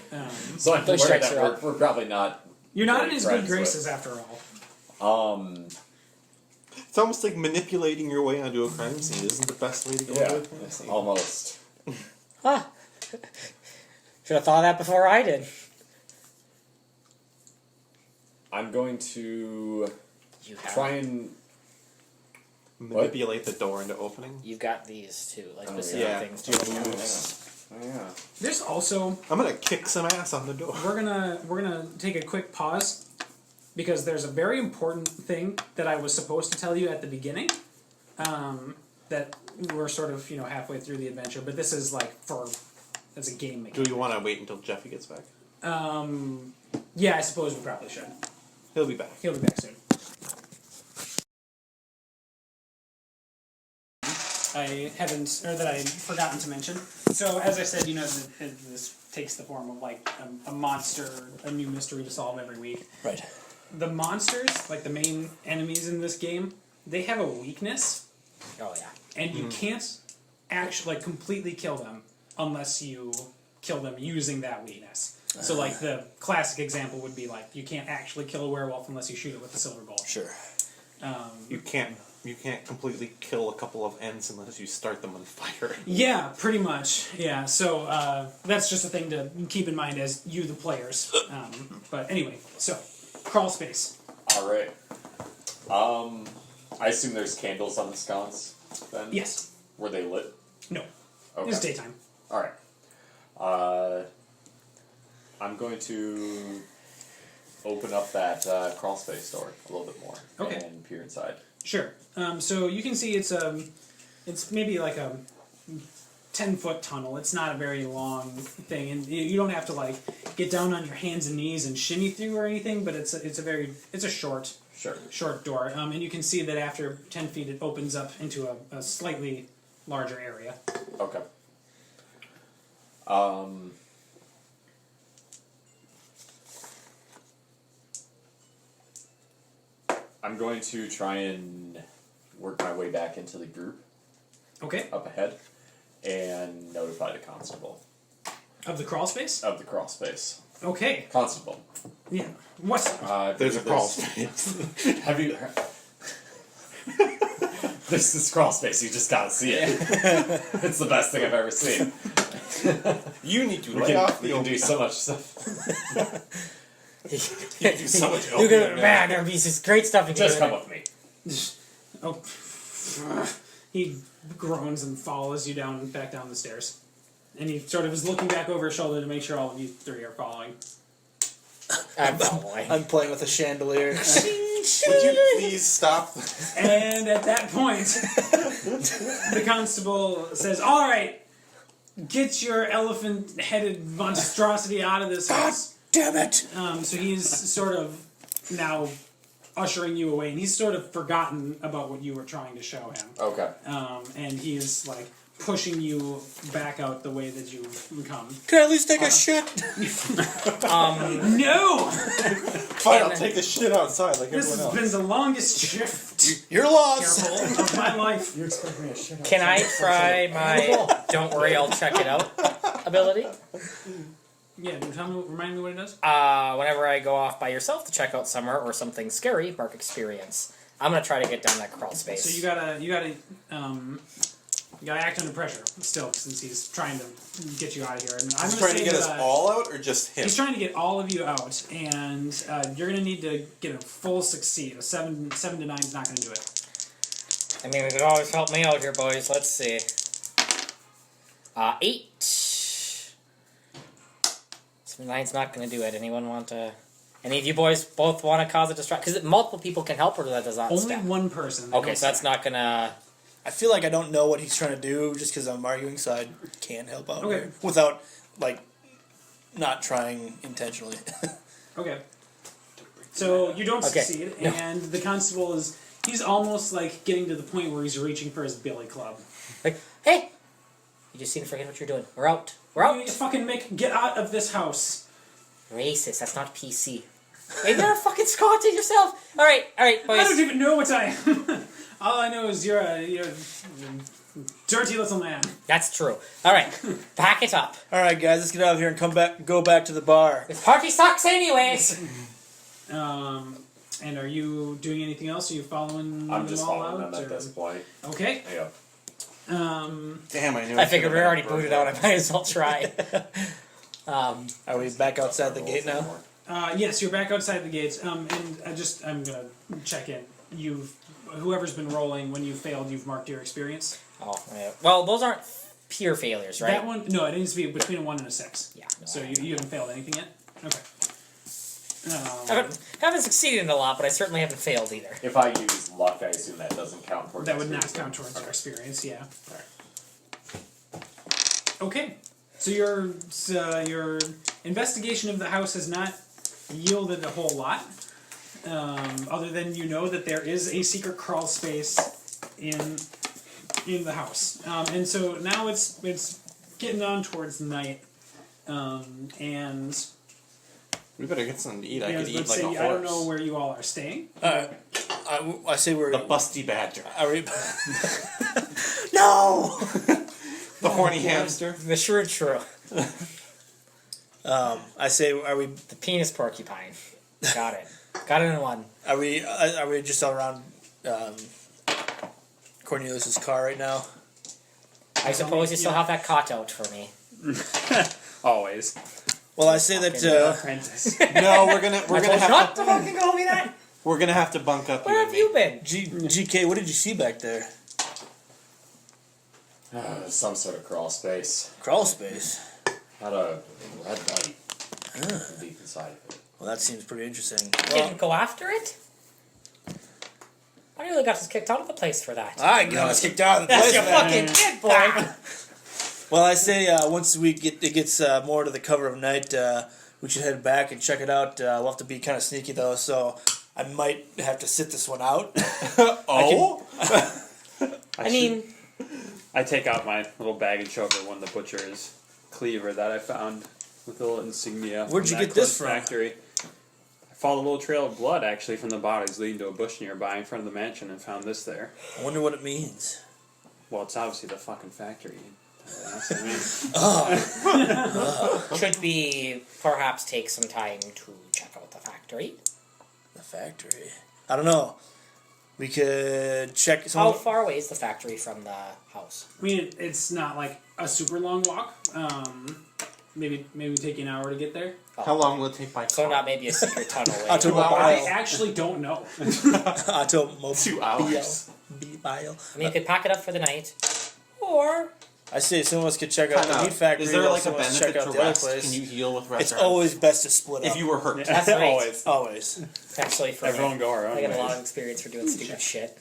So I'm Those aware strikes that are up. we're probably not. you're not in great his good friends with- graces after all. It's almost like manipulating your way onto a crime scene isn't the best way to go Yeah, into a crime scene. almost. Huh. Should have thought of that before I did. I'm going to You have. try and manipulate the door into opening? You've got these too, like specific yeah. things. Do you To have look at. Oh yeah. There's also I'm gonna kick some ass on the door. we're gonna take a quick pause because there's a very important thing that I was supposed to tell you at the beginning. That we're sort of halfway through the adventure, but this is like as a game mechanic. Do you want to wait until Jeffy gets back? Yeah, I suppose we probably should. He'll be back. He'll be back soon. I haven't, or that I had forgotten to mention. So, as I said, this takes the form of like a monster, a new mystery to solve every week. Right. The monsters, like the main enemies in this game, they have a weakness, Oh yeah. and you can't actually completely kill them unless you kill them using that weakness. So, like the classic example would be like you can't actually kill a werewolf unless you shoot it with a silver bullet. Sure. You can't completely kill a couple of ends unless you start them on fire. Yeah, pretty much. Yeah, so that's just a thing to keep in mind as you, the players. But anyway, so crawl space. All right. I assume there's candles on the sconce then. Yes. Were they lit? No. Okay. It's daytime. All right. I'm going to open up that crawl space door a little bit more and peer inside. Sure. So you can see it's maybe like a 10-foot tunnel. It's not a very long thing, and you don't have to like get down on your hands and knees and shimmy through or anything. But it's a short door, and you can see that after 10 feet it opens up into a slightly larger area. Okay. I'm going to try and work my way back into the group Okay. up ahead and notify the constable Of the crawl space. of the crawl space. Okay. Constable. Yeah. What? There's a crawl space. Have you? There's this crawl space. You just gotta see it. It's the best thing I've ever seen. You need to We lay off can the do so much stuff. You do so much You're gonna there'll be this great stuff. You can Just do come with with me. Oh. He groans and follows you back down the stairs. And he sort of is looking back over his shoulder to make sure all of you three are following. I'm following. I'm playing with a chandelier. Would you please stop? And at that point, the constable says, "All right, get your elephant-headed monstrosity out of this house." Damn it! So he's sort of now ushering you away, and he's sort of forgotten about what you were trying to show him. Okay. And he's like pushing you back out the way that you come. Can I at least take a shit? No! Fine, I'll take a shit outside like This everyone has else. been the longest shift, You're lost. careful, of my life. You expect me to shit Can I try my "Don't worry, I'll check it out" ability? Yeah, remind me what it does? Whenever I go off by yourself to check out somewhere or something scary, mark experience. I'm gonna try to get down that crawl space. So you gotta act under pressure still, since he's trying to get you out of here. And I'm He's gonna trying say to get us that, all out or just him? he's trying to get all of you out, and you're gonna need to get a full succeed. A 7 to 9 is not gonna do it. I mean, we could always help me out here, boys. Let's see. 8. 9's not going to do it. Anyone want to... Any of you boys both want to cause a distraction? Because multiple people can help, or that does not Only stack? one person. Okay, so that's not going to... I feel like I don't know what he's trying to do just because I'm arguing, so I can't help out Okay. here without, like, not trying intentionally. Okay. So you don't Okay. succeed, No. and the constable he's almost like getting to the point where he's reaching for his billy club. Like, hey! You just seem to forget what you're doing. We're out. We're You out! fucking get out of this house. Racist. That's not PC. Hey, you're a fucking Scotty yourself! Alright, I boys. don't even know what I am. All I know is you're a dirty little man. That's true. Alright, pack it up. All right, guys, let's get out of here and go back to the bar. This party sucks anyways! And are you doing anything else? Are you following I'm them just all following out? them at or- this point. Okay. Yeah. Damn, I knew. I figured we already booted out. I might as well try. Are we back outside the gate now? Yes, you're back outside the gates. And I'm gonna check in. whoever's been rolling, when you failed, you've marked your experience. Oh, yeah. Well, those aren't pure failures, right? That one, no, it needs to be between a 1 and a 6. Yeah. No, So you haven't failed anything yet? Okay. haven't succeeded in a lot, but I certainly haven't failed either. If I use luck, I assume that doesn't count towards That would not experience. count towards your experience, yeah. Alright. Okay. So your investigation of the house has not yielded a whole lot, other than you know that there is a secret crawl space in the house, and so now it's getting on towards night, and We better get something to eat. I yeah, could eat let's like say a horse. I don't know where you all are staying. I say we're The busty badger. Are we? No. The horny hamster. The shrewd shrew. I say, are we? The penis porcupine. Got it. Got it in one. Are we? Are we just all around Cornelius's car right now? I suppose you still have that cot out for me. Always. Well, I say that. Apprentice. No, we're gonna have Not to. to fucking call me that. We're gonna have to bunk up. Where you have and me. you been? GK, what did you see back there? Some sort of crawl space. Crawl space. Had a red light deep inside of it. Well, that seems pretty interesting. Didn't go after it? I nearly got us kicked out of the place for that. I got us kicked out of the Yes, place. you for that. fucking did, boy. Well, I say once it gets more to the cover of night, we should head back and check it out. We'll have to be kind of sneaky though, so I might have to sit this one out. Oh. I mean, I take out my little bag and show everyone the butcher's cleaver that I found with the little insignia. Where'd from you that get this closed from? Factory. I followed a little trail of blood actually from the bodies leading to a bush nearby in front of the mansion and found this there. I wonder what it means. Well, it's obviously the fucking factory. That's what I mean. should we perhaps take some time to check out the factory? The factory. I don't know. We could check. How far away is the factory from the house? I mean, it's not like a super long walk. Maybe take you an hour to get there. How long will it take by car? So not maybe a secret tunnel. I actually don't know. 2 hours. I mean, you could pack it up for the night, or I say some of us could check out the meat factory. Is there while like a some of us check benefit out to the other rest? place. Can you heal with rest? It's always best to split up. if you were hurt. that's right. Always. Always. Actually, for Everyone me, go our own I get a ways. lot of experience for doing stupid shit.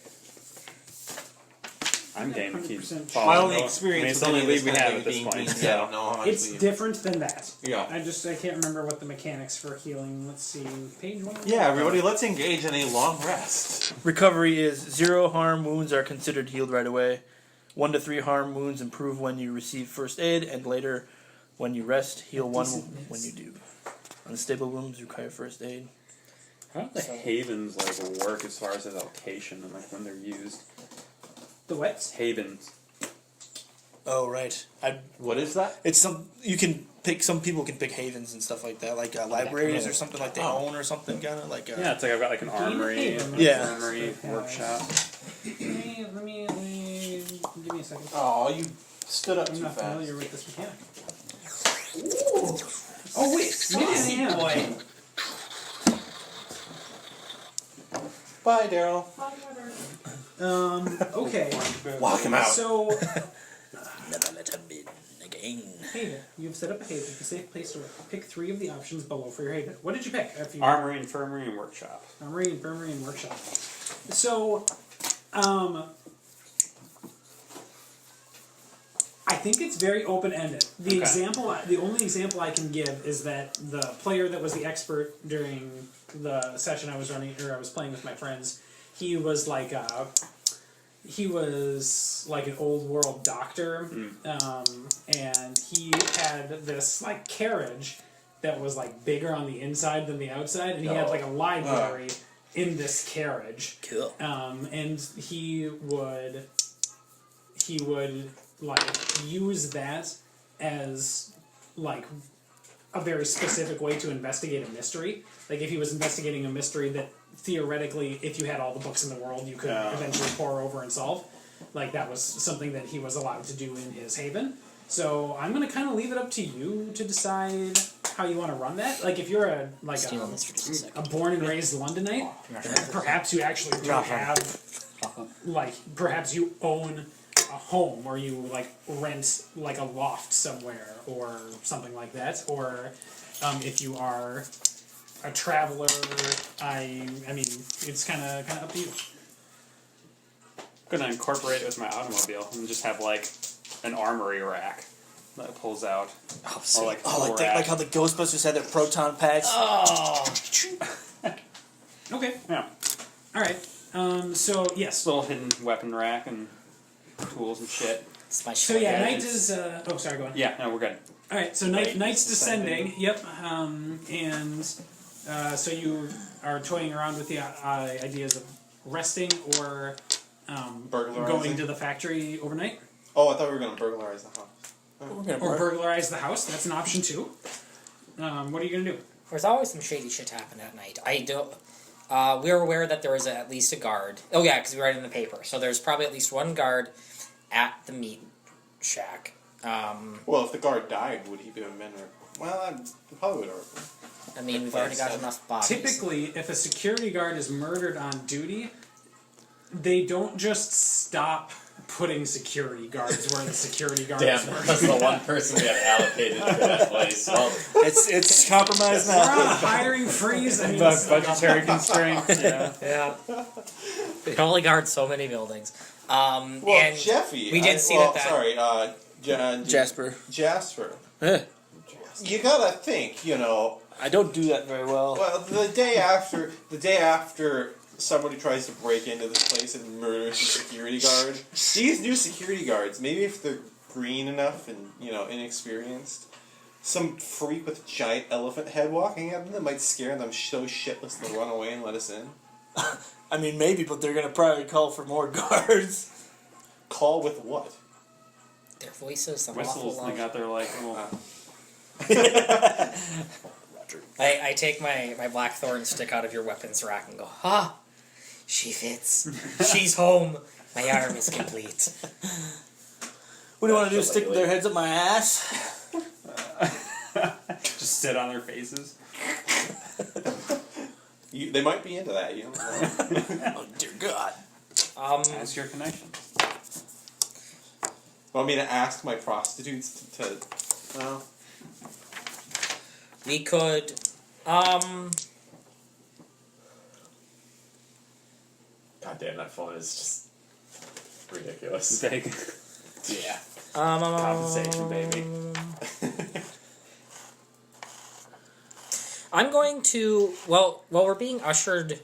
I'm game to keep 100% following. My only I mean, experience it's with the only any of lead we this have kind at of this being point. beans, So. I don't know how much It's we- different than that. Yeah. I can't remember what the mechanics for healing. Let's see, page 1. Yeah, everybody, let's engage in a long rest. Recovery is 0 harm wounds are considered healed right away. 1 to 3 harm wounds improve when you receive first aid, and later, when you rest, heal 1 when you do. Unstable wounds require first aid. How do the havens like work as far as their location and like when they're used? The what? Havens. Oh right, What is that? it's some you can pick. Some people can pick havens and stuff like that, like libraries or something like they own or something, kind of like. Yeah, it's like I've got like an armory, haven. Yeah. armory workshop. Let me give me a second. Oh, you stood up I'm too not fast. familiar with this mechanic. Oh wait, yeah. Boy, Bye, Daryl. Okay. Walk him out. So, Never let him in again. haven. You've set up a haven. It's a safe place to pick 3 of the options below for your haven. What did you pick? After you Armory, infirmary, and workshop. Armory, infirmary, and workshop. So, I think it's very open-ended. The only example I can give is that the player that was the expert during the session I was running, or I was playing with my friends, he was like an old world doctor, and he had this like carriage that was like bigger on the inside than the outside, and he had like a library in this carriage. Cool. And he would like use that as like a very specific way to investigate a mystery. Like if he was investigating a mystery that theoretically, if you had all the books in the world, you could eventually pore over and solve. Like that was something that he was allowed to do in his haven. So I'm going to kind of leave it up to you to decide how you want to run that. Like if you're Stealing this for just a a second. born and raised Londonite, perhaps you actually do have like perhaps you own a home or you like rent like a loft somewhere or something like that, or if you are a traveler, I mean it's kind of up to you. I'm gonna incorporate it with my automobile and just have like an armory rack that pulls out. Oh, Or like a like, rack. like how the Ghostbusters had their proton packs. Okay, Yeah. all right. So yes. Little hidden weapon rack and tools and shit. It's my So short yeah, Yeah, night it's- is. Oh, sorry. Go on. Yeah, no, we're good. All right, so Wait, night's it's descending. Yep, and so you are toying around with the ideas of resting or Burglarizing? going to the factory overnight, Oh, I thought we were gonna burglarize the house. We're gonna or burn. burglarize the house. That's an option too. What are you gonna do? There's always some shady shit happen at night. I don't. We're aware that there is at least a guard. Oh yeah, because we read it in the paper. So there's probably at least one guard at the meat shack. Well, if the guard died, would he be a men or? Well, I probably would have. I mean, we've already got enough bodies. Typically, if a security guard is murdered on duty, they don't just stop putting security guards where the security guard is Damn, murdered. that's the one person we have allocated for that place. Well, It's compromised We're on a now. hiring freeze. I mean, Budgetary constraints. Yeah. Yeah. We can only guard so many buildings. Well, and Jeffy. we did see well, that. Sorry, Jasper. Jasper. Eh, You gotta think, I don't do that very well. Well, the day after somebody tries to break into this place and murders the security guard, these new security guards, maybe if they're green enough and inexperienced, some freak with a giant elephant head walking at them that might scare them so shitless they'll run away and let us in. I mean, maybe, but they're gonna probably call for more guards. Call with what? Their voices, the Whistles, they got their like little. I take my blackthorn stick out of your weapons rack and go, she fits. She's home. My arm is complete. What do you want to do? Stick their heads up my ass? Just sit on their faces. They might be into that, you don't know. Oh dear God! That's your connection. Want me to ask my prostitutes to well, We could, God damn, that phone is just ridiculous. Big Yeah. compensation, baby. I'm going to, well, we're being ushered,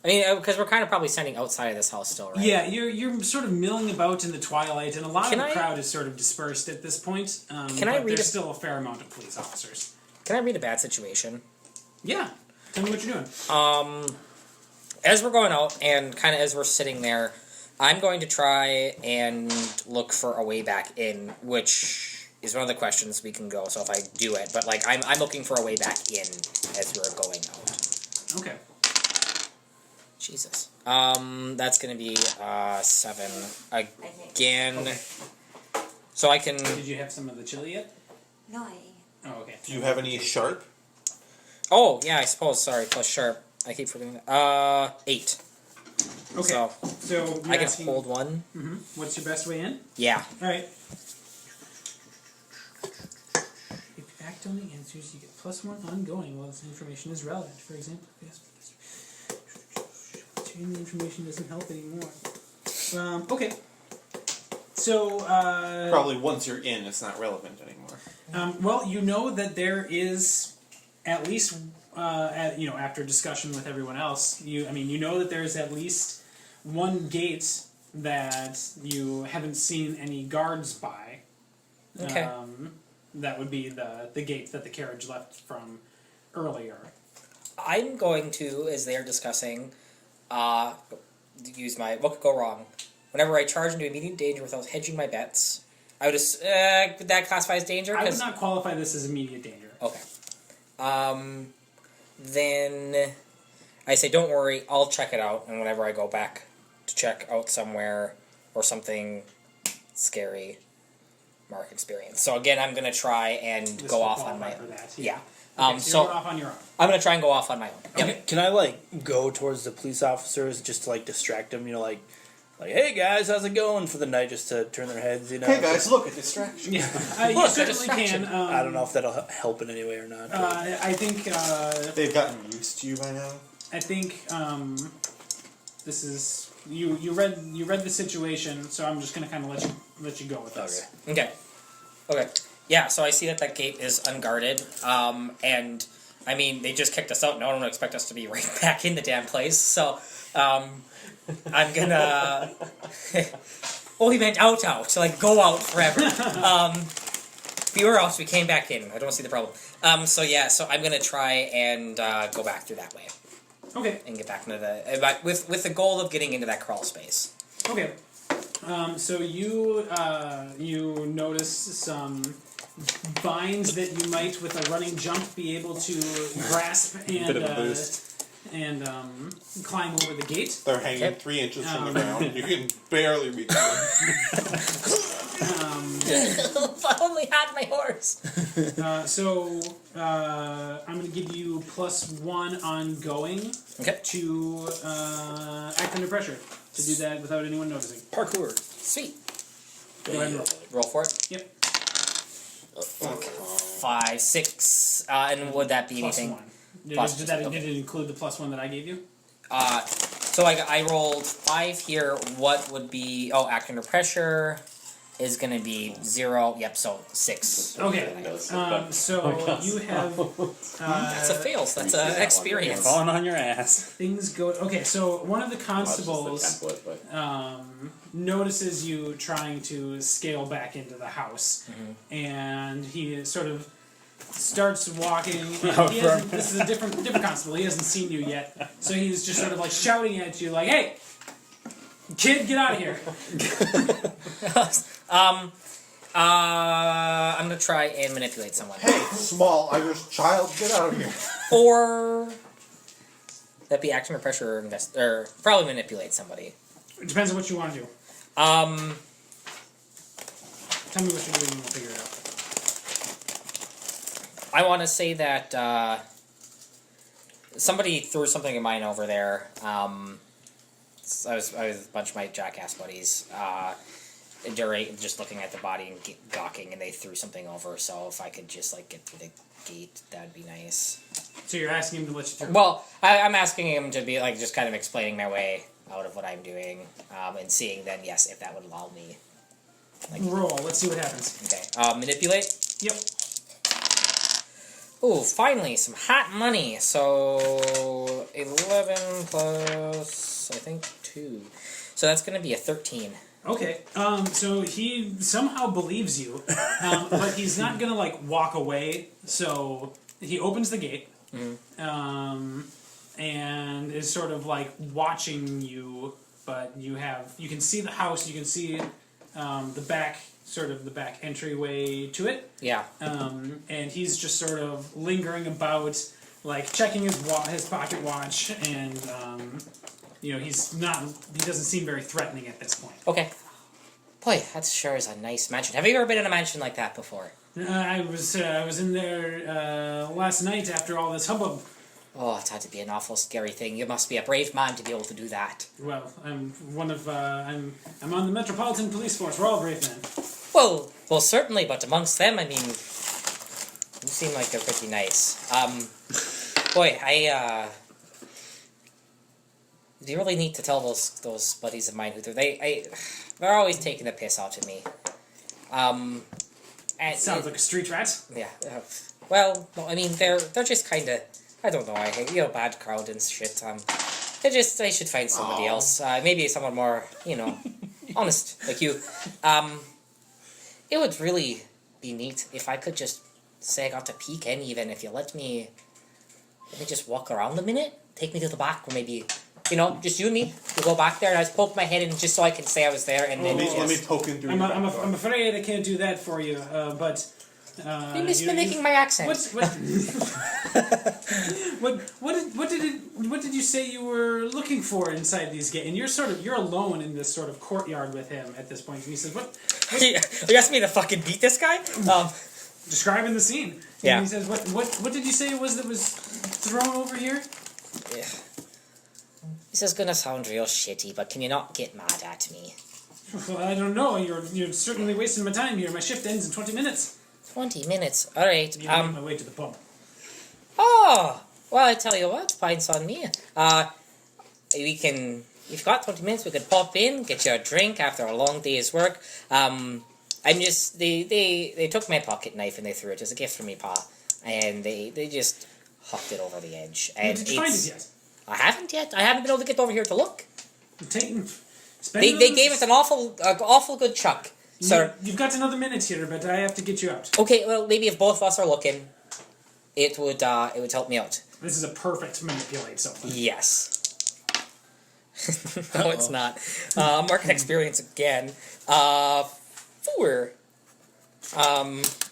I mean, because we're kind of probably standing outside of this house still, right? Yeah, you're sort of milling about in the twilight, and a lot Can of the I- crowd is sort of dispersed at this point. Can I but read there's a- still a fair amount of police officers. Can I read a bad situation? Yeah, tell me what you're doing. As we're going out and kind of as we're sitting there, I'm going to try and look for a way back in, which is one of the questions we can go. So if I do it, but like I'm looking for a way back in as we're going out. Okay. Jesus. That's gonna be 7 again. So I can. Did you have some of the chili yet? No, I. Oh, okay. do you have any sharp? Oh yeah, I suppose. Sorry, plus sharp. I keep forgetting that. 8. Okay. So So you're I can asking, hold one. What's your best way in? Yeah. All right. If you act on the answers, you get +1 ongoing while this information is relevant. For example, yes. And the information doesn't help anymore. Okay. So, Probably once you're in, it's not relevant anymore. well, you know that there is at least, after discussion with everyone else, you know that there's at least one gate that you haven't seen any guards by. Okay. That would be the gate that the carriage left from earlier. I'm going to, as they're discussing, use my what could go wrong. Whenever I charge into immediate danger without hedging my bets, I would would that classify as danger? I would 'Cause- not qualify this as immediate danger. Okay. Then I say, don't worry, I'll check it out, and whenever I go back to check out somewhere or something scary, mark experience. So again, I'm gonna try and This go will off on qualify my for own. that, Yeah. Okay, so So you're off on your own. I'm gonna try and go off on my own. Yep. Can I like go towards the police officers just to like distract them? You know, like hey guys, how's it going for the night? Just to turn their heads. You know. Hey guys, look, a distraction. Yeah, you Look, a certainly distraction. can. I don't know if that'll help in any way or not. I think. They've gotten used to you by now. I think. This is you read the situation, so I'm just gonna kind of let you go with this. Okay. Yeah, so I see that gate is unguarded, and I mean they just kicked us out. No one would expect us to be right back in the damn place. So, I'm gonna. Oh, he meant out, like go out forever. We were out, so we came back in. I don't see the problem. So I'm gonna try and go back through that way Okay. and get back into the with the goal of getting into that crawl space. Okay. So you notice some vines that you might, with a running jump, be able to grasp and Bit of a boost. and climb over the gate. They're hanging Okay. 3 inches from the ground. You can barely reach them. If I only had my horse. I'm going to give you +1 ongoing Okay. to act under pressure. To do that without anyone noticing. Parkour. Sweet. Go ahead and roll. Roll for it. Yep. 5, 6, and would that be anything? +1. Did Okay. it include the +1 that I gave you? So I rolled 5 here. What would be? Oh, act under pressure is going to be 0. Yep. So 6. Okay. So you have That's a fail. So that's an experience. Falling on your ass. things go. Okay. So one of the constables Template, but notices you trying to scale back into the house, and he sort of starts walking. And he hasn't, this is a different constable. He hasn't seen you yet, so he's just sort of like shouting at you, like, "Hey, kid, get out of here!" I'm gonna try and manipulate someone. Hey, small Irish child, get out of here. Or that be action or pressure or probably manipulate somebody. It depends on what you want to do. Um, Tell me what you're doing, and we'll figure it out. I want to say that somebody threw something of mine over there. I was with a bunch of my jackass buddies. During just looking at the body and gawking, and they threw something over. So if I could just like get through the gate, that'd be nice. So you're asking him to let you through. Well, I'm asking him to be like just kind of explaining my way out of what I'm doing, and seeing then yes if that would allow me. Roll. Let's see what happens. Okay, manipulate. Yep. Ooh, finally some hot money. So 11 plus I think 2. So that's gonna be a 13. Okay. So he somehow believes you, but he's not gonna like walk away. So he opens the gate, and is sort of like watching you. But you can see the house. You can see the back entryway to it. Yeah. And he's just sort of lingering about, like checking his pocket watch, and he doesn't seem very threatening at this point. Okay. Boy, that sure is a nice mansion. Have you ever been in a mansion like that before? I was in there last night after all this hubbub. Oh, it's had to be an awful scary thing. You must be a brave man to be able to do that. Well, I'm on the Metropolitan Police Force. We're all brave men. Well, certainly, but amongst them, I mean, you seem like they're pretty nice. Boy, do you really need to tell those buddies of mine who they're always taking the piss out of me. And Sounds like a street rat. yeah. Well, no, I mean they're just kind of I don't know. I think bad crowd and shit. They should find somebody else. Maybe someone more honest like you. It would really be neat if I could just say I got to peek in, even if you let me just walk around a minute, take me to the back, or maybe. Just you and me. We go back there, and I just poke my head in just so I can say I was there, and then Let me poke in through your back door. I'm afraid I can't do that for you, but... you missed me making my accent. What What did you say you were looking for inside these gates? And you're alone in this sort of courtyard with him at this point. And he says, "What?" You asked me to fucking beat this guy? Describing the scene. And Yeah. he says, "What did you say it was that was thrown over here?" Yeah. This is gonna sound real shitty, but can you not get mad at me? Well, I don't know. You're certainly wasting my time here. My shift ends in 20 minutes. 20 minutes. Alright. You make my way to the pub. Oh! Well, I tell you what, pints on me. We've got 20 minutes, we could pop in, get you a drink after a long day's work. They took my pocket knife and they threw it as a gift from me, Pa. And they just hucked it over the edge. And Did you find it yet? I haven't yet. I haven't been able to get over here to look. They They gave us an awful good chuck. Sir. You've got another minute here, but I have to get you out. Okay, well, maybe if both of us are looking, it would help me out. This is a perfect manipulate someone. Yes. No, it's not. Market experience again. 4.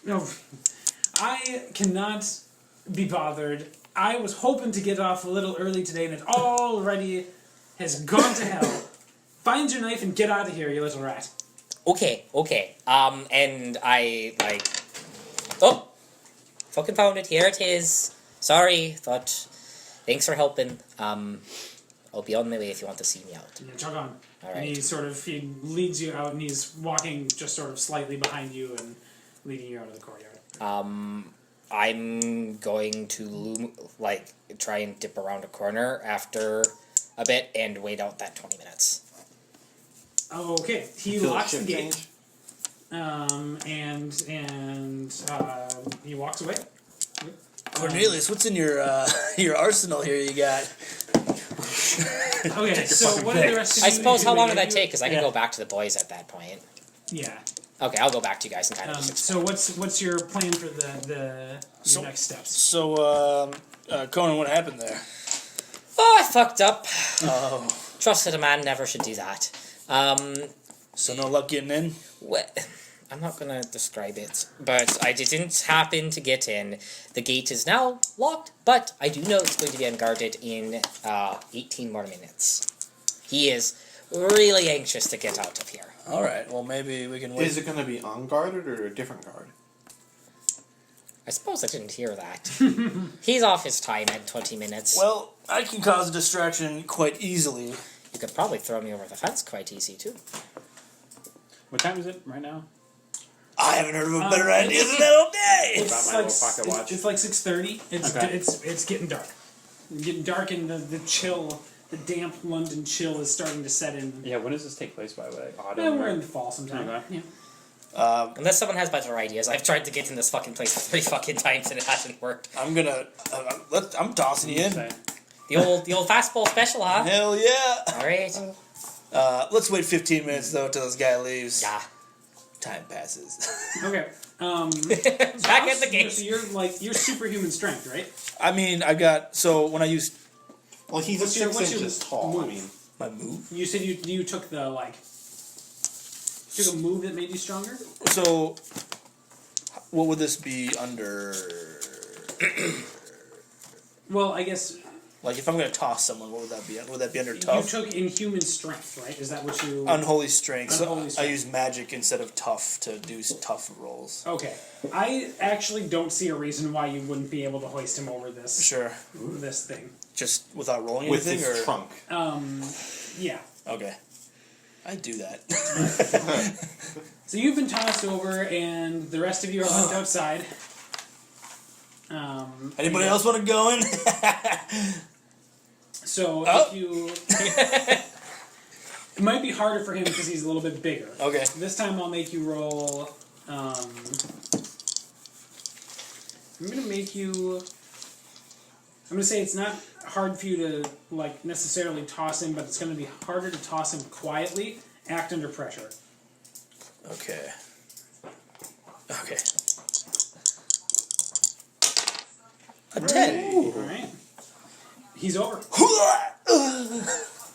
No, I cannot be bothered. I was hoping to get off a little early today, and it already has gone to hell. Find your knife and get out of here, you little rat. Okay. And I, oh, fucking found it. Here it is. Sorry, but thanks for helping. I'll be on my way if you want to see me out. Yeah, jog on. All right. And he leads you out, and he's walking just sort of slightly behind you and leading you out of the courtyard. I'm going to try and dip around a corner after a bit and wait out that 20 minutes. Okay, he Feel locks the shift gate. change? And he walks away. Cornelius, what's in your your arsenal here? You got. Okay, so what did the rest of you I suppose do? how long did that take? Because I can go back to the boys at that point. Yeah. Okay, I'll go back to you guys and kind of just explain. So what's your plan for the next steps? So, Conan, what happened there? Oh, I fucked up. Oh. Trusted a man never should do that. So no luck getting in? I'm not going to describe it, but I didn't happen to get in. The gate is now locked, but I do know it's going to be unguarded in 18 more minutes. He is really anxious to get out of here. Alright, well maybe we can wait. Is it going to be unguarded or a different guard? I suppose I didn't hear that. He's off his time at 20 minutes. Well, I can cause a distraction quite easily. You could probably throw me over the fence quite easy, too. What time is it right now? I haven't heard of a better idea than that all day! About my little pocket watch. It's like 6:30. Okay. It's getting dark. It's getting dark, and the chill, the damp London chill is starting to set in. Yeah, when does this take place, by the way? Autumn? Yeah, we're or- in the fall sometime. Okay. Yeah. Unless someone has better ideas. I've tried to get in this fucking place 3 fucking times and it hasn't worked. I'm gonna. I'm tossing you in. Say. The old fastball special, huh? Hell yeah! Alright. Let's wait 15 minutes though till this guy leaves. Yeah. Time passes. Okay. Back at the gate. So you're superhuman strength, right? I mean, I got. So when I used Well, he's What's your- 6 what's your inches tall. I move? mean, my move. You said you took the took a move that made you stronger. So, what would this be under? Well, I guess Like, if I'm gonna toss someone, what would that be? Would that be under tough? you took inhuman strength, right? Is that what you? Unholy strength. Unholy So I strength. use magic instead of tough to do tough rolls. Okay, I actually don't see a reason why you wouldn't be able to hoist him over this Sure. this thing. Just without rolling with anything, his or trunk. Yeah. okay. I do that. So you've been tossed over, and the rest of you are left outside. Anybody else want to go in? So Oh. if you, it might be harder for him because he's a little bit bigger. Okay. This time I'll make you roll. I'm gonna make you. I'm gonna say it's not hard for you to necessarily toss him, but it's gonna be harder to toss him quietly. Act under pressure. Okay. Okay. A 10. All right. He's over.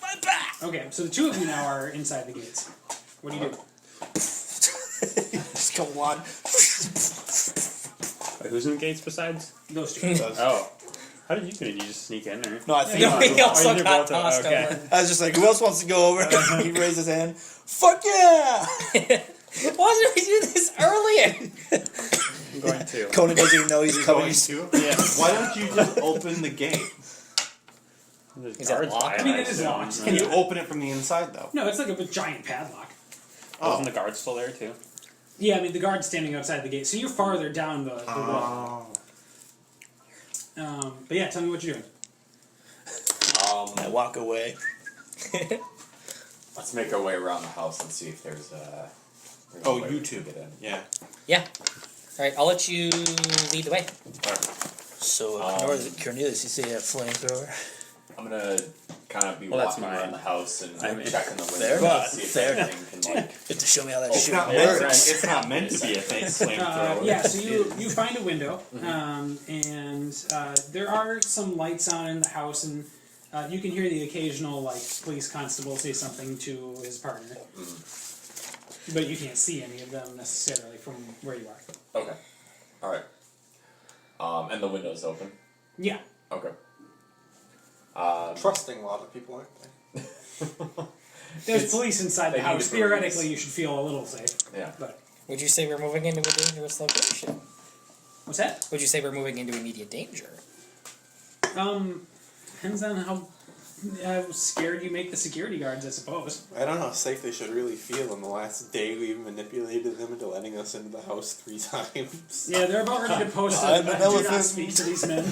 My back. Okay, so the two of you now are inside the gates. What do you do? Just go on. Wait, who's in the gates besides? Those two. Oh. How did you get it? Did you just sneak in? Or? No, I think No, he also you're got both- tossed okay. over. I was just like, who else wants to go over? He raised his hand. Fuck yeah! Why did we do this earlier? I'm going to. Conan doesn't even know he's You're coming. going to? Yeah. Why don't you just open the gate? There's Is it guards locked? by I mean, it it is assume. locked. Can you open it from the inside though? No, it's like a giant padlock. Oh, isn't the guard still there too? Yeah, I mean the guard's standing outside the gate, so you're farther down the wall. Oh. But yeah, tell me what you're doing. I walk away. Let's make our way around the house and see if there's a. Oh, way you we two. can get in. Yeah. Yeah. Alright, I'll let you lead the way. So, Cornelius, you say a flamethrower? I'm gonna kind of be Well, that's walking around mine. the house and I'm checking the windows Fair to enough. see if Fair anything can like. You have to show me how that It's shit not, works. it's not meant to be a flamethrower. Yeah, so you find a window, and there are some lights on in the house, and you can hear the occasional like police constable say something to his partner, but you can't see any of them necessarily from where you are. Okay. All right. And the window's open. Yeah, Okay. Trusting a lot of people, aren't they? there's It's- police inside they the need house. to breathe. Theoretically, you should feel a little safe. Yeah. But Would you say we're moving into a dangerous location? what's that? Would you say we're moving into immediate danger? Depends on how scared you make the security guards, I suppose. I don't know how safe they should really feel in the last day we've manipulated them into letting us into the house 3 times. Yeah, they're about ready to post I'm it. an Do elephant. not speak to these men.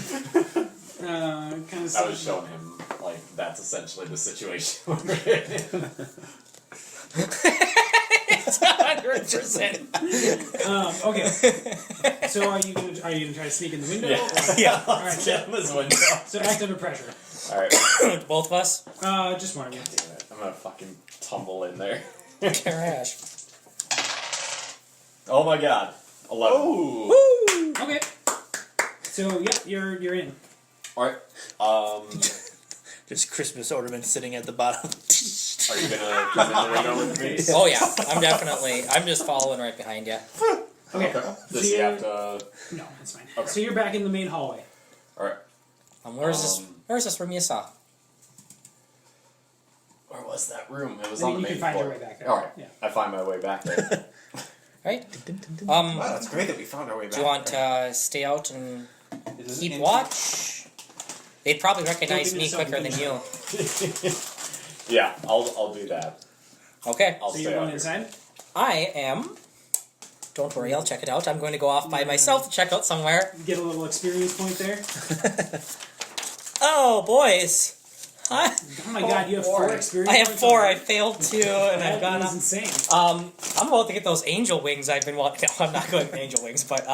Kind of. I was showing him like that's essentially the situation we're in. 100%. Okay. So are you gonna try to sneak in the window? Yeah. Or? Yeah. All right. Get in this window. So act under pressure. All right. Both of us? Just one of you. Damn it. I'm gonna fucking tumble in there. Trash. Oh my god. 11. Oh! Okay. So yeah, you're in. All right. There's Christmas ornaments sitting at the bottom. Are you gonna come in the window with me? Oh yeah, I'm just following right behind you. Okay. Does he have to? No, it's fine. Okay. So you're back in the main hallway. All right. Where's this room you saw? Where was that room? It was I on mean, the you main can find floor. your way back there. All right. Yeah. I find my way back there. Right? Wow, that's great that we found our way back. Do you want to stay out and Is it keep in- watch? They'd probably recognize Don't me give yourself quicker than you. Yeah, I'll do that. Okay. I'll So stay you're going out here. inside. I am. Don't worry, I'll check it out. I'm going to go off by myself to check out somewhere. Get a little experience point there. Oh, boys. Hi. Oh my god, you have 4 experience I have points 4. I already? failed 2, and I've That gone is up. insane. I'm about to get those angel wings I've been wanting. No, I'm not going with angel wings, but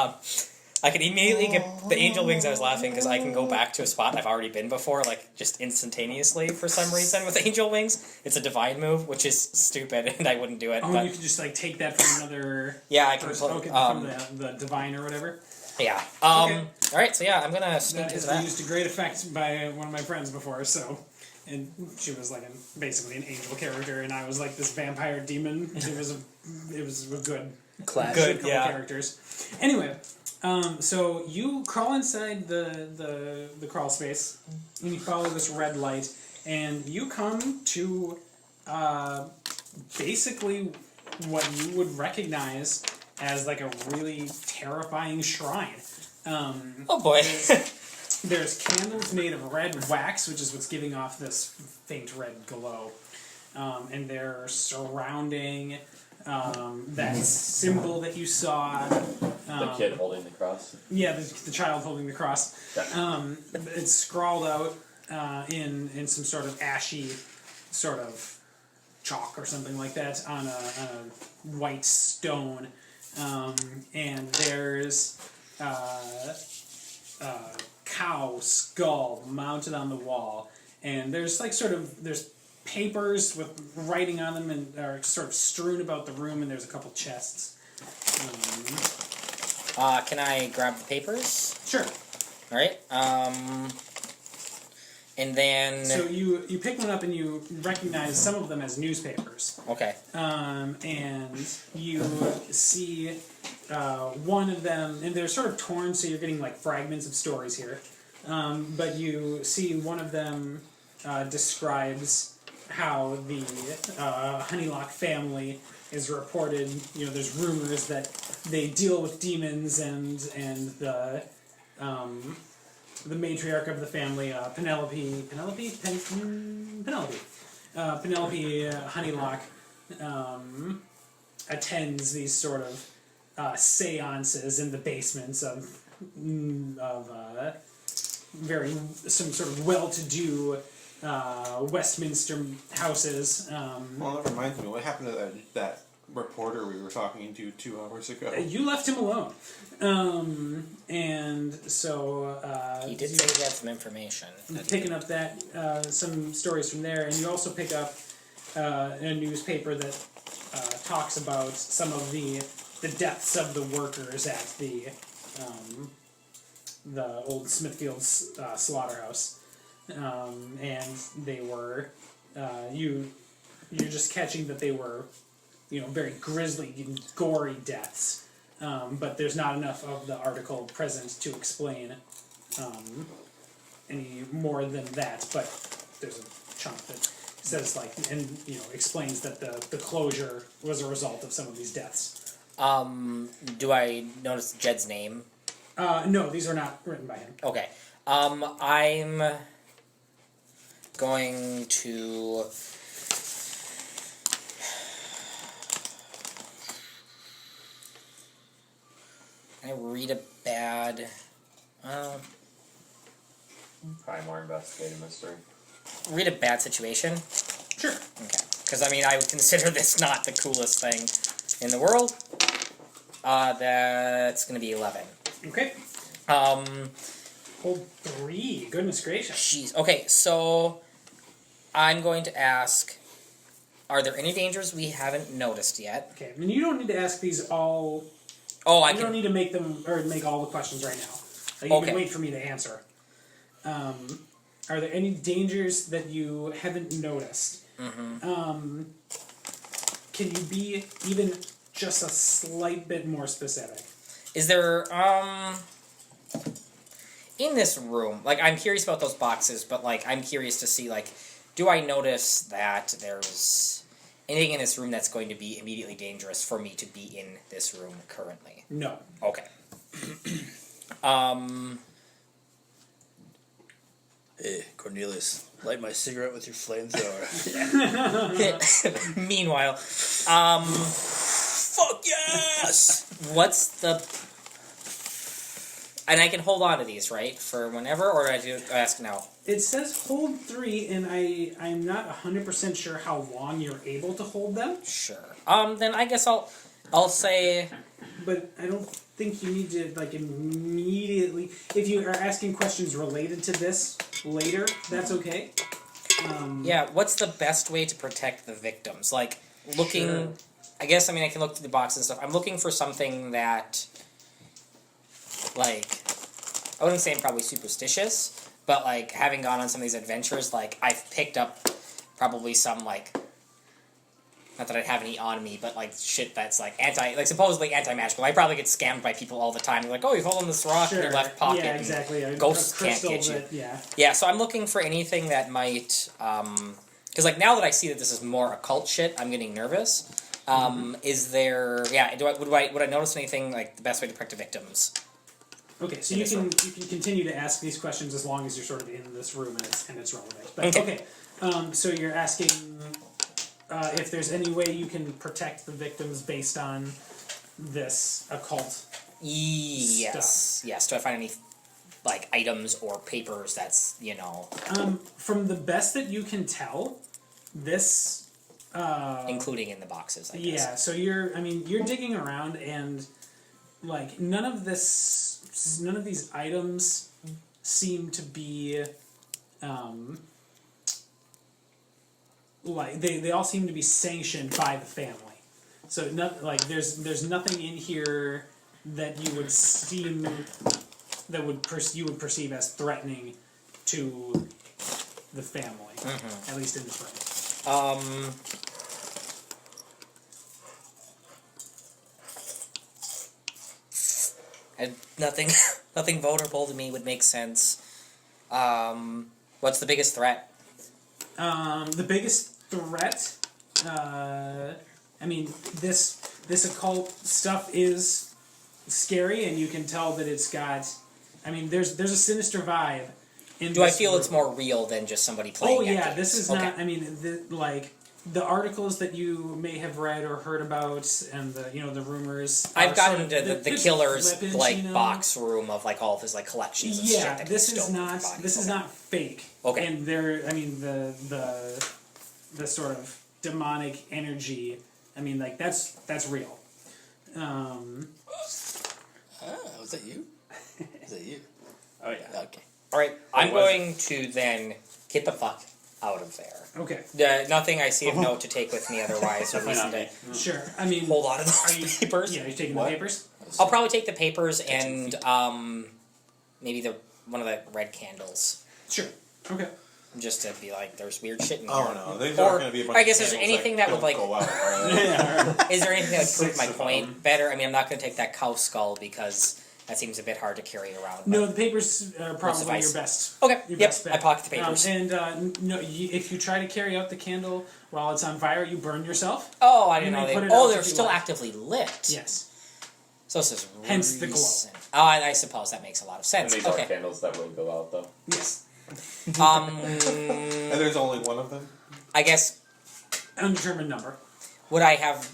I can immediately get the angel wings. I was laughing because I can go back to a spot I've already been before, like just instantaneously for some reason with angel wings. It's a divine move, which is stupid, and I wouldn't do it. Oh, but you can just like take that from another. yeah, I can. Person. Okay, from the divine or whatever. Yeah. Okay. All right. So yeah, I'm gonna sneak That into has that. been used to great effect by one of my friends before. So, and she was like basically an angel character, and I was like this vampire demon. It was a good Clash. Good. couple Yeah. characters. Anyway, so you crawl inside the crawl space, and you follow this red light, and you come to basically what you would recognize as like a really terrifying shrine. Oh boy. There's candles made of red wax, which is what's giving off this faint red glow. And they're surrounding that symbol that you saw. The kid holding the cross. Yeah, the child holding the cross. Yeah. It's scrawled out in some sort of ashy sort of chalk or something like that on a white stone. And there's cow skull mounted on the wall, and there's like there's papers with writing on them and are sort of strewn about the room, and there's a couple chests. Can I grab the papers? Sure. All right. And then. So you pick one up and you recognize some of them as newspapers, Okay. and you see one of them, and they're sort of torn, so you're getting like fragments of stories here. But you see one of them describes how the Honeylock family is reported. You know, there's rumors that they deal with demons, and the matriarch of the family, Penelope Honeylock, attends these sort of seances in the basements of some sort of well-to-do Westminster houses. Well, that reminds me. What happened to that reporter we were talking to 2 hours ago? You left him alone, and so He did say he had some information. picking up that some stories from there, and you also pick up a newspaper that talks about some of the deaths of the workers at the old Smithfield's slaughterhouse, and they were you're just catching that they were very grisly and gory deaths, but there's not enough of the article present to explain any more than that. But there's a chunk that says explains that the closure was a result of some of these deaths. Do I notice Jed's name? No, these are not written by him. Okay. I'm going to... Can I read a bad... Probably more investigative mystery. read a bad situation? Sure. Okay. Because, I would consider this not the coolest thing in the world. That's going to be 11. Okay. Hold 3. Goodness gracious. Jeez. Okay, so I'm going to ask, are there any dangers we haven't noticed yet? Okay. I mean, you don't need to ask these all. Oh, You don't need to make them or make all the questions right now. You Okay. can wait for me to answer. Are there any dangers that you haven't noticed? Mm-hmm. Can you be even just a slight bit more specific? Is there, in this room, I'm curious about those boxes, but, I'm curious to see, do I notice that there's anything in this room that's going to be immediately dangerous for me to be in this room currently? No. Okay. Hey, Cornelius, light my cigarette with your flamethrower. Meanwhile, Fuck yes! what's the... And I can hold on to these, right? For whenever, or I do ask now? It says hold 3, and I'm not 100% sure how long you're able to hold them. Sure. Then I guess I'll say... But I don't think you need to immediately. If you are asking questions related to this later, that's okay. Yeah, what's the best way to protect the victims? Looking... Sure. I guess, I can look through the boxes and stuff. I'm looking for something that... I wouldn't say I'm probably superstitious, but, having gone on some of these adventures, I've picked up probably some, not that I'd have any on me, but, shit that's, supposedly anti-magical. I probably get scammed by people all the time. They're like, oh, you've holding this rock in your left pocket. Yeah, exactly. Ghosts can't get you. Yeah, so I'm looking for anything that might, because, now that I see that this is more occult shit, I'm getting nervous. Is there, would I notice anything, the best way to protect the victims? Okay, so you can continue to ask these questions as long as you're sort of in this room and it's relevant. But okay, so you're asking if there's any way you can protect the victims based on this occult. Yes. Yes. Do I find any items or papers that's From the best that you can tell, this including in the boxes? I guess. Yeah. So you're digging around and none of these items seem to be they all seem to be sanctioned by the family. So there's nothing in here that you would you would perceive as threatening to the family, at least in this room. And nothing vulnerable to me would make sense. What's the biggest threat? The biggest threat, I mean, this occult stuff is scary, and you can tell that it's got. I mean, there's a sinister vibe. Do I feel it's more real than just somebody playing? Oh yeah, games? this is not. I mean, like the articles that you may have read or heard about, and the rumors. I've gotten sort into of the killer's flippant, like box room of like all of his like collections of shit. Yeah, That this can is stolen not. from bodies. This is not fake. Okay. And there, I mean, the sort of demonic energy. I mean, like that's real. Was that you? Is that you? Oh yeah. Okay. All right, I'm was going to then get the fuck out of there. Okay. Nothing I see of note to take with me otherwise. Or Definitely not reason me. Sure. I mean, to hold on to those Are you- papers. yeah, you're taking What? the papers. I'll probably take the papers and maybe one of the red candles, Sure. Okay. just to be like, there's weird shit in here. Oh no, there's Or- not going to be a bunch I guess of is there candles anything that would, don't like- go out, right? Is there anything that would prove Six my of point them. better? I mean, I'm not going to take that cow skull because that seems a bit hard to carry around. No, but- the papers are probably suffice. your best. Okay. Your Yep. best I bet. pocket the papers. If you try to carry out the candle while it's on fire, you burn yourself. Oh, I didn't You know may they. put it Oh, out they're if you still like. actively lit. Yes. So this is Hence the glow. recent. Oh, and I suppose that makes a lot of And sense. these are Okay. candles that will go out, though. Yes. And there's only one of them. I guess Undetermined number. would I have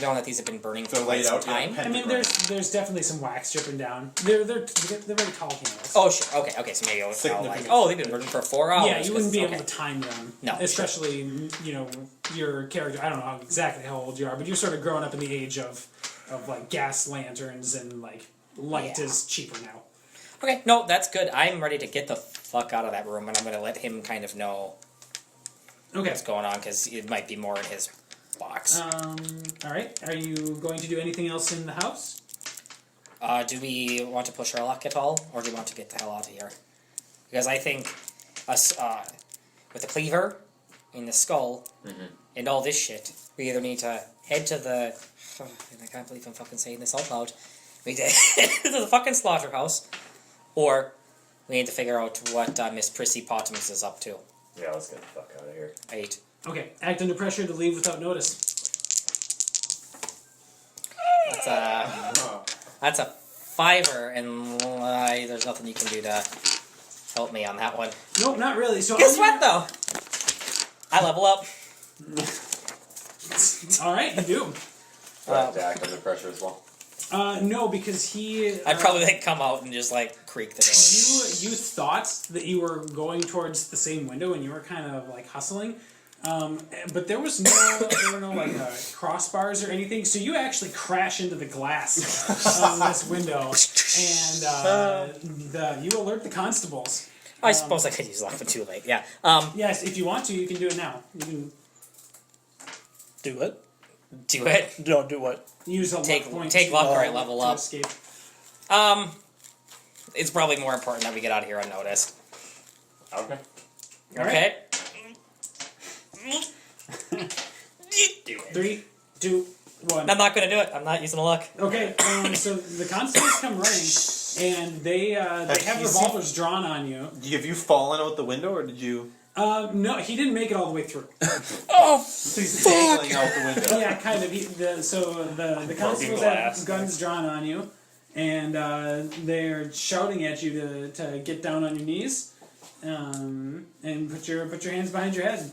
known that these have been burning for They're quite laid some out in a time? pen. I mean, there's definitely some wax dripping down. They're very tall candles. Oh, sure. Okay. So maybe I'll like, Significant. oh, they've been burning for 4 hours. yeah, you wouldn't be 'cause- able to time them. No, especially your character. I don't know how exactly how old you are, but you're sort of growing up in the age of like gas lanterns and like light Yeah. is cheaper now. Okay, no, that's good. I'm ready to get the fuck out of that room, and I'm going to let him kind of know Okay. what's going on because it might be more in his box. All right. Are you going to do anything else in the house? Do we want to push our luck at all, or do we want to get the hell out of here? Because I think us with the cleaver and the skull and all this shit, we either need to head to the. And I can't believe I'm fucking saying this out loud. We need to head to the fucking slaughterhouse, or we need to figure out what Miss Prissy Potamus is up to. Yeah, let's get the fuck out of here. 8. Okay. Act under pressure to leave without notice. That's a 5er, and there's nothing you can do to help me on that one. Nope, not really. So Guess what, though? I level up. All right, you do. Do I have to act under pressure as well? No, because he. I'd probably like come out and just like creak the door. You thought that you were going towards the same window and you were kind of like hustling, but there were no like crossbars or anything. So you actually crash into the glass on this window, and you alert the constables. I suppose I could use luck, but too late. Yeah. Yes, if you want to, you can do it now. You can Do it. Do it. Don't do what? use a luck point. Take to, luck or I level to up. escape. It's probably more important that we get out of here unnoticed. Okay. Okay. 3, 2, 1. I'm not gonna do it. I'm not using the luck. Okay, so the constables come running, and they have you seen- revolvers drawn on you. Have you fallen out the window, or did you? No, he didn't make it all the way through. Oh, So he's dangling out the window. Yeah, kind of. The constables glass. have guns drawn on you, and they're shouting at you to get down on your knees, and put your hands behind your head.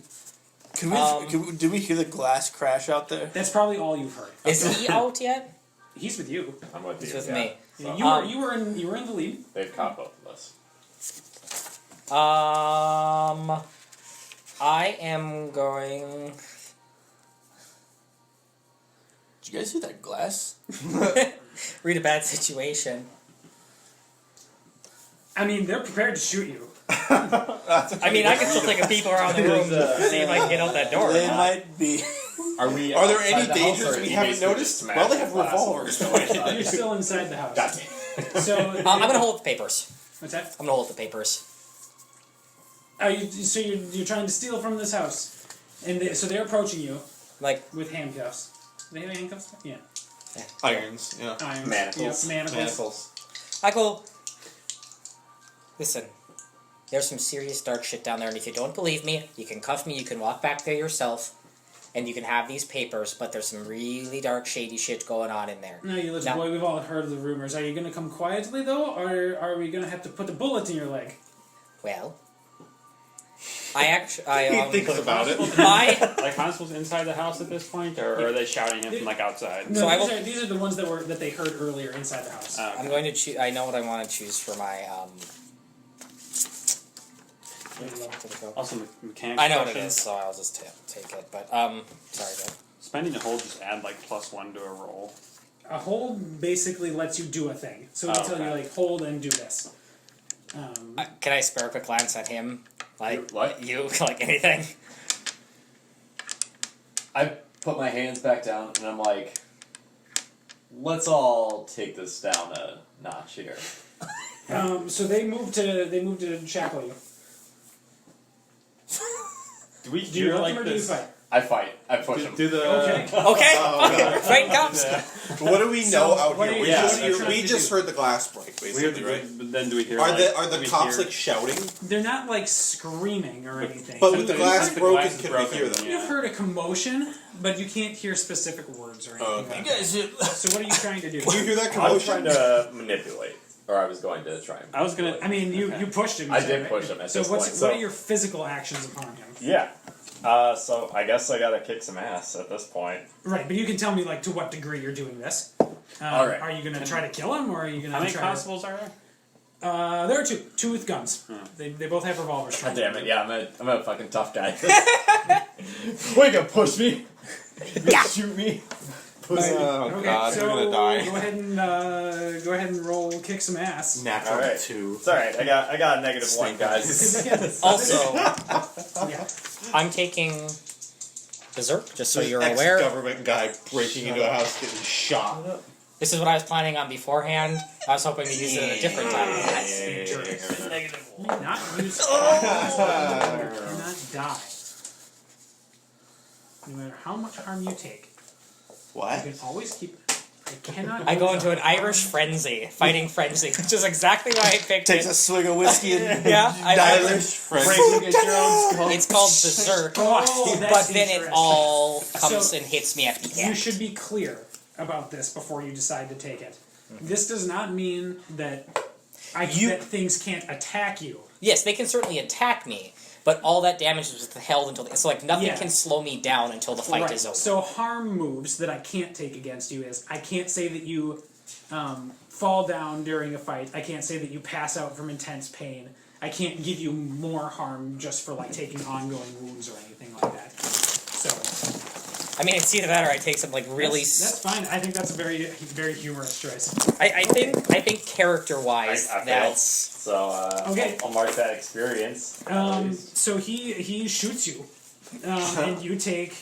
Did we hear the glass crash out there? That's probably all you've heard. is he out yet? He's with you. I'm with He's you. with yeah. me. So, You were in the lead. they've caught both of us. I am going. Did you guys see that glass? Read a bad situation. I mean, they're prepared to shoot you. I mean, I can still take a peep around the room to see if I can get out that door. They might be. Are we? Are there outside any the house, dangers or we he haven't basically noticed? just smashed Well, they have the glass revolvers. over? You're still inside the house. God So I'm gonna hold the papers. What's that? I'm gonna hold the papers. So you're trying to steal from this house, and so they're approaching you Like, with handcuffs. Do they have handcuffs? Yeah. Irons, yeah. Irons. Manacles. Yep, manacles. Manacles. I go. Listen, There's some serious dark shit down there, and if you don't believe me, you can cuff me, you can walk back there yourself, and you can have these papers, but there's some really dark, shady shit going on in there. No, you little boy, we've all heard of the rumors. Are you going to come quietly, though, or are we going to have to put a bullet in your leg? Well, he thinks about it. Like Constable inside the house at this point, or are they shouting him from like outside? No, So these are the ones that they heard earlier inside the house. Okay. I'm going to choose. I know what I want to choose for my. Also, mechanics. I know what it questions. is, so I'll just take it. But sorry, Joe. Spending a hold just add like +1 to a roll. A hold basically lets you do a thing. So it'll tell you, like, hold and do this. Can I spare a quick glance at him? Like What? you, like anything? I put my hands back down and I'm like, let's all take this down a notch here. So they moved to shackle you. Do we Do you hear let like them or do you this? fight? I fight. I push him. Do the Okay. Okay, Oh, okay, God. fight comes. What do we know So, out what here? are We you- just, what are you trying we to just do? heard the glass break, We hear basically, the, right? but then do we hear? Are like, the do we cops hear- like shouting? They're not like screaming or anything. But with the glass the broken, glass is can broken, we hear them? yeah. You've heard a commotion, but you can't hear specific words or anything. Oh, okay. Like that. So what are you trying to do? Did you hear that I was trying commotion? to manipulate, or I was going to try and. I was gonna. I mean, you pushed him. you I said, did right? push him at So this what point, so- are your physical actions upon him? Yeah. So I guess I gotta kick some ass at this point. Right, but you can tell me like to what degree you're doing this. All right. Are you going to try to kill him, or are you going How to many try? constables are there? There are two with guns. They both have revolvers. God damn it! Yeah, I'm a fucking tough guy. Well, you gonna push me? You gonna shoot me? Pussy. Oh Okay, God, so we're gonna die. go ahead and roll kick some ass. Natural All right. 2. It's all right. I got a -1, guys. Also, Yeah. I'm taking Berserk, just so There's you're an aware. ex-government guy breaking into a house getting shot. This is what I was planning on beforehand. I was hoping to use it at a different time. Not use. Cannot die. No matter how much harm you take, you What? can always keep. I cannot. I go use into an a- Irish frenzy, fighting frenzy, which is exactly why I picked Takes it. a swig of whiskey and Yeah, Irish friend. It's called Berserk, Oh, that's but then it interesting. all comes So- and hits me at the You end. should be clear about this before you decide to take it. This does not mean that that things can't attack you. Yes, they can certainly attack me, but all that damage is held until so like nothing Yeah. can slow me down until the fight Right. is over. So harm moves that I can't take against you is I can't say that you fall down during a fight. I can't say that you pass out from intense pain. I can't give you more harm just for like taking ongoing wounds or anything like that. So I mean, it's either that or I take some like really. that's fine. I think that's a very very humorous choice. I think character wise, I failed. that's So Okay. I'll mark that experience. at least. So he shoots you, and you take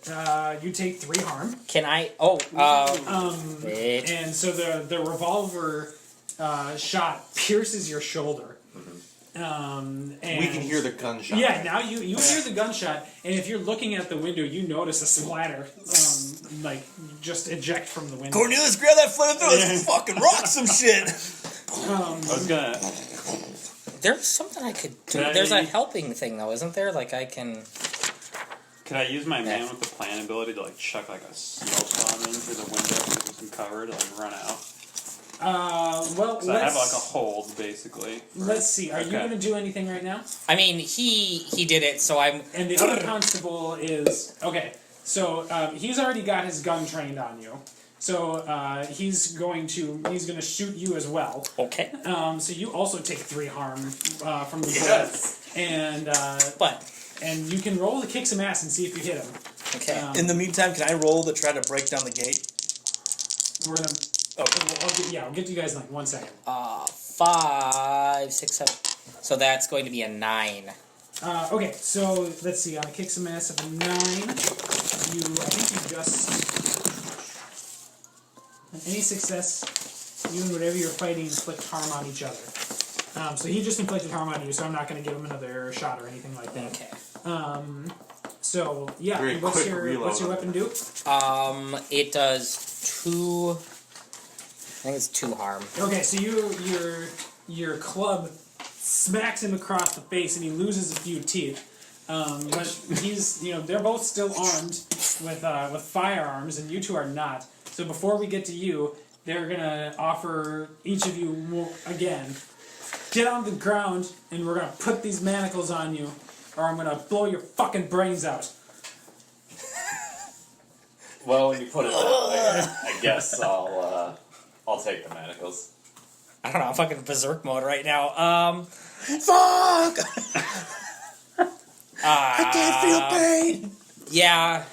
3 harm. can I? Wait. And so the revolver shot pierces your shoulder. And We can hear the gunshot. Yeah, now you hear the gunshot, and if you're looking at the window, you notice a splatter, like just eject from the window. Cornelius, grab that flamethrower. Let's fucking rock some shit. I was gonna. There's something I could do. Can I- There's a helping thing though, isn't there? Like I can. Could I use my man with the plan ability to like chuck like a smoke bomb in through the window to give some cover to like run out? Well, So I have like a hold basically. let's see. Are you Okay. going to do anything right now? I mean, he did it, so I'm. And the other constable is okay. So he's already got his gun trained on you. So he's going to shoot you as well. Okay. So you also take 3 harm from the Yes. bullet, and you can roll to kick some ass and see if you hit him. Okay. In the meantime, can I roll to try to break down the gate? We're gonna. I'll get to you guys in like 1 second. 5, 6, 7. So that's going to be a 9. Okay, so let's see. On a kick some ass of a 9, I think you just any success, you and whatever you're fighting inflict harm on each other. So he just inflicted harm on you, so I'm not going to give him another shot or anything like that. Okay. So yeah, Very what's quick your reload. weapon do? It does 2. I think it's 2 harm. Okay, so your club smacks him across the face, and he loses a few teeth. But he's, they're both still armed with firearms, and you two are not. So before we get to you, they're gonna offer each of you again. Get on the ground, and we're gonna put these manacles on you, or I'm gonna blow your fucking brains out. Well, when you put it that way, I guess I'll take the manacles. I don't know, I'm fucking berserk mode right now. Fuck! I can't feel pain! Yeah,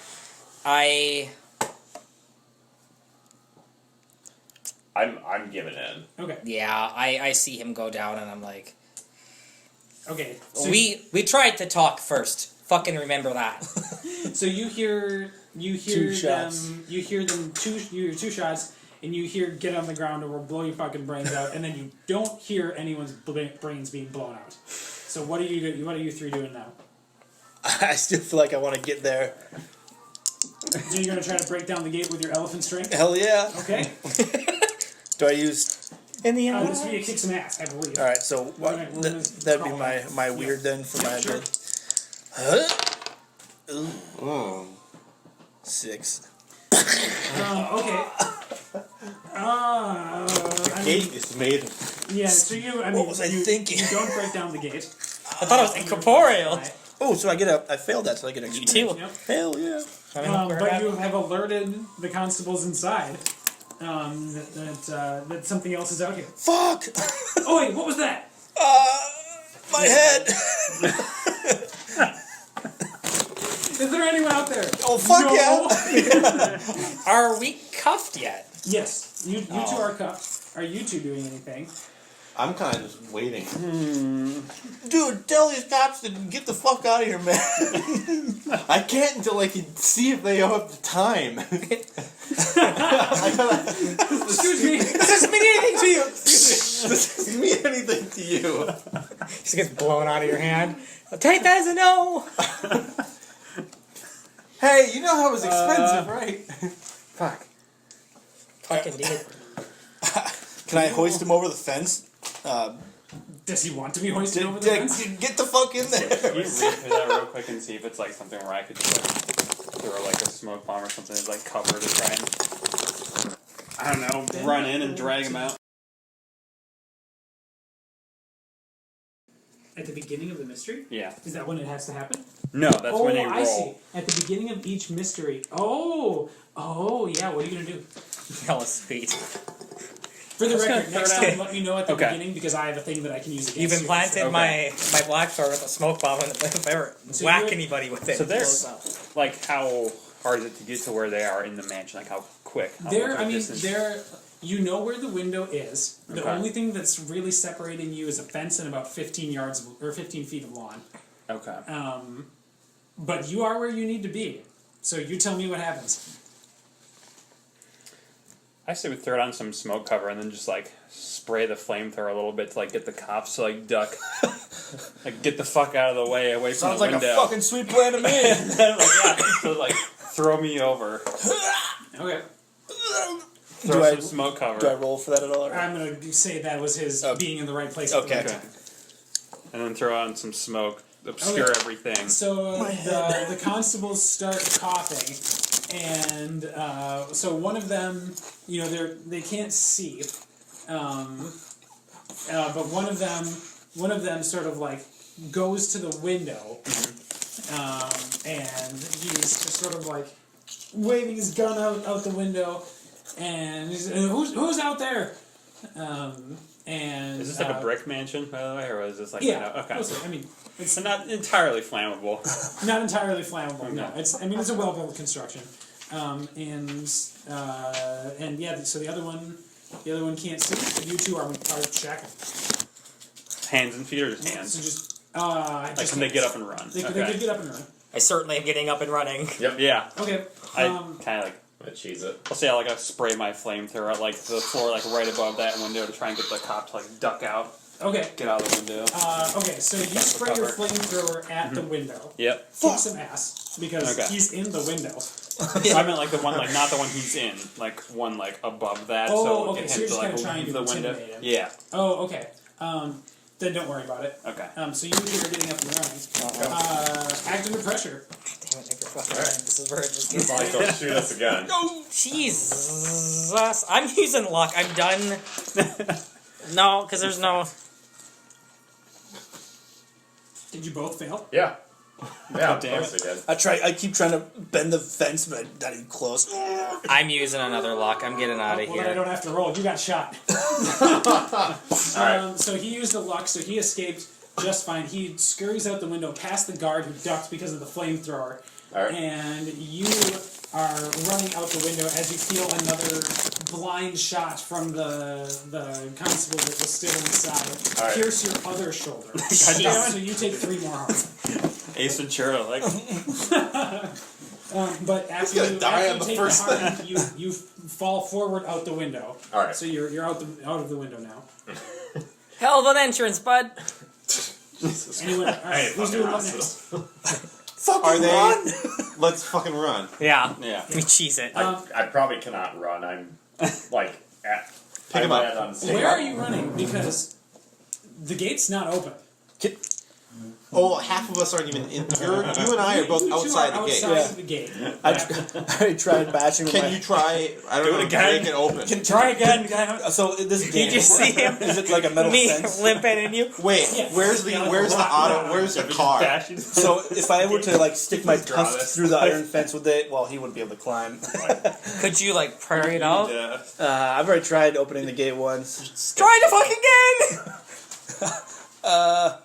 I'm giving in. Okay. Yeah, I see him go down, and I'm like, Okay. So we tried to talk first. Fucking remember that. So you hear Two shots. them. You hear them you hear 2 shots, and you hear "get on the ground or we'll blow your fucking brains out," and then you don't hear anyone's brains being blown out. So what are you? What are you 3 doing now? I still feel like I want to get there. So you're gonna try to break down the gate with your elephant strength? Hell yeah! Okay. Do I use? In the end, This would be a kick some ass, I believe. All right, so what? We're gonna That'd be call my weird then for my sure. ability. Huh? Ooh, Oh. 6. Okay. I mean, Gate is made. yeah. So What was I thinking? You don't break down the gate. I thought it was incorporeal. Oh, so I failed that, so I get an You experience. too. Yep. Hell yeah! But you have alerted the constables inside that something else is out here. Fuck! Oh wait, what was that? My head! Is there anyone out there? Oh, fuck No. yeah! Are we cuffed yet? Yes, you two are cuffed. Are you two doing anything? I'm kind of just waiting. Dude, tell these cops to get the fuck out of here, man. I can't until I can see if they have the time. Excuse me. This doesn't mean anything to you. This doesn't mean anything to you. Just gets blown out of your hand. I'll take that as a no. Hey, you know how it was expensive, right? Fuck. Fucking dude. Can I hoist him over the fence? Does he want to be hoisted over the fence? Get the fuck in there! Can you read through that real quick and see if it's like something where I could just like throw like a smoke bomb or something as like cover to try and I don't know, run in and drag him out. At the beginning of the mystery? Yeah. Is that when it has to happen? No, that's when you roll. I see. At the beginning of each mystery. Oh, yeah. What are you gonna do? Hell of speed. For the I was gonna record, next throw it time let me know at the Okay. beginning because I have a thing that I can use against You've you. implanted Okay. my black sword with a smoke bomb, and if I ever So whack you're- anybody with it, So it there's blows up. like how hard is it to get to where they are in the mansion? Like how quick? How much of a distance? You know where the window is. The Okay. only thing that's really separating you is a fence and about 15 yards or 15 feet of lawn. Okay. But you are where you need to be. So you tell me what happens. I say we throw down some smoke cover and then just like spray the flamethrower a little bit to like get the cops to like duck, like get the fuck out of the way, away from Sounds the like window. a fucking sweet plan to me! Like, yeah, so like throw me over, Okay. throw Do I- some smoke cover, Do I roll for that at all? Or? I'm going to say that was his being in the right place. Okay. okay, and then throw on some smoke, obscure Okay. everything. So the constables start coughing, and so one of them, they can't see, but one of them sort of like goes to the window, and he's just sort of like waving his gun out the window, and he's, who's out there? And Is this like a brick mansion, by the way, or is this like Yeah. okay? mostly. I mean, it's So not entirely flammable. not entirely flammable. No, Okay. it's a well built construction, and yeah. So the other one can't see. So you two are shackled. Hands and feet or just So hands? just Like can they get up and run? They okay. could get up and run. I certainly am getting up and running. Yep. Yeah. Okay. I kind of like. I'm gonna cheese it. I'll say I like I spray my flamethrower at like the floor like right above that window to try and get the cop to like duck out, Okay. get out of the window. Okay. So you spray your cover. flamethrower at the window. Yep. Kick some ass because Okay. he's in the window. I meant like the one like not the one he's in, like one like above that. Oh, so okay, it so hits you're just like kinda trying leave to the window. intimidate him. Yeah. Oh, okay. Then don't worry about it. Okay. So you are getting up and running. Act under pressure. Damn it, you're fucking right. This is where it just gets. Mike, don't shoot us again. Jesus. I'm using luck. I'm done. No, because there's no. Did you both fail? Yeah. Yeah, of Damn course we did. I keep trying to bend the fence, but not even close. I'm using another luck. I'm getting out of Well, then I here. don't have to roll. You got shot. Alright. So he used the luck, so he escaped just fine. He scurries out the window past the guard who ducked because of the flamethrower. Alright. And you are running out the window as you feel another blind shot from the constable that was still inside Alright. pierce your other shoulder. So you take 3 more harm. Ace Ventura, like But after gonna you, die after on you the take first the harm, you fall forward out the window. Alright. So you're out of the window now. Hell of an entrance, bud. Anyone? All right, who's doing what next? Are they? Let's fucking run. Yeah. yeah. We cheese it. I probably cannot run. I'm like at. Pick him up. On stage. Where are you running? Because the gate's not open. Oh, half of us aren't even in. You and I are both You two outside are the gate. outside of the gate. I tried bashing with Can my... you try? I don't know. again. Break it open. Try again, guy. So this game... Did you see him? Is it like a metal Me fence? limping in you. Wait, Yeah. where's the auto? Where's the car? So if I were to like stick my Draw tusk this. through the iron fence, would they? Well, he wouldn't be able to climb. Could you like pray it out? I've already tried opening the gate once. Try it fucking again.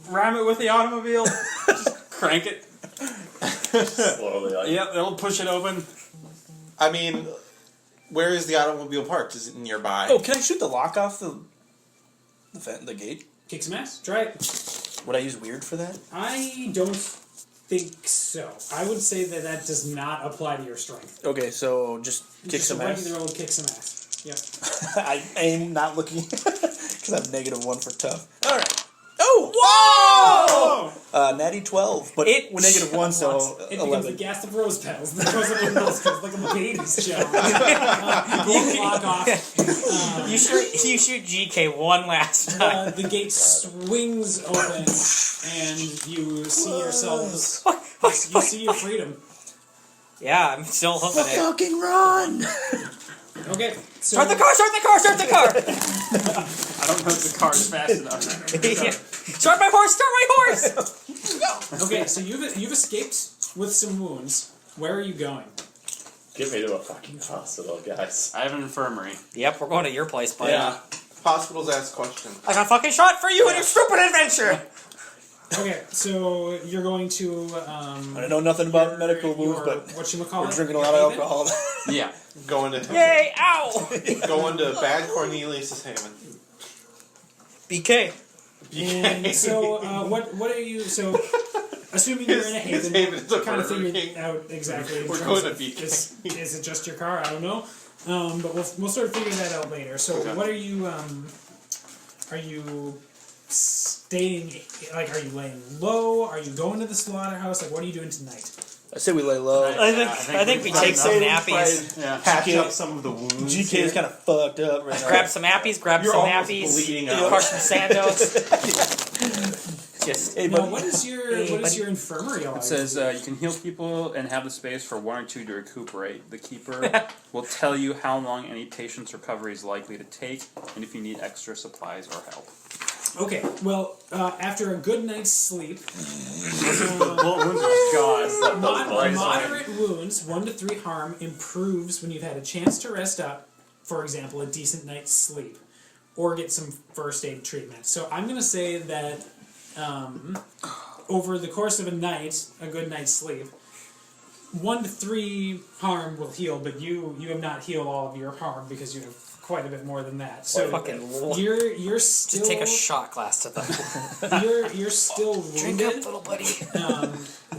Ram it with the automobile. Just crank it. Slowly, like. Yep, it'll push it open. I mean, where is the automobile parked? Is it nearby? Oh, can I shoot the lock off the gate? Kick some ass. Try it. Would I use weird for that? I don't think so. I would say that does not apply to your strength. Okay, so just kick Just some a ass. regular old kick some ass. Yep. I aim not looking because I have -1 for tough. All right. Oh! Whoa! Natty 12, but It- with -1, so It becomes the 11. gas of rose petals that goes up in those petals like a baby's show. You lock off. You shoot GK one last time. The gate swings open, and you see yourselves. You see your freedom. Yeah, I'm still hoping it. Fucking run! Okay. So Start the car! Start the car! Start the car! I don't know if the car's fast enough. Start my horse! Start my horse! Okay, so you've escaped with some wounds. Where are you going? Get me to a fucking hospital, guys. I have an infirmary. Yep, we're going to your place, bud. Yeah. Hospitals ask questions. I got fucking shot for you and your stupid adventure! Okay, so you're going to. I know nothing about medical wounds, but whatchamacallit? we're drinking a lot of alcohol. Yeah. Going to Yay! Ow! going to Bad Cornelius' Haven. BK. And so, what are you? So, assuming you're in a His haven, haven is a kind of Burger figured King. out exactly. in We're terms going to of BK. Is it just your car? I don't know. But we'll sort of figure that out later. So, what are you? Are you staying? Like, are you laying low? Are you going to the slaughterhouse? Like, what are you doing tonight? I say we lay low. I think we take some nappies. Yeah. Patch GK up some of the wounds. GK is kind of fucked up right now. Grab some nappies, grab You're some almost nappies, bleeding out. crush some sandos. Just Hey, Now, but what is your infirmary allowed? It says you can heal people and have the space for 1 or 2 to recuperate. The keeper will tell you how long any patient's recovery is likely to take, and if you need extra supplies or help. Okay, well, after a good night's sleep, Bullet wounds are jaws. moderate wounds, 1 to 3 harm, improves when you've had a chance to rest up, for example, a decent night's sleep, or get some first aid treatment. So I'm going to say that over the course of a night, a good night's sleep, 1 to 3 harm will heal, but you have not healed all of your harm because you have quite a bit more than that. So fucking you're still just take a shot glass to the you're still drink wounded. up, little buddy.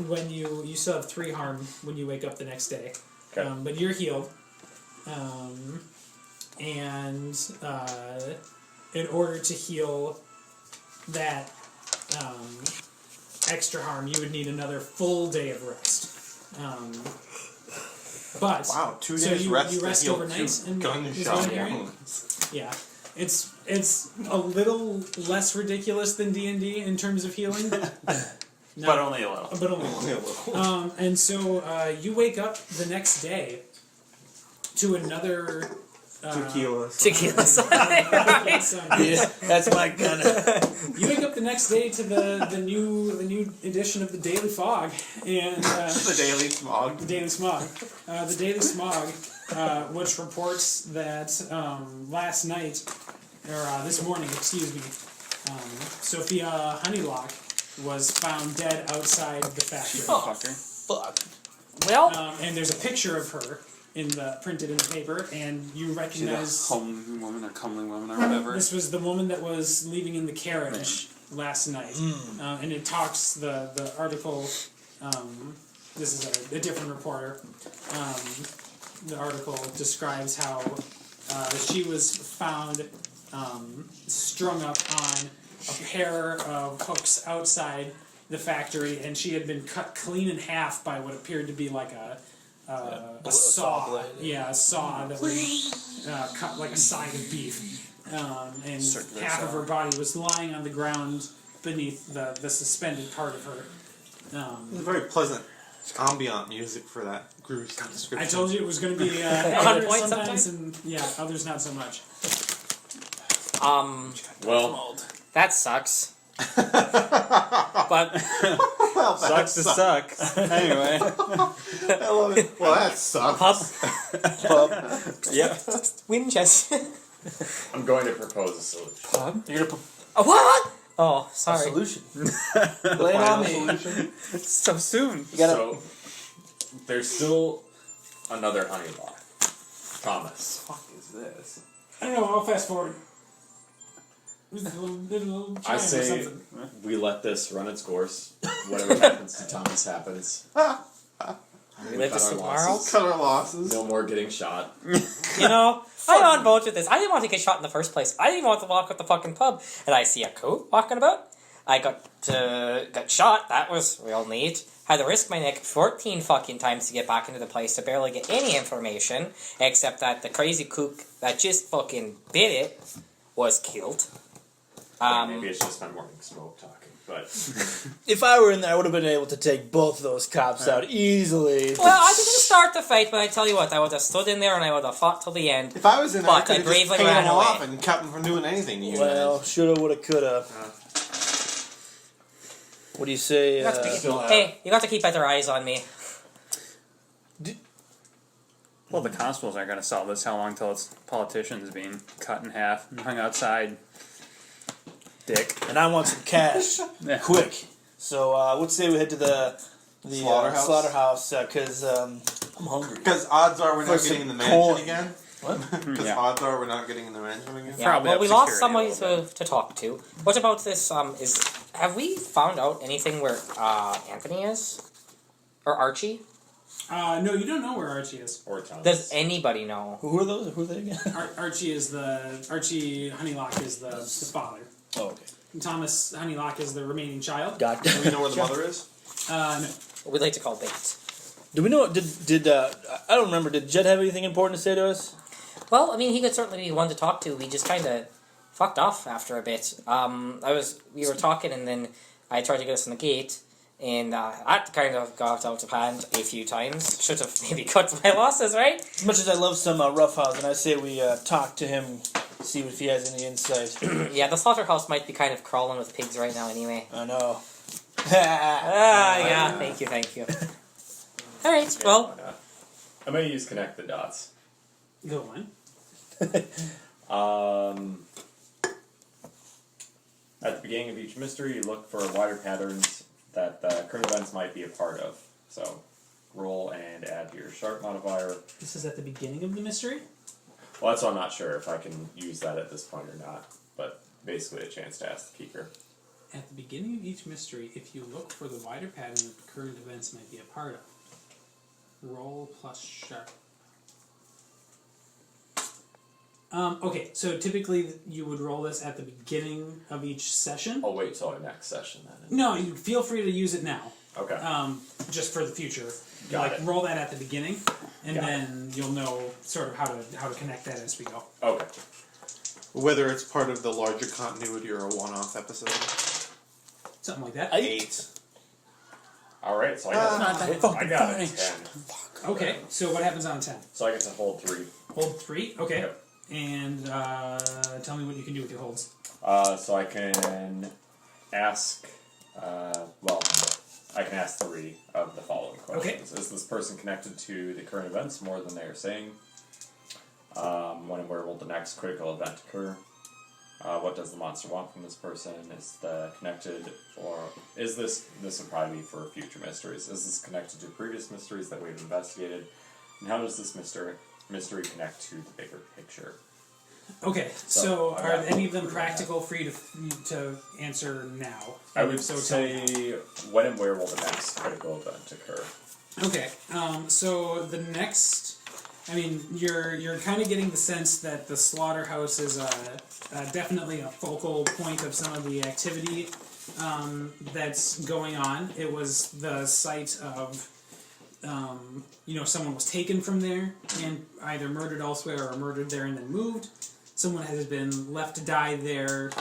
When you still have 3 harm when you wake up the next day, Okay. but you're healed. And in order to heal that extra harm, you would need another full day of rest. But Wow, 2 so days you rest you to rest heal overnight 2 and gunshot hearing? wounds. Yeah, It's a little less ridiculous than D&D in terms of healing. But only a little. But only a little. And so you wake up the next day to another Tequila. Tequila Yeah, that's my kind of. You wake up the next day to the new edition of the Daily Fog and The Daily Smog. the Daily Smog. The Daily Smog, which reports that last night or this morning, excuse me, Sophia Honeylock was found dead outside the factory. Fuck. Well, And there's a picture of her printed in the paper, and you She's recognize a homely woman or comely woman or whatever. this was the woman that was leaving in the carriage last night. And it talks the article. This is a different reporter. The article describes how she was found strung up on a pair of hooks outside the factory, and she had been cut clean in half by what appeared to be like a saw. blade, Yeah, a saw that was cut like a side of beef. And Circular half of saw. her body was lying on the ground beneath the suspended part of her. It's very pleasant ambient music for that gruesome description. I told you it was going to be On accurate point sometimes, sometimes? and yeah, others not so much. Well, that sucks. But well, that Sucks to suck. Anyway. I love it. Well, that sucks. Yep. Winchester. I'm going to propose a solution. You're gonna put What? Oh, a sorry. solution. Lay it on me. Solution. So soon. You gotta. So there's still another honey lock. Promise. Fuck is this? I don't know, I'll fast forward. It was a little I chime or say something. we let this run its course. Whatever happens to Thomas happens. We live to cut see our tomorrow. losses. Cut our losses. No more getting shot. You know, I'm on board with this. I didn't want to get shot in the first place. I didn't even want to walk up the fucking pub. And I see a coat walking about. I got shot. That was real neat. Had to risk my neck 14 fucking times to get back into the place to barely get any information. Except that the crazy kook that just fucking bit it was killed. Maybe it's just my morning smoke talking. But If I were in there, I would have been able to take both of those cops out easily. Well, I didn't start the fight, but I tell you what, I would have stood in there and I would have fought till the end. If I was in there, I But could I have just bravely paid ran them away. off and kept them from doing anything to you Well, guys. shoulda, woulda, coulda. What do you say? You got to still have- hey, you got to keep better eyes on me. Well, the constables aren't going to solve this. How long till it's politicians being cut in half and hung outside? Dick. And I want some cash, Yeah. quick. So let's say we head to the Slaughterhouse? slaughterhouse because I'm hungry. Because odds are we're For not some getting in the mansion coin. again. What? Because Yeah. odds are we're not getting in the mansion again. Yeah, Probably well, up we lost security a somebody little to talk to. What about this? Have we found out anything where Anthony is, or Archie? No, you don't know where Archie is. or Thomas. Does anybody know? Who are those? Who are they again? Archie Honeylock is the father. Oh, okay. And Thomas Honeylock is the remaining child. God. Do we know where the mother is? No. We like to call bait. Do we know? Did I don't remember. Did Jed have anything important to say to us? Well, I mean, he could certainly be one to talk to. We just kind of fucked off after a bit. We were talking, and then I tried to get us in the gate, and that kind of got out of hand a few times. Should have maybe cut my losses, right? As much as I love some roughhouse, and I say we talk to him, see if he has any insight. Yeah, the slaughterhouse might be kind of crawling with pigs right now, anyway. I know. Yeah. Thank you. All right. Yeah, Well, why not? I'm going to use connect the dots. Go on. At the beginning of each mystery, you look for wider patterns that the current events might be a part of. So, roll and add your sharp modifier. This is at the beginning of the mystery? Well, that's why I'm not sure if I can use that at this point or not. But basically, a chance to ask the keeper. At the beginning of each mystery, if you look for the wider pattern that the current events might be a part of, roll plus sharp. Okay, so typically you would roll this at the beginning of each session. I'll wait till our next session then. No, you feel free to use it now, Okay. just for the future. Got it. Roll that at the beginning, and Got then you'll know sort of how to connect that as we go. Okay. Whether it's part of the larger continuity or a one-off episode. Something like that. 8. Alright, so I got a 10. Okay, so what happens on 10? So I get to hold 3. Hold 3? Okay. Yep. And tell me what you can do with your holds. So I can ask, I can ask 3 of the following questions. Is this person connected to the current events more than they are saying? When and where will the next critical event occur? What does the monster want from this person? Is the connected, or is this would probably be for future mysteries. Is this connected to previous mysteries that we've investigated? And how does this mystery connect to the bigger picture? Okay, so are any of them practical for you to answer now? I would say when and where will the next critical event occur? Okay, so the next, I mean, you're kind of getting the sense that the slaughterhouse is definitely a focal point of some of the activity that's going on. It was the site of, someone was taken from there and either murdered elsewhere or murdered there and then moved. Someone has been left to die there,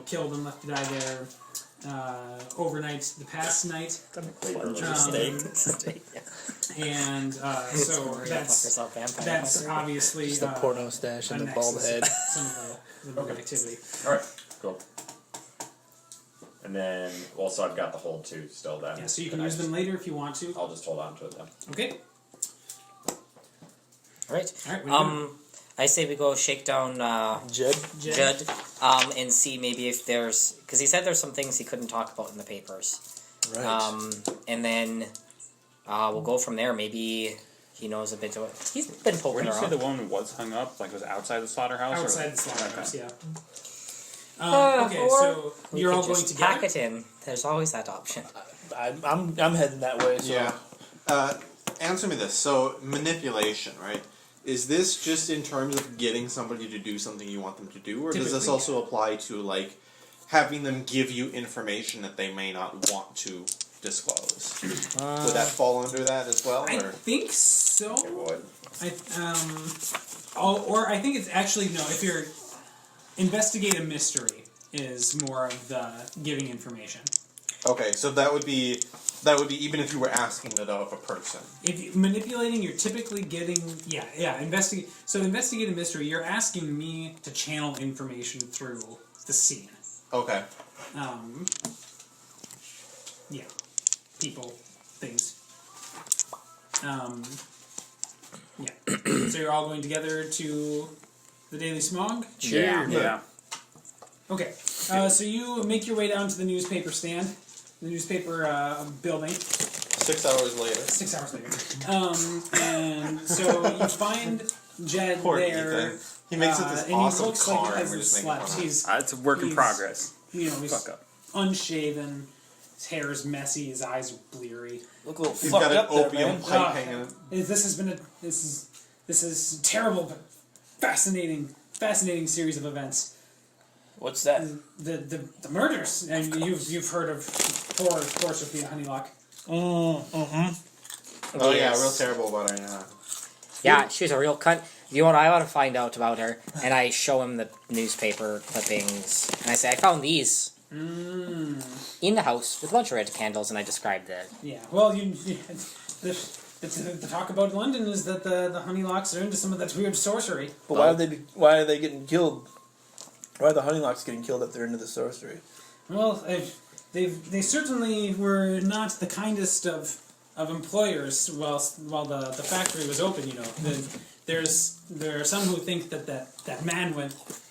killed and left to die there overnight the past night. And so that's obviously just a porno stash and a bald head. Some of the movie activity. Alright, cool. And then, so I've got the hold too still then. Yeah, so you can use them later if you want to. I'll just hold on to it then. Okay. Alright. Alright, what are you doing? I say we go shake down Judd, and see maybe if there's, because he said there's some things he couldn't talk about in the papers. Right. And then we'll go from there. Maybe he knows a bit of it. He's been poking Where did you around. say the woman was hung up? Like, it was outside the slaughterhouse? Outside or? the slaughterhouse, Okay. yeah. Okay, so We you're could all going just together? pack it in. There's always that option. I'm heading that way. So. Yeah. Answer me this. So, manipulation, right? Is this just in terms of getting somebody to do something you want them to do, or does this Typically, also apply to, like, having them give you information that they may not want to disclose? Would that fall under that as well? I Or? think so. It would. I think it's actually, no, if you're investigate a mystery is more of the giving information. Okay, so that would be even if you were asking that of a person. If you, manipulating, you're typically getting investigate. So investigate a mystery. You're asking me to channel information through the scene. Okay. People, things. So you're all going together to the Daily Smog. Yeah. Okay. So you make your way down to the newspaper stand, the newspaper building. 6 hours later. 6 hours later. And so you find Jed Poor there. Ethan. He makes it this and awesome he looks car, like he and we're hasn't just making slept. fun of He's It's a work in He's- progress. he's Fuck up. unshaven. His hair is messy. His eyes are bleary. Look a little He's fucked got an up there, opium man. pipe hanging. This is terrible but fascinating series of events. What's that? The murders, and you've heard of horror, of course, with the Honeylock. Oh yeah, real terrible about her. Yeah. Yeah, she's a real cunt. You know what I want to find out about her? And I show him the newspaper clippings, and I say, I found these in the house with a bunch of red candles, and I described that. Yeah. Well, the talk about London is that the Honeylocks are into some of that weird sorcery. But why are they getting killed? Why are the Honeylocks getting killed if they're into the sorcery? Well, they certainly were not the kindest of employers while the factory was open. You know, there are some who think that man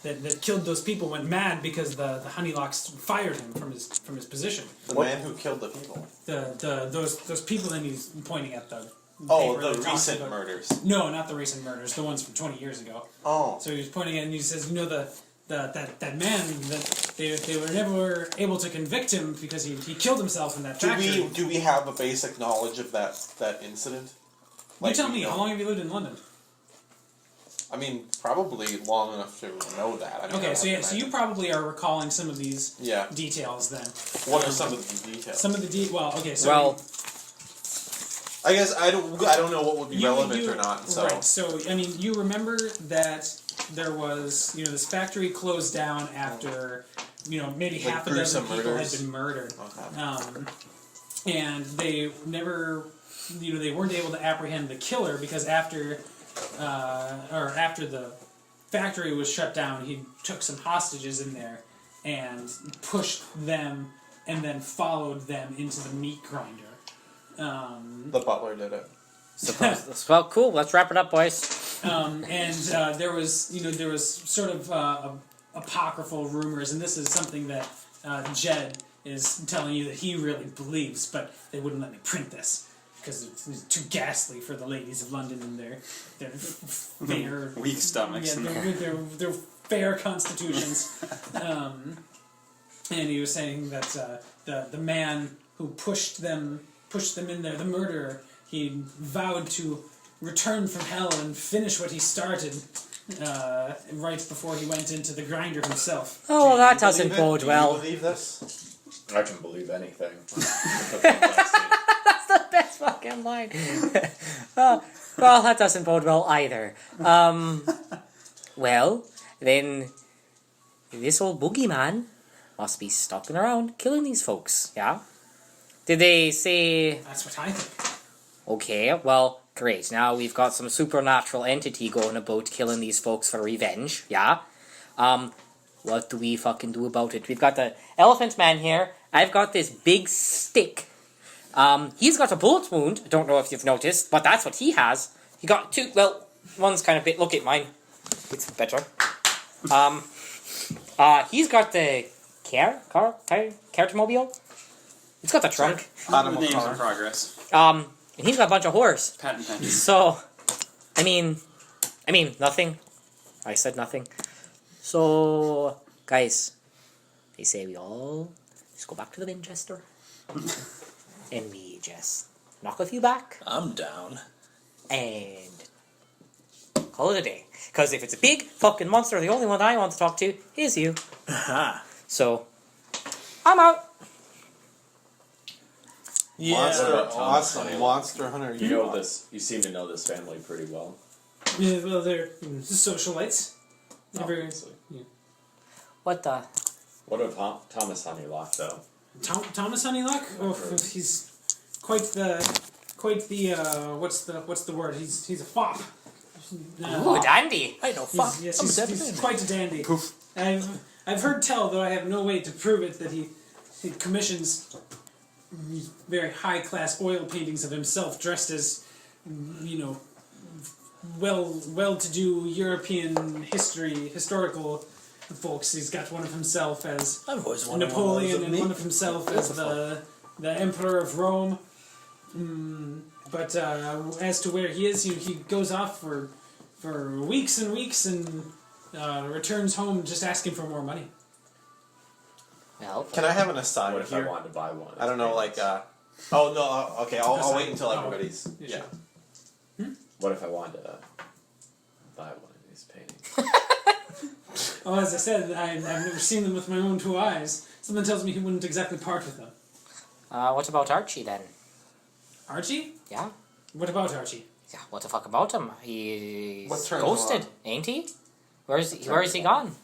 that killed those people went mad because the Honeylocks fired him from his position. The man who killed the people. Those people that he's pointing at the. Oh, paper that the talks recent about- murders. No, not the recent murders. The ones from 20 years ago. Oh. So he was pointing at it and he says, that man that they were never able to convict him because he killed himself in that factory. Do we have a basic knowledge of that incident? You tell me, how long have you lived in London? I mean, probably long enough to know that. I mean, Okay, so I so you probably are recalling some of these Yeah. details then. What are some of the details? Some of the okay, so Well, I guess I don't know what would be relevant or not. So right. So I mean, you remember that there was, this factory closed down after, maybe Like half a dozen gruesome people murders? had been murdered. Okay. And they never, they weren't able to apprehend the killer because after the factory was shut down, he took some hostages in there and pushed them and then followed them into the meat grinder. The butler did it. Well, cool. Let's wrap it up, boys. And there was sort of apocryphal rumors, and this is something that Jed is telling you that he really believes, but they wouldn't let me print this because it's too ghastly for the ladies of London and their fair Weak stomachs. yeah, their fair constitutions. And he was saying that the man who pushed them in there, the murderer, he vowed to return from hell and finish what he started right before he went into the grinder himself. Oh, well, that doesn't Believe it? bode Do well. you believe this? I can believe anything. That's the best fucking line. Well, that doesn't bode well either. Well, then this old boogeyman must be stalking around killing these folks, yeah? Did they say... That's what I think. Okay, well, great. Now we've got some supernatural entity going about killing these folks for revenge, yeah? What do we fucking do about it? We've got the elephant man here. I've got this big stick. He's got a bullet wound. I don't know if you've noticed, but that's what he has. He got two, well, one's kind of bit, look at mine. It's better. He's got the Cartomobile. It's got the trunk. The names in progress. And he's got a bunch of horse. Patent pending. So, I mean, nothing. I said nothing. So, guys, they say we all just go back to the Winchester and we just knock a few back I'm down. and call it a day. Because if it's a big fucking monster, the only one I want to talk to is you. Aha. So, I'm out. Yeah. Awesome. Monster Hunter. You know this. You seem to know this family pretty well. Yeah, well, they're socialites. Obviously. What the? What of Thomas Honeylock, though? Thomas Honeylock? Oh, he's quite the what's the word? He's a fop. Ooh, dandy. I know. Fuck. He's quite a dandy. I've heard tell, though I have no way to prove it, that he commissions very high class oil paintings of himself dressed as, well to do European historical folks. He's got one of himself as I've always wanted Napoleon one and one of himself as the Emperor of Rome. But as to where he is, he goes off for weeks and weeks and returns home just asking for more money. Well, Can I have an aside What if here? I wanted to buy one? I don't know, like, oh, no, okay, I'll wait until Oh. everybody's, Yeah, yeah. What if I wanted to buy one of these paintings? Oh, as I said, I've never seen them with my own two eyes. Something tells me he wouldn't exactly part with them. what about Archie then? Archie? Yeah? What about Archie? Yeah, what the fuck about him? He's What turns him ghosted, on? ain't he? Where's he gone?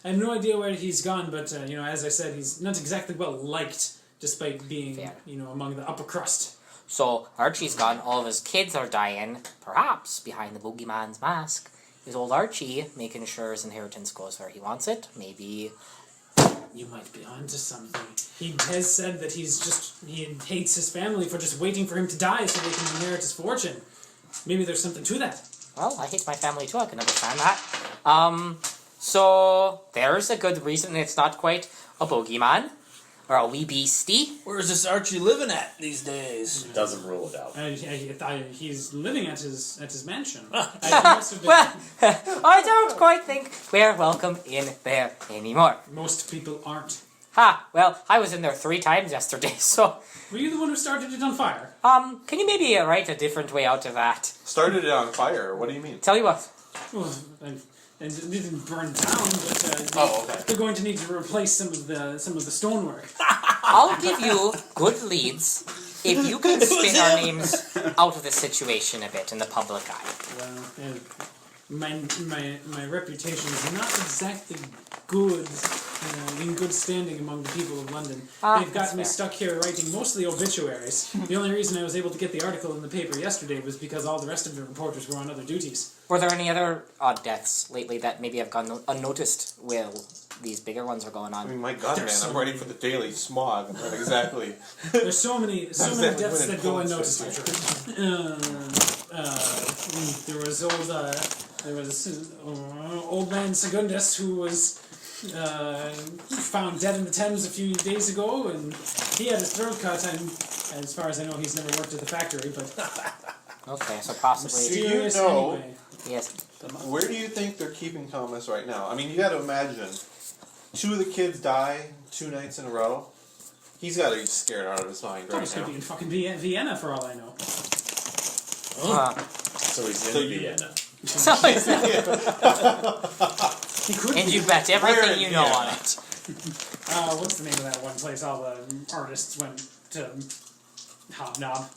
I have no idea where he's gone, but as I said, he's not exactly well liked, despite being Fair. among the upper crust. So Archie's gone, all of his kids are dying, perhaps behind the boogeyman's mask. Is old Archie making sure his inheritance goes where he wants it? Maybe. You might be onto something. He has said that he hates his family for just waiting for him to die so they can inherit his fortune. Maybe there's something to that. Well, I hate my family too, I can understand that. So there's a good reason it's not quite a boogeyman. Or a wee beastie. Where's this Archie living at these days? Doesn't rule it out. He's living at his mansion. He must have been- Well, I don't quite think we're welcome in there anymore. Most people aren't. Ha! Well, I was in there 3 times yesterday, so... Were you the one who started it on fire? Can you maybe write a different way out of that? Started it on fire, what do you mean? Tell you what. Well, and it didn't burn down, but Oh, okay. they're going to need to replace some of the stonework. I'll give you good leads if you can spin our names out of the situation a bit in the public eye. Well, my reputation is not exactly good, in good standing among the people of London. They've got me stuck here writing mostly obituaries. The only reason I was able to get the article in the paper yesterday was because all the rest of the reporters were on other duties. Were there any other odd deaths lately that maybe have gone unnoticed while these bigger ones are going I on? mean, my God, man, I'm ready for the daily smog. Not exactly. There's so many deaths that go winning unnoticed. There was old man Secundus who was found dead in the Thames a few days ago, and he had his throat cut. And as far as I know, he's never worked at the factory. But Okay, so possibly. Do you mysterious know- anyway. Yes. Where do you think they're keeping Thomas right now? I mean, you got to imagine, 2 of the kids die 2 nights in a row. He's got to be scared out of his mind right Thomas could now. be in fucking Vienna for all I know. So he's in So you- Vienna. So it's- He could and be. you bet Where everything in you know Vienna? on it. What's the name of that one place all the artists went to hobnob?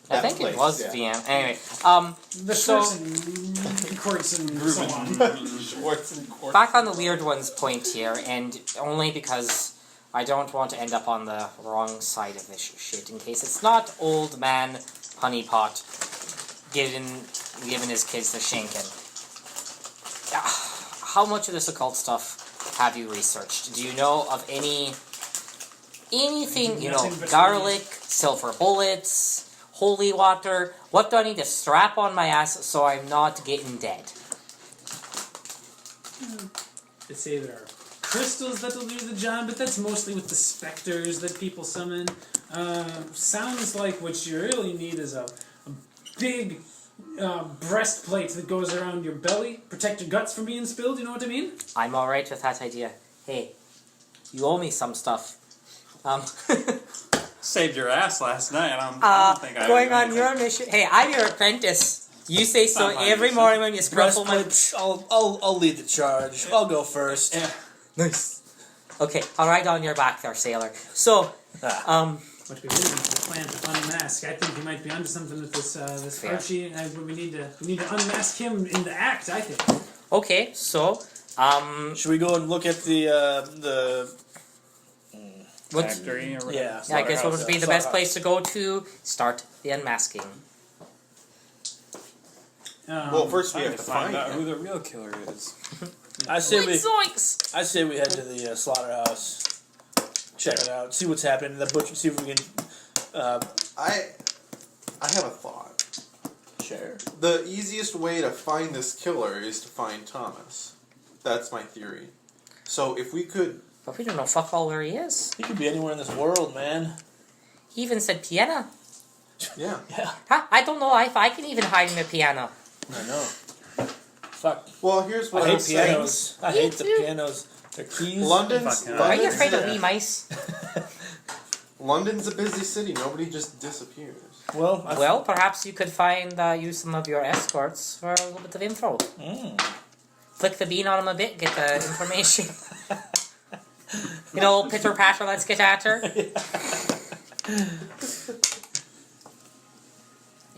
I That think place, it was yeah. Vienna. Anyway, The So- Schwartz and Courts and so on. Schwartz and Court. back on the weird ones point here, and only because I don't want to end up on the wrong side of this shit, in case it's not old man Honeypot giving his kids the shanking. How much of this occult stuff have you researched? Do you know of anything, Nothing but garlic, silver bullets, holy water? What do I need to strap on my ass so I'm not getting dead? They say there are crystals that'll do the job, but that's mostly with the specters that people summon. Sounds like what you really need is a big breastplate that goes around your belly, protect your guts from being spilled, you know what I mean? I'm alright with that idea. Hey, you owe me some stuff. Saved your ass last night. I don't think I Going owe on anything. your mission. Hey, I'm your apprentice. You say so Not my every mission. morning when you scruffle my... Breastplate. I'll lead the charge. I'll go first. Yeah. Nice. Okay, I'll ride on your back there, sailor. So, What we really need to plan to unmask. I think he might be onto something with this Fair. Archie. We need to unmask him in the act, I think. okay, so, Should we go and look at the what's... Factory or whatever. yeah? I guess what would be the best slaughterhouse. place to go to start the unmasking? Well, first we Time have to to find find out him. who the real killer is. I say we Zoinks! head to the slaughterhouse. Check it out. See what's happening. The butcher. See if we can. I have a thought. Share. The easiest way to find this killer is to find Thomas. That's my theory. So if we could... But we don't know fuck all where he is. He could be anywhere in this world, man. He even said piano. Yeah. Yeah. Huh? I don't know if I can even hide in the piano. I know. Fuck. Well, here's what I I'm hate saying. pianos. I Me hate the too. pianos. They're keys. London's Fucking- Are you London's, afraid of wee mice? London's a busy city. Nobody just disappears. Well, Well, perhaps you could use some of your escorts for a little bit of info. Flick the bean on them a bit, get the information. You know, pitter patter, let's get at her.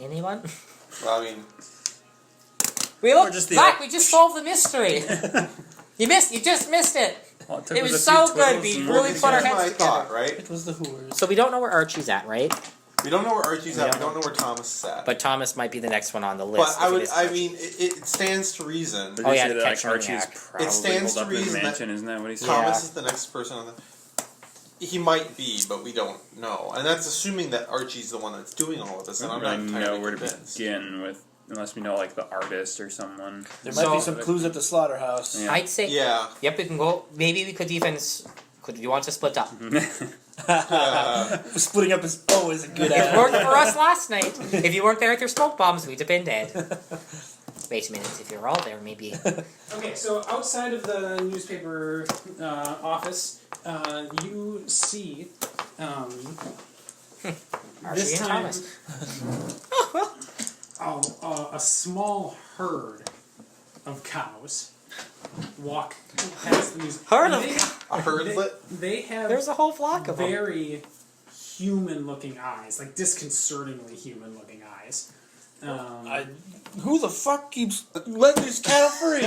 Anyone? Well, I mean, We look, just the- Zach, we just solved the mystery. You just missed it. All took It was a so few good, twiddles we and- really here's put our my heads thought, together. right? it was the Hoovers. So we don't know where Archie's at, right? We don't know where Archie's at. We don't know where Thomas is at. But Thomas might be the next one on the list. But I if it would. is I Archie. mean, it stands to reason. Did Oh, you yeah, say to that, like, catch Archie's Maniac. probably stands holed to up in his reason that mansion, isn't that what he said? Thomas is the next person on the. He might be, but we don't know, and that's assuming that Archie's the one that's doing all of this. I And I'm don't not really entirely know where to convinced. begin with, unless we know like the artist or someone. There might be So- some clues at the slaughterhouse. Yeah. I'd say, Yeah. yep, we can go. Maybe we could even. Could you want to split up? Splitting up is always a good It idea. worked for us last night. If you weren't there with your smoke bombs, we'd have been dead. Wait a minute, if you're all there, maybe. Okay, so outside of the newspaper office, you see Archie this and time Thomas. a small herd of cows walk past the news. Herd of They- A herdlet. They have There's a whole flock of them. very human-looking eyes, like disconcertingly human-looking eyes. Who the fuck keeps letting these cattle free?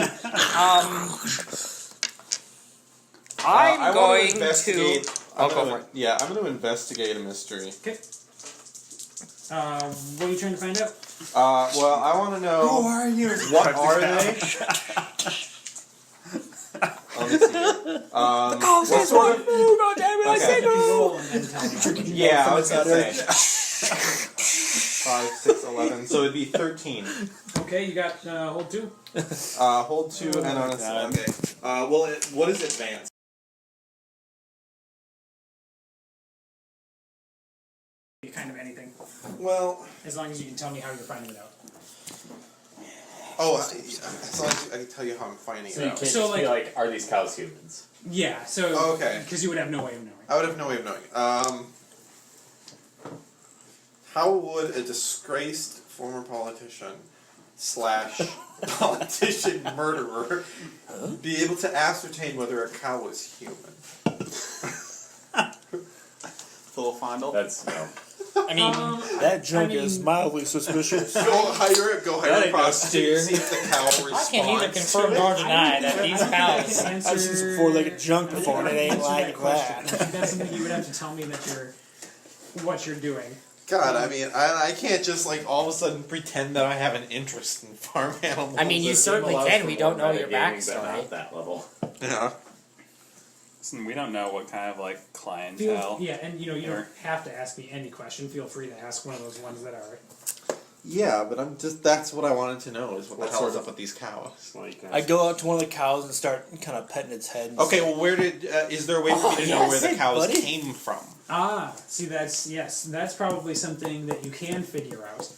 I'm I going want to investigate. to. I'll go for it. Yeah, I'm going to investigate a mystery. Okay. What are you trying to find out? Well, I want to know. Who are you? What are they? Let me see here. Oh, what sort of? God damn it! I Okay. said Roll and then tell me. Yeah, I was going to say. 5, 6, 11. So it'd be 13. Okay, you got hold 2. Hold 2 and on a God. Okay. Well, what is advanced? Kind of anything, Well, as long as you can tell me how you're finding it out. as long as I can tell you how I'm finding So it you out. can't So, just be like- like, are these cows humans? Yeah. So. Oh, okay. Because you would have no way of knowing. I would have no way of knowing. How would a disgraced former politician / politician murderer be able to ascertain whether a cow is human? Full fondle. That's no. I mean, That junk I mean- is mildly suspicious. Go hire That a ain't no prostitute and steer. see if the cow responds. I can neither confirm nor deny that these cows. I've seen some four-legged junk before, and it ain't Answer like question. that. That's something you would have to tell me that what you're doing. God, I mean, I can't just like all of a sudden pretend that I have an interest in farm animals. I mean, you certainly can. We don't know your backstory. At that level. Yeah. Listen, we don't know what kind of like Feel, clientele. yeah, and you Or- don't have to ask me any question. Feel free to ask one of those ones that are. Yeah, but that's what I wanted to know is what the What hell sort is of- up with these cows. Well, you can I go out to one of the cows and start kind of petting its head. And Okay, well, where did is there a way for me to know where the yes, cows buddy. came from? See, that's probably something that you can figure out.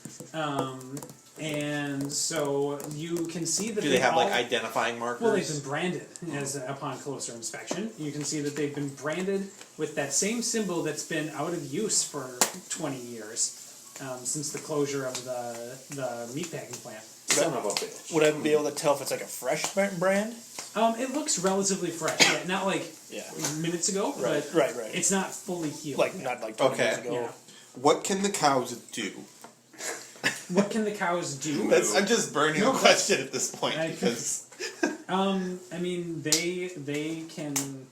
And so you can see that Do they have like all- identifying markers? Well, they've been branded as upon closer inspection. You can see that they've been branded with that same symbol that's been out of use for 20 years, since the closure of the meatpacking plant. Son of a bitch. Would I be able to tell if it's like a fresh brand? It looks relatively fresh, yeah, not like Yeah. minutes ago, but Right. it's not fully healed. Like not like 20 Okay. years ago. Yeah. What can the cows do? What can the cows do? I'm just burning the question at this point I- because I mean, they can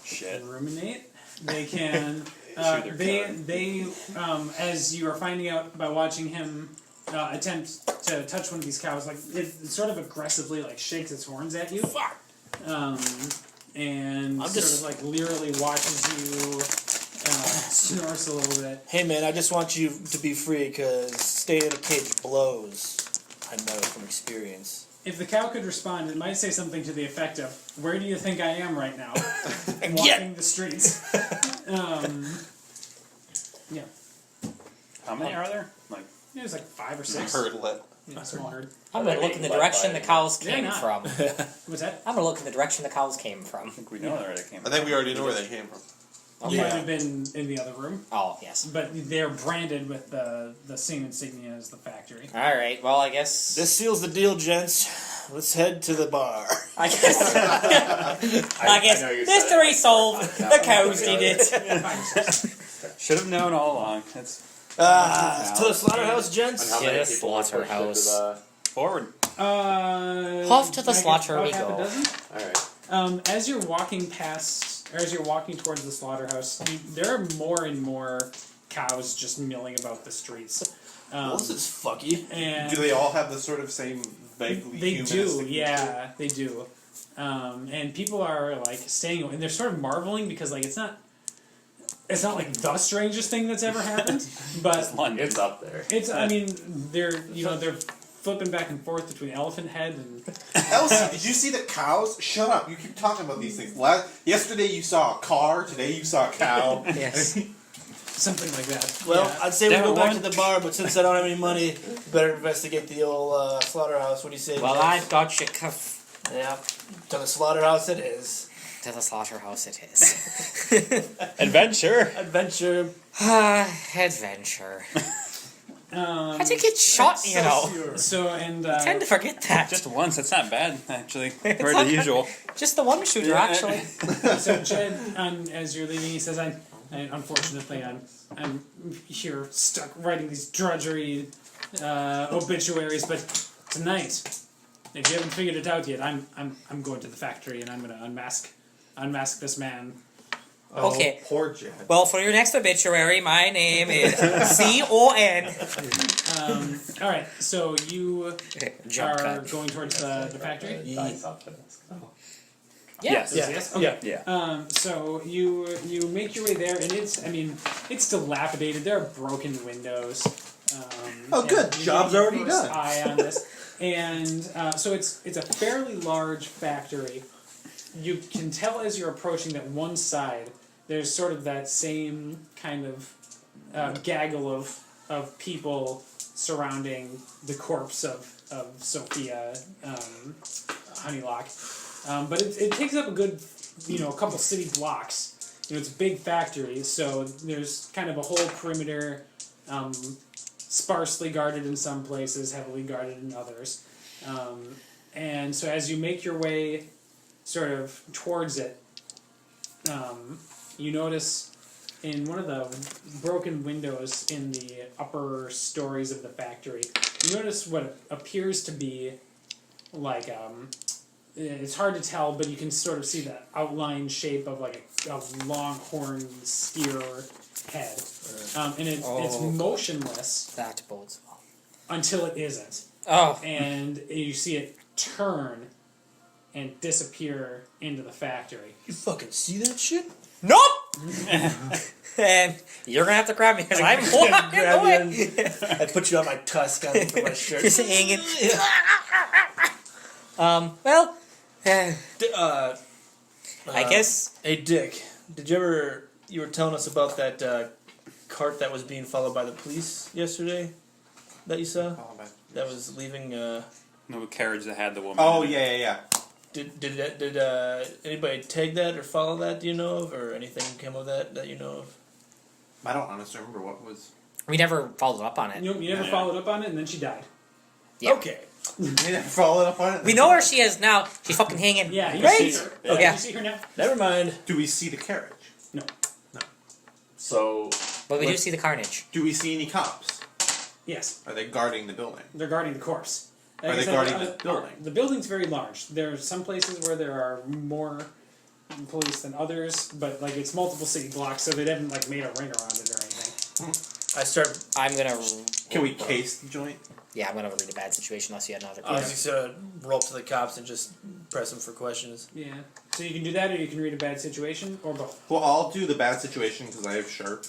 Shit. ruminate. They can. Chew their They as you are finding out by watching him attempt to touch one of these cows, like it sort of aggressively like shakes its horns at you. And I'm sort just- of like leerily watches you. Snorts a little bit. Hey man, I just want you to be free because staying in a cage blows. I know from experience. If the cow could respond, it might say something to the effect of, "Where do you think I am right now?" Walking Yeah. the streets. Yeah. How many are there? Like, There's like 5 or 6. herdlet. A small herd. I'm gonna look in the direction the cows came not. from. What's that? I'm gonna look in the direction the cows came from. I think we know where they came I from. think we already know where they came from. You Yeah. might have been in the other room, Oh yes. but they're branded with the same insignia as the factory. All right. Well, I guess. This seals the deal, gents. Let's head to the bar. I guess. I guess know you said mystery it. solved. The cows did it. Should have known all along. It's To the slaughterhouse, And gents. how many Yes, people were pushed into slaughterhouse. forward. Off to the I guess slaughter about we half a go. dozen. Alright. As you're walking past, or as you're walking towards the slaughterhouse, there are more and more cows just milling about the streets. Well, this is fucky. And Do they all have the sort of same vaguely They do, humanistic yeah, they do. And people are like staying, and they're sort of marveling because like it's not like the strangest thing that's ever happened, but London. It's up there. it's. I mean, they're they're flipping back and forth between elephant head and Elsie, did you see the cows? Shut up! You keep talking about these things. Yesterday you saw a car. Today you saw a cow. Yes. something like that. Well, Yeah. I'd say we There go back one- to the bar, but since I don't have any money, better investigate the old slaughterhouse. What do you say? Well, gents? I've got you cuff. Yeah, to the slaughterhouse it is. To the slaughterhouse it is. Adventure. Adventure. Adventure. I did get shot, you know. So and I tend to forget that. Just once. That's not bad, actually. It's Compared not to usual. Just the one shooter, Yeah. actually. so Jed, as you're leaving, he says, "Unfortunately, I'm here stuck writing these drudgery obituaries, but tonight, if you haven't figured it out yet, I'm going to the factory and I'm going to unmask this man. Okay. Oh, poor Jed. Well, for your next obituary, my name is C-O-N. All right, so you Jump are cut. going towards the factory. Dice off the desk. Yes. Yes. Okay. Yeah. So you make your way there, and it's dilapidated. There are broken windows. Oh, good. and you Job's get your already first done. Eye on this, and so it's a fairly large factory. You can tell as you're approaching that one side there's sort of that same kind of gaggle of people surrounding the corpse of Sophia Honeylock. But it takes up a good, a couple city blocks. It's a big factory, so there's kind of a whole perimeter, sparsely guarded in some places, heavily guarded in others. And so as you make your way sort of towards it, you notice in one of the broken windows in the upper stories of the factory, you notice what appears to be like it's hard to tell, but you can sort of see the outline shape of like a longhorn steer head, and it's motionless That bodes well. until it isn't, Oh. and you see it turn and disappear into the factory. You fucking see that shit? Nope! And you're gonna have to grab me because I'm walking Grab away. you and I put you on my tusk on for my shirt. Just hanging. Well, I guess. Hey, Dick, did you were telling us about that cart that was being followed by the police yesterday that you saw? That was leaving, No carriage that had the woman. Oh, in it. yeah. did anybody tag that or follow that, do you know of? Or anything came of that you know of? I don't honestly remember what was. We never followed up on it. You never Yeah. followed up on it, and then she died. Yeah. Okay. We never followed up on it. We know where she is now. She's fucking hanging. Yeah, you Right? see her. Yeah. You see her now? Never mind. Do we see the carriage? No. So But we do What- see the carnage. Do we see any cops? Yes, Are they guarding the building? they're guarding the corpse. Like Are I they said, guarding the building? The building's very large. There are some places where there are more police than others, but like it's multiple city blocks, so they haven't like made a ring around it or anything. I start. I'm gonna. Can we case the joint? Yeah, I'm gonna read a bad situation unless you had another. I was just gonna roll up to the cops and just press them for questions. Yeah. So you can do that, or you can read a bad situation, or both. Well, I'll do the bad situation because I have sharp.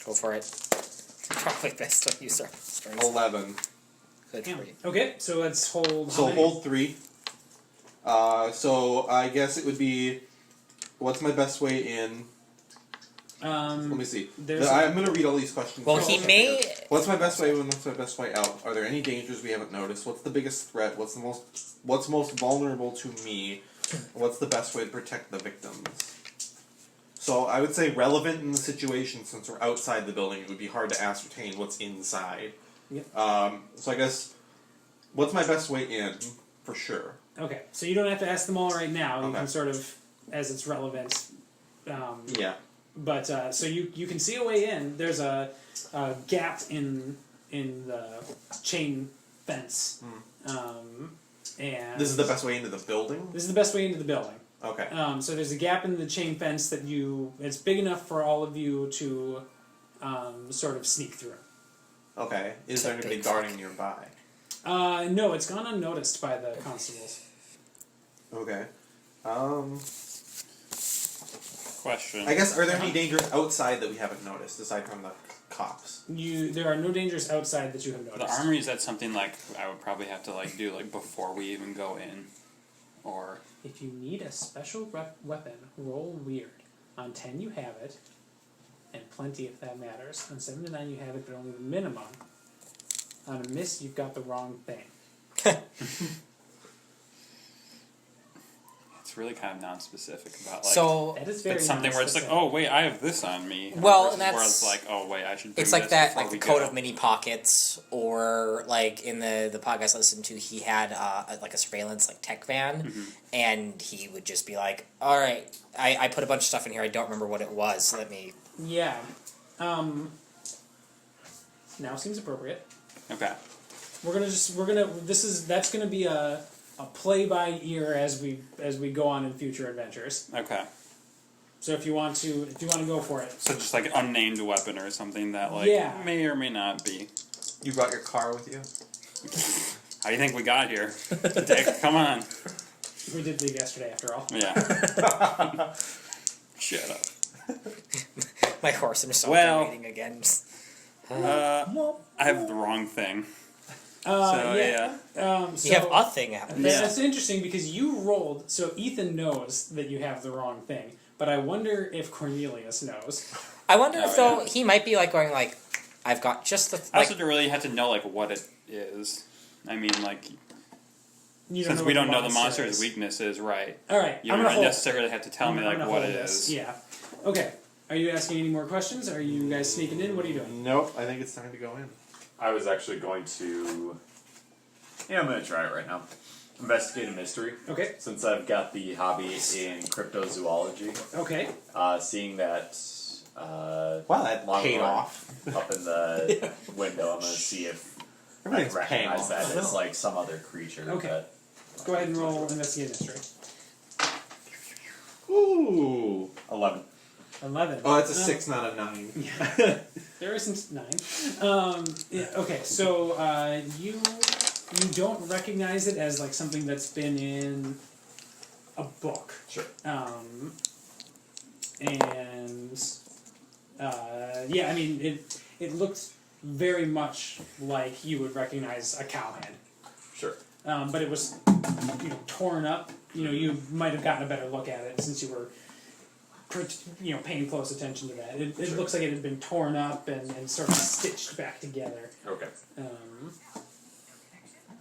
Go for it. Probably best to use our strengths. 11. Good for you. Okay, so let's hold. So how many? hold 3. So I guess it would be. What's my best way in? Let me see. I'm going to read all these questions. Well, for a he second may. here. What's my best way in? What's my best way out? Are there any dangers we haven't noticed? What's the biggest threat? What's most vulnerable to me? What's the best way to protect the victims? So I would say relevant in the situation, since we're outside the building, it would be hard to ascertain what's inside. Yep. So I guess, what's my best way in, for sure? Okay, so you don't have to ask them all right now. You Okay. can sort of, as it's relevant. Yeah. But so you can see a way in. There's a gap in the chain fence, and This is the best way into the building? This is the best way into the building. Okay. So there's a gap in the chain fence that it's big enough for all of you to sort of sneak through. Okay. Is It's there a anybody big guarding nearby? No, it's gone unnoticed by the constables. Okay. Question. I guess, are there any dangers outside that we haven't noticed, aside from the cops? There are no dangers outside that you have The noticed. armory, is that something like I would probably have to like do like before we even go in, or If you need a special weapon, roll weird. On 10 you have it, and plenty if that matters. On 7 to 9 you have it, but only the minimum. On a miss, you've got the wrong thing. it's really kind of non-specific about like. So That is very it's something where it's like, non-specific. oh wait, I have this on me. Well, versus and that's- where it's like, oh wait, I should. Bring it's like this that, before like the we code go. of mini pockets, or like in the podcast I listened to, he had like a surveillance like tech van, and he would just be like, "All right, I put a bunch of stuff in here. I don't remember what it was. Let me." Yeah. Now seems appropriate. Okay. That's gonna be a play by ear as we go on in future adventures. Okay. So if you want to go for it. So just like an unnamed weapon or something that may or may not be. You brought your car with you? How do you think we got here? Dick, come on. We did leave yesterday after all. Yeah. Shut up. My horse himself waiting again. I have the wrong thing. So You have a thing happening. That's interesting because you rolled. So Ethan knows that you have the wrong thing, but I wonder if Cornelius knows. I wonder if though he might be like going like, I've got just the. I also don't really have to know like what it is. I mean, like, since we don't know the monster's weaknesses, right? All right, You don't necessarily have to tell me like what it is. Yeah. Okay. Are you asking any more questions? Are you guys sneaking in? What are you doing? Nope. I think it's time to go in. I was actually going to. Yeah, I'm going to try it right now. Investigate a mystery. Okay. Since I've got the hobby in cryptozoology. Okay. Seeing that. Well, that paid Longhorn off. Up in the window, I'm going to see if I can recognize that as like some other creature. Okay. Go ahead and roll investigate mystery. Ooh. 11. 11. Oh, that's a 6, not a 9. Yeah. There isn't 9. Yeah, okay, so you don't recognize it as like something that's been in a book. Sure. And yeah, I mean it looks very much like you would recognize a cowhead. Sure. But it was torn up. You might have gotten a better look at it since you were paying close attention to that. It looks like it had been torn up and sort of stitched back together. Okay.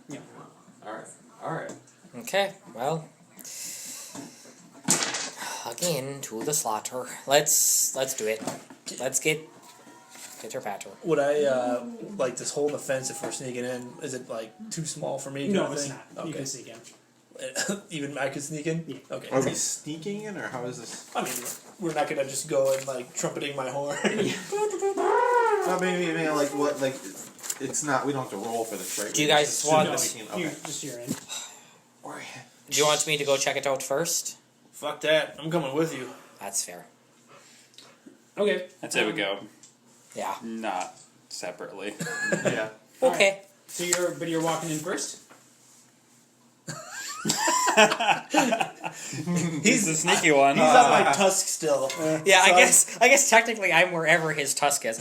Yeah. Alright. Okay, well, again to the slaughter. Let's do it. Let's get her patter. Would I like this hole in the fence if we're sneaking in? Is it like too small for me? No, it's thing? not. You can sneak in. Even I could sneak in? Yeah. Okay. Are we sneaking in, or how is this? I mean, we're not gonna just go and like trumpeting my horn. No, maybe like what? Like, it's not. We don't have to roll for this, right? Do you guys want? You're in. Do you want me to go check it out first? Fuck that! I'm coming with you. That's fair. Okay. I'd say we go. Yeah. Not separately. Yeah. Okay. Right. So you're walking in first. He's the sneaky one. He's on my tusk still. Yeah, So I guess technically I'm wherever his tusk is.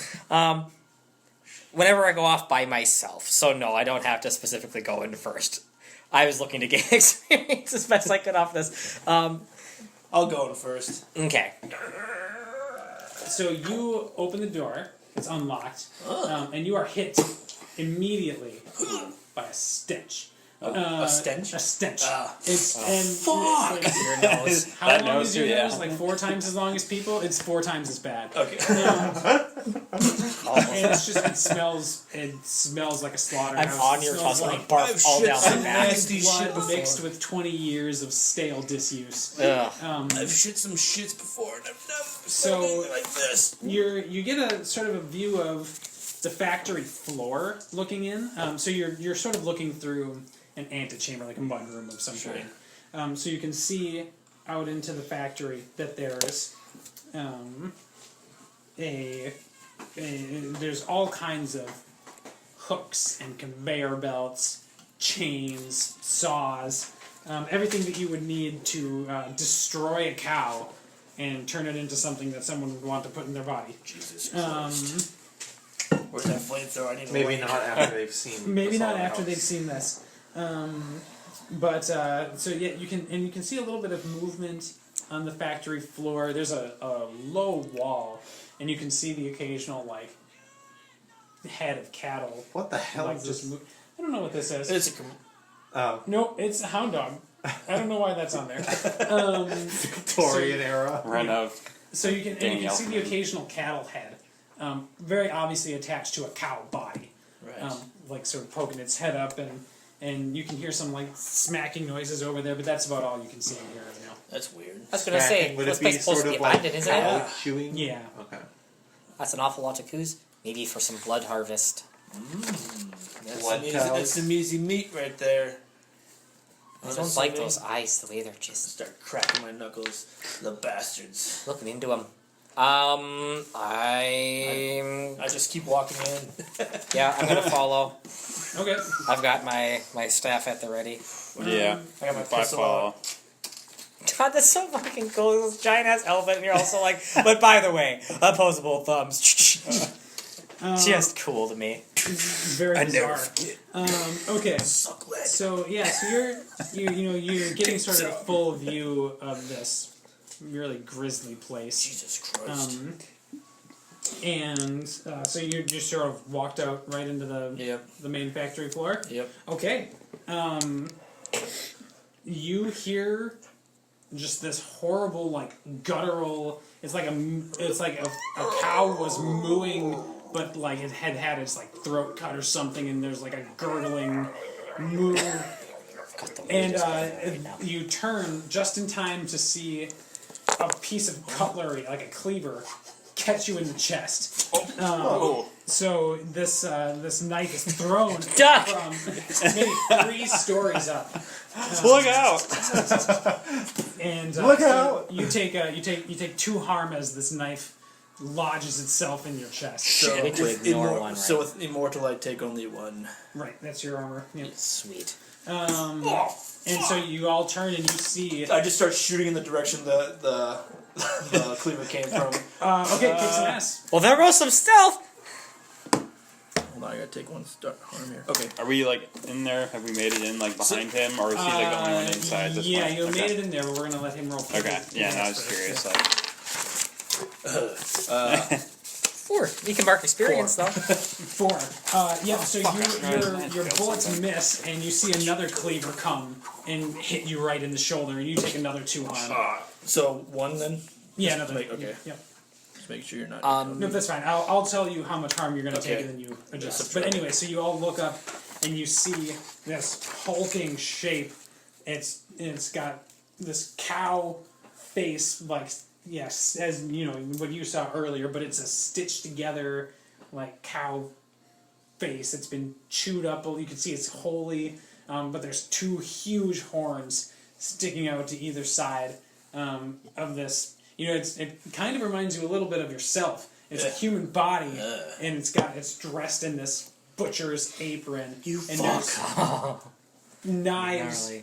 Whenever I go off by myself, so no, I don't have to specifically go in first. I was looking to gain experience as best I could off this. I'll go in first. Okay. So you open the door. It's unlocked, and you are hit immediately by a stench. A stench? A stench. Fuck! Your nose. How That long nose is your too, yeah. nose? Like 4 times as long as people? It's 4 times as bad. Okay. And it smells like a slaughterhouse. I'm on your It smells tusk, like like barf all down my back. nasty shit blood before. mixed with 20 years of stale disuse. Ugh. I've shit some shits before and I've never So- felt anything like this. You get a sort of a view of the factory floor looking in. So you're sort of looking through an antechamber, like a mudroom of some kind. So you can see out into the factory that there's there's all kinds of hooks and conveyor belts, chains, saws, everything that you would need to destroy a cow and turn it into something that someone would want to put in their body. Jesus Christ. Where's that flamethrower? I need to Maybe light not it. after they've seen. Maybe the not solid after house. they've seen this. So yeah, you can see a little bit of movement on the factory floor. There's a low wall, and you can see the occasional like head of cattle. What the hell Like is just this? I don't know what this is. It's a Oh, Nope, it's a hound dog. I don't know why that's on there. Victorian era. Run of. So you can Danielle. see the occasional cattle head, very obviously attached to a cow body. Right. Like sort of poking its head up, and you can hear some like smacking noises over there, but that's about all you can see and hear right now. That's weird. I was gonna say, Smacking, would this it be place is supposed to sort be of like abandoned, isn't it? cow chewing? Yeah. Okay. That's an awful lot of coos. Maybe for some blood harvest. That's some easy meat right there. I don't like those eyes, the way they're just... Start cracking my knuckles. The bastards. Looking into them. I just keep walking in. Yeah, I'm gonna follow. Okay. I've got my staff at the ready. Yeah. I got my If I pistol follow. out. God, that's so fucking cool. This giant ass elephant, and you're also like, but by the way, opposable thumbs. Just cool to me. Very bizarre. Okay. So yeah, so you're getting sort of a full view of this really grisly place. Jesus Christ. And so you just sort of walked out right into the main factory floor. Yep. Okay. You hear just this horrible, like guttural. It's like a cow was mooing, but like it had its like throat cut or something, and there's like a gurgling moo. And you turn just in time to see a piece of cutlery, like a cleaver, catch you in the chest. So this knife is thrown from maybe 3 stories up. Look out! And Look so out! You take 2 harm as this knife lodges itself in your chest. So I need to with ignore one, right? So with immortal, I take only 1. Right, that's your armor. Yep. Sweet. And so you all turn and you see. I just start shooting in the direction the cleaver came from. Okay, kick some ass. Well, there goes some stealth. Hold on, I gotta take 1 harm here. Okay. Are we like in there? Have we made it in like behind him, or is he like the only one inside? This Yeah, point? you Okay. made it in there, but we're gonna let him roll. Okay. Yeah, no, I was just curious. Like, 4. You can mark experience, though. 4. Yeah, so your bullets miss, and you see another cleaver come and hit you right in the shoulder, and you take another 2 harm. So 1 then? Yeah, another. Okay. Yep. Just make sure you're not. No, that's fine. I'll tell you how much harm you're going to take, Okay. and then you adjust. But anyway, so you all look up, and you see this hulking shape. It's got this cow face, like yes, as you know what you saw earlier, but it's a stitched together like cow face. It's been chewed up. You can see it's wholly, but there's 2 huge horns sticking out to either side of this. You know, it kind of reminds you a little bit of yourself. It's a human body, and it's dressed in this butcher's apron. And there's knives,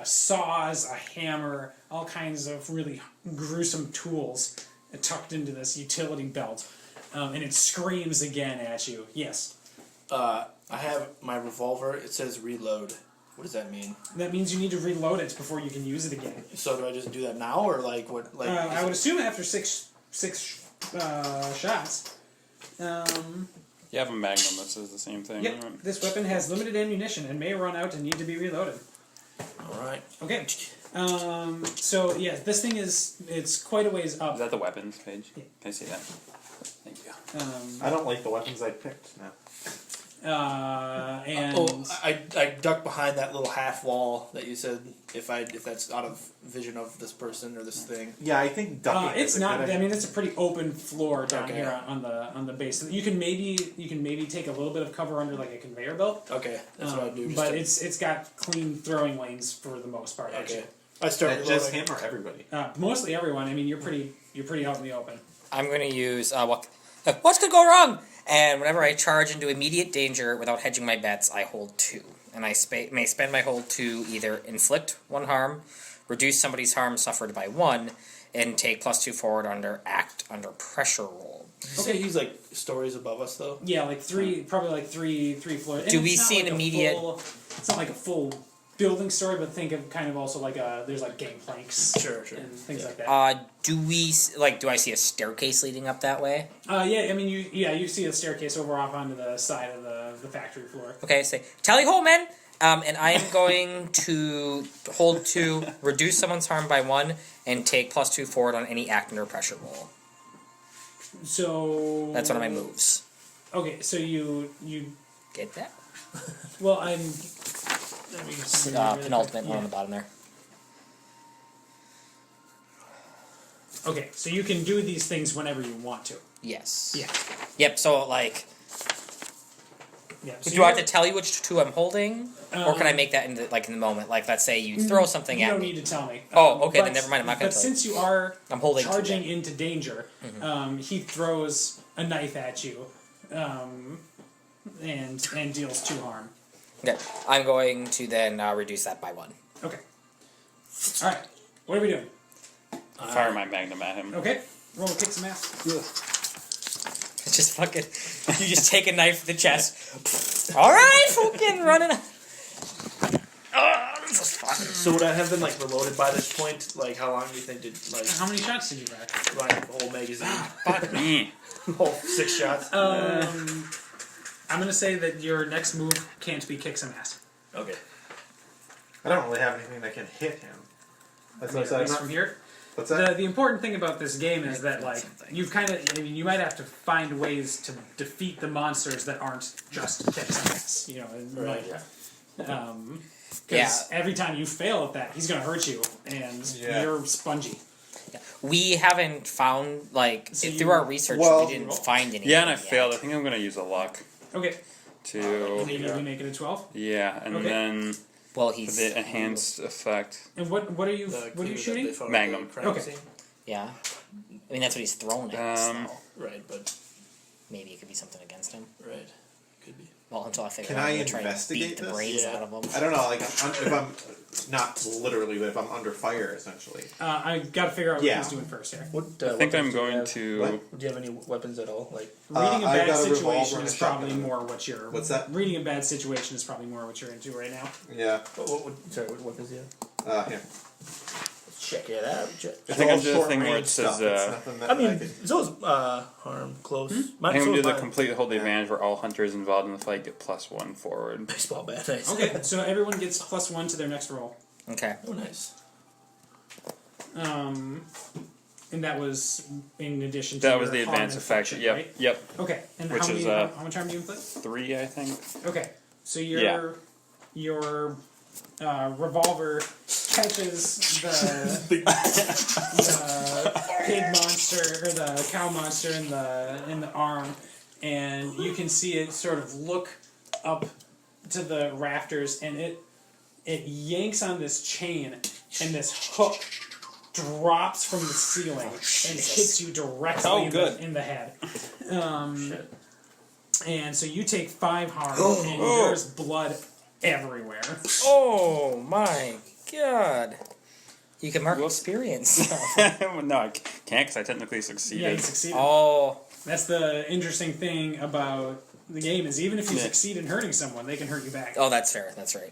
saws, a hammer, all kinds of really gruesome tools tucked into this utility belt. And it screams again at you. Yes. I have my revolver. It says reload. What does that mean? That means you need to reload it before you can use it again. So do I just do that now, or like what? Like I would assume after six shots. you have a magnum that says the same thing. Yep. This weapon has limited ammunition and may run out and need to be reloaded. All right. Okay. So yeah, this thing it's quite a ways up. Is that the weapons page? Can I see that? Thank you. I don't like the weapons I picked now. And I duck behind that little half wall that you said if that's out of vision of this person or this thing. Yeah, I think ducking. it's is a not. good I idea. mean, it's a pretty open floor down Okay. here on the base. So you can maybe take a little bit of cover under like a conveyor belt. Okay, that's what I do. But it's got clean throwing lanes for the most part. Actually. okay. I start That just reloading. him or everybody? Mostly everyone. I mean, you're pretty out in the open. I'm going to use what could go wrong? And whenever I charge into immediate danger without hedging my bets, I hold 2. And I may spend my hold to either inflict 1 harm, reduce somebody's harm suffered by 1, and take +2 forward act under pressure roll. Okay, he's like stories above us though. Yeah, like 3, probably like three floors. And Do it's we not see an like a immediate- It's not like a full building story, but think of kind of also like there's like gangplanks. Sure. And things like that. Do I see a staircase leading up that way? Yeah, I mean, you see a staircase over off onto the side of the factory floor. Okay, say, tally ho, men! And I am going to hold 2, reduce someone's harm by 1, and take +2 forward on any act under pressure roll. So That's one of my moves. Okay, so you Get that? well, I'm. Let me see really Penultimate quick. one on the bottom there. Okay, so you can do these things whenever you want to. Yes. Yeah. Yep, so, like, Yeah. So Do I have to tell you which two I'm holding, or can I make that in the moment? Like, let's say you throw something You at don't me. need to tell me. Oh, okay, but, then never mind. I'm not going But to tell you. since you are I'm holding two charging then. into danger, he throws a knife at you, and deals 2 harm. Okay, I'm going to then reduce that by 1. Okay. All right. What are we doing? Fire my magnum at him. Okay. Roll to kick some ass. It's just fucking. You just take a knife to the chest. All right, fucking running. Oh, this is fun. So would I have been like reloaded by this point? Like how long do you think did like How many shots did you back? like the whole magazine? Fuck me. Whole 6 shots. I'm gonna say that your next move can't be kick some ass. Okay. I don't really have anything that can hit him. That's I mean, what at I'm least not. from here. What's that? The important thing about this game is that like you've kind of you might have to find ways to defeat the monsters that aren't just kick some ass. You know, and, Right. because every time you fail at that, he's gonna hurt you, and you're spongy. We haven't found So through our research. well- We didn't find anything. Yeah, and I yet. failed. I think I'm gonna use a luck Okay, to. maybe we make it a 12. Yeah, and Okay. then Well, for he's the enhanced effect. And what are you shooting? Magnum. Okay. yeah. I mean, that's what he's thrown at us. Though. Right, but Maybe it could be something against him. right, could be. Well, until I figure Can out I how to try to investigate beat the this? brains Yeah. out of him. I don't know. Like if I'm not literally, but if I'm under fire, essentially. I got to figure out what Yeah. he's doing first here. What? I think I'm going What? to. Do you have any weapons at all? Like Reading a I've bad got a revolver situation and a is probably shotgun. more what you're. What's that? Reading a bad situation is probably more what you're into right now. Yeah. sorry, what weapons do you have? Here. Check it out. I think I'm doing the thing where it says. It's nothing that I mean, could- it's always harm close. I think I'm so gonna do is the mine. complete hold the advantage where all hunters involved in the fight get +1 forward. Baseball bat. Nice. Okay, so everyone gets +1 to their next roll. Okay. Oh, nice. And that was in addition to That was your the harm advanced effect. infliction, Yep, right? yep. Okay, and Which how is, many? How much harm do you inflict? 3, I think. Okay, so your revolver catches the pig monster or the cow monster in the arm, and you can see it sort of look up to the rafters, and it yanks on this chain, and this hook drops from the ceiling and hits you directly in the head. And so you take 5 harm, and there's blood everywhere. Oh my god. You can mark experience. No, I can't because I technically Yeah, succeeded. you succeeded. Oh. That's the interesting thing about the game is even if you succeed in hurting someone, they can hurt you back. Oh, that's fair. That's right.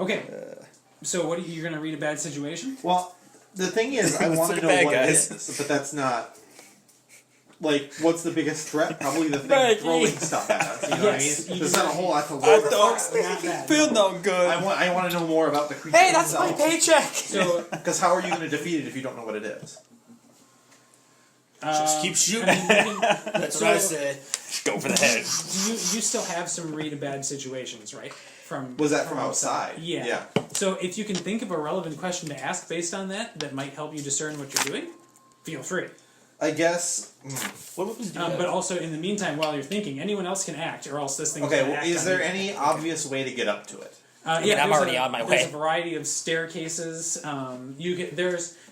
Okay. So what you're going to read a bad situation? Well, the thing is, I Let's want look to at know that, what guys. it is, but that's not. Like, what's the biggest threat? Probably the thing Maggie. throwing stuff at us. You know Yes, what I mean? you There's do. not a whole lot to I look don't Not bad. feel no good. I want to know more about the creature. Hey, that's my paycheck! So Because how are you going to defeat it if you don't know what it is? Just keep shooting. I mean, you can- That's what I say. Go for the head. you still have some read a bad situations, right? Was that from outside? Yeah. Yeah. So if you can think of a relevant question to ask based on that might help you discern what you're doing, feel free. I guess. What weapons do you have? But also in the meantime, while you're thinking, anyone else can act, or else this thing's Okay. gonna Well, act is on there you. any obvious way to get up to it? Yeah, I'm there's already on my There's way. a variety of staircases.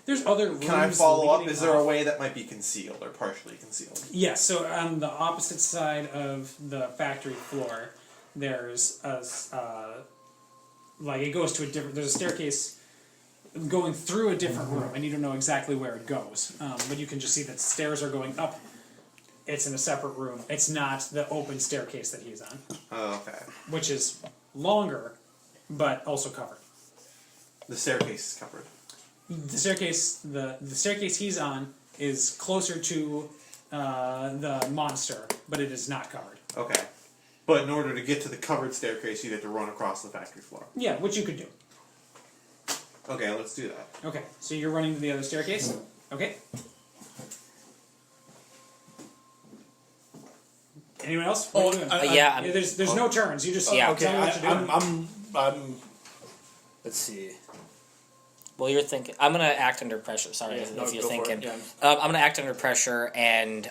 There's other rooms. Can I follow up? leading Is there a off. way that might be concealed or partially concealed? Yes. So on the opposite side of the factory floor, there's it goes to a different. There's a staircase going through a different room, and you don't know exactly where it goes. But you can just see that stairs are going up. It's in a separate room. It's not the open staircase that he's on, Oh, okay. which is longer, but also covered. The staircase is covered. The staircase he's on is closer to the monster, but it is not covered. Okay. But in order to get to the covered staircase, you'd have to run across the factory floor. Yeah, which you could do. Okay, let's do that. Okay, so you're running to the other staircase. Okay. Anyone else? What are you doing? Yeah, I'm- There's no turns. You just Yeah. tell me what you're doing. I'm. Let's see. Well, you're thinking. I'm gonna act under pressure. Sorry Yeah, if no, you're go for it, thinking. yeah. I'm gonna act under pressure and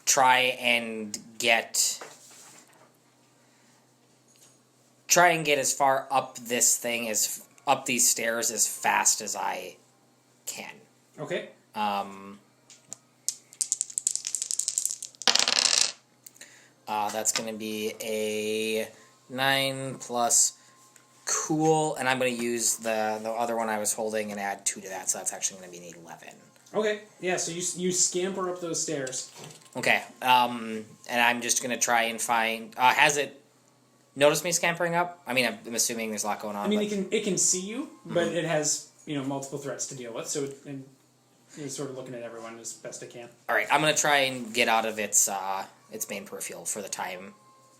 try and get try and get as far up this thing up these stairs as fast as I can. Okay. That's going to be a 9 plus cool, and I'm going to use the other one I was holding and add 2 to that, so that's actually going to be an 11. Okay. Yeah. So you scamper up those stairs. Okay. And I'm just going to try and find. Has it noticed me scampering up? I mean, I'm assuming there's a lot going on. I mean, it can see you, but it has multiple threats to deal with. So it's sort of looking at everyone as best it can. All right. I'm going to try and get out of its main peripheral for the time.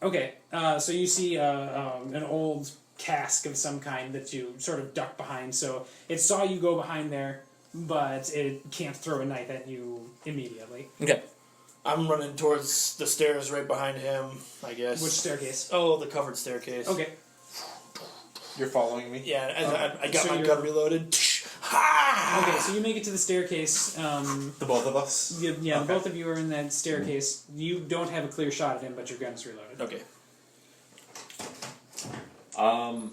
Okay. So you see an old cask of some kind that you sort of duck behind. So it saw you go behind there, but it can't throw a knife at you immediately. Okay. I'm running towards the stairs right behind him, I guess. Which staircase? Oh, the covered staircase. Okay. You're following me? Yeah, I got So my you're- gun reloaded. Okay, so you make it to the staircase. The both of us? Yeah, Okay. both of you are in that staircase. You don't have a clear shot at him, but your gun's reloaded. Okay. I'm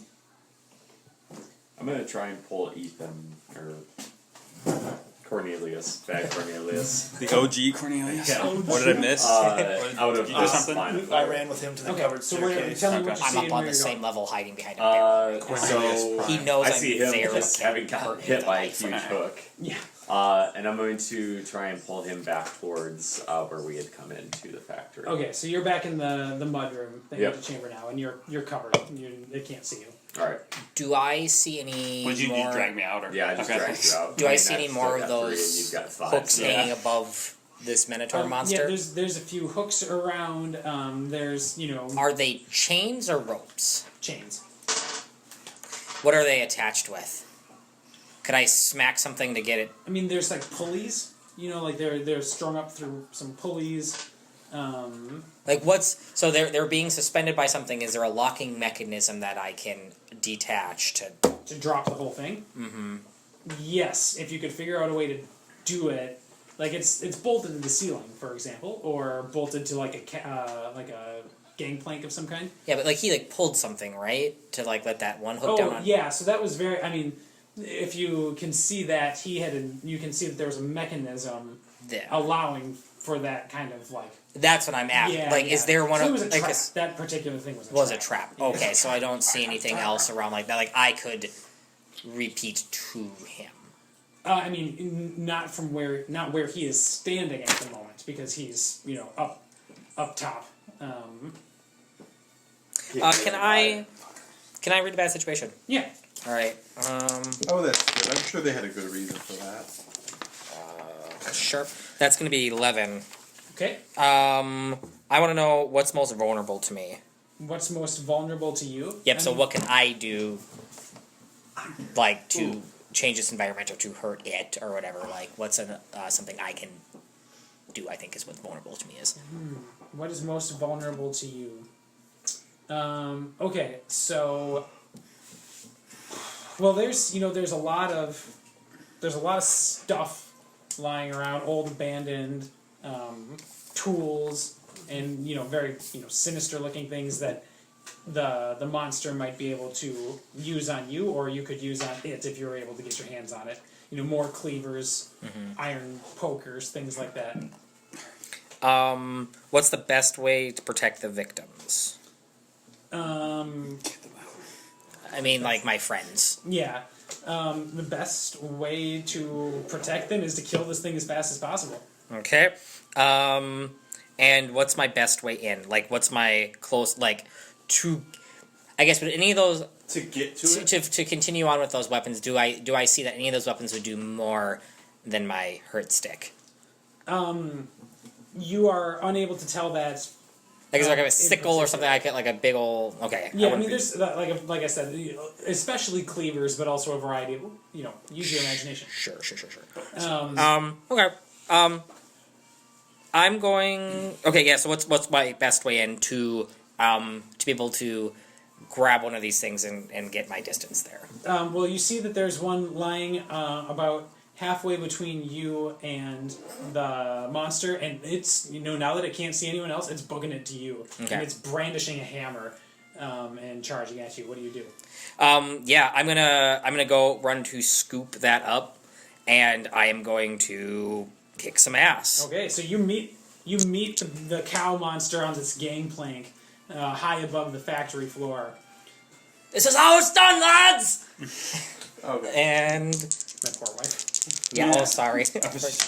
gonna try and pull Ethan or Cornelius, bad Cornelius, The OG Cornelius. Yeah. What did I miss? out of Did you do something? line of I fire. ran with him to the Okay, covered so where, staircase. tell me what you I'm see up and on where the you're same going. level, hiding behind a barrel. So He knows I I'm see him very just having gotten hit by a huge now. hook. Yeah. And I'm going to try and pull him back towards where we had come into the factory. Okay, so you're back in the mud room, the Yep. chamber now, and you're covered. It can't see you. Alright. Do I see any Would you more drag me out? Or? Yeah, I just Okay. dragged you out. Do I mean, see I've any still more of got 3 and those you've got 5. hooks so- hanging above this Minotaur Yeah, monster? there's a few hooks around. There's Are they chains or ropes? chains. What are they attached with? Could I smack something to get it? I mean, there's like pulleys. Like they're strung up through some pulleys. So they're being suspended by something. Is there a locking mechanism that I can detach to? To drop the whole thing. Mm-hmm. Yes, if you could figure out a way to do it, like it's bolted to the ceiling, for example, or bolted to like a gangplank of some kind. Yeah, but he pulled something, right, to let that one hook Oh down on. yeah, so that was very. I mean, if you can see that you can see that there was a mechanism Yeah. allowing for that kind of That's what I'm at. Yeah, Is there one so of it was a trap. guess- That particular thing was a was trap. a trap? Okay, so I don't see anything else around like that. I could repeat to him. I mean, not where he is standing at the moment, because he's up top. Can I read a bad situation? Yeah. All right. Oh, that's good. I'm sure they had a good reason for that. Sure. That's going to be 11. Okay. I want to know what's most vulnerable to me. What's most vulnerable to you? Yep. I So mean, what can I do, to change this environment or to hurt it or whatever? What's something I can do? I think is what vulnerable to me is. What is most vulnerable to you? Okay, so there's a lot of stuff lying around, old abandoned tools, and very sinister looking things that the monster might be able to use on you, or you could use on it if you were able to get your hands on it. More cleavers, iron pokers, things like that. What's the best way to protect the victims? I mean, my friends. Yeah. The best way to protect them is to kill this thing as fast as possible. Okay. And what's my best way in? What's my close, to... I guess, but any of those... To get to it? To continue on with those weapons, do I see that any of those weapons would do more than my hurt stick? You are unable to tell that. Is there a sickle or something I get, a big old... Okay. Yeah, I mean, there's, like I said, especially cleavers, but also a variety of, use your imagination. Sure. Okay. I'm going... Okay, yeah, so what's my best way in to be able to grab one of these things and get my distance there? Well, you see that there's one lying about halfway between you and the monster, and it's, now that it can't see anyone else, it's booking it to you. Okay. And it's brandishing a hammer. and charging at you. What do you do? Yeah, I'm gonna go run to scoop that up, and I am going to kick some ass. Okay, so you meet the cow monster on this gangplank, high above the factory floor. This is how it's done, lads. Okay. And My poor wife. yeah, Yeah. oh sorry. I was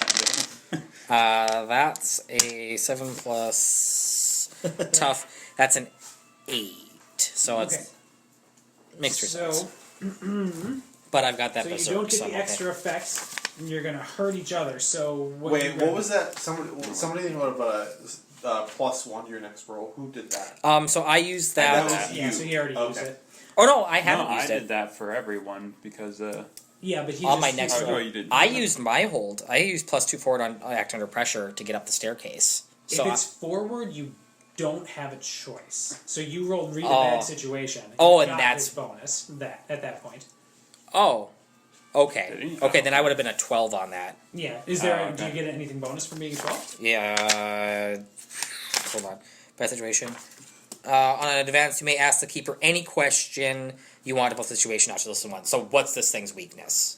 That's a 7 plus tough. That's an 8. So it's Okay. mixed results. So, But I've got that so you berserk. don't get so the I'm okay. extra effects, and you're gonna hurt each other. So Wait, what was that? Somebody wrote about a +1 to your next roll. Who did that? So I used That that. was Yeah, so he already used Okay. it. Oh no, I no, haven't I used did it. that for everyone because Yeah, but he On just, my next Oh, roll. you did. I used my hold. I used +2 forward on act under pressure to get up the staircase. If So it's forward, you don't have a choice. So you rolled read a Oh. bad situation. Oh, You and got that's- his bonus at that point. oh, okay, Did he? okay. Then I would have been a 12 on that. Yeah. Is there? Oh, Do you okay. get anything bonus from being 12? Yeah. Hold on. Bad situation. On an advance, you may ask the keeper any question you want about the situation, not to listen one. So, what's this thing's weakness?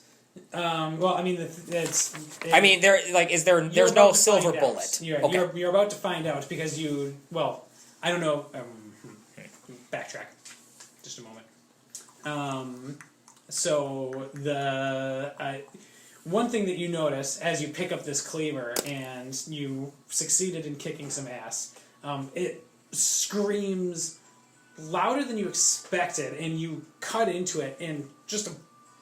Well, I mean, it's. I mean, there's You're no about to silver find out. bullet. Yeah, Okay. you're about to find out because you. Well, I don't know. Backtrack, just a moment. So the one thing that you notice as you pick up this cleaver and you succeeded in kicking some ass, it screams louder than you expected, and you cut into it, and just a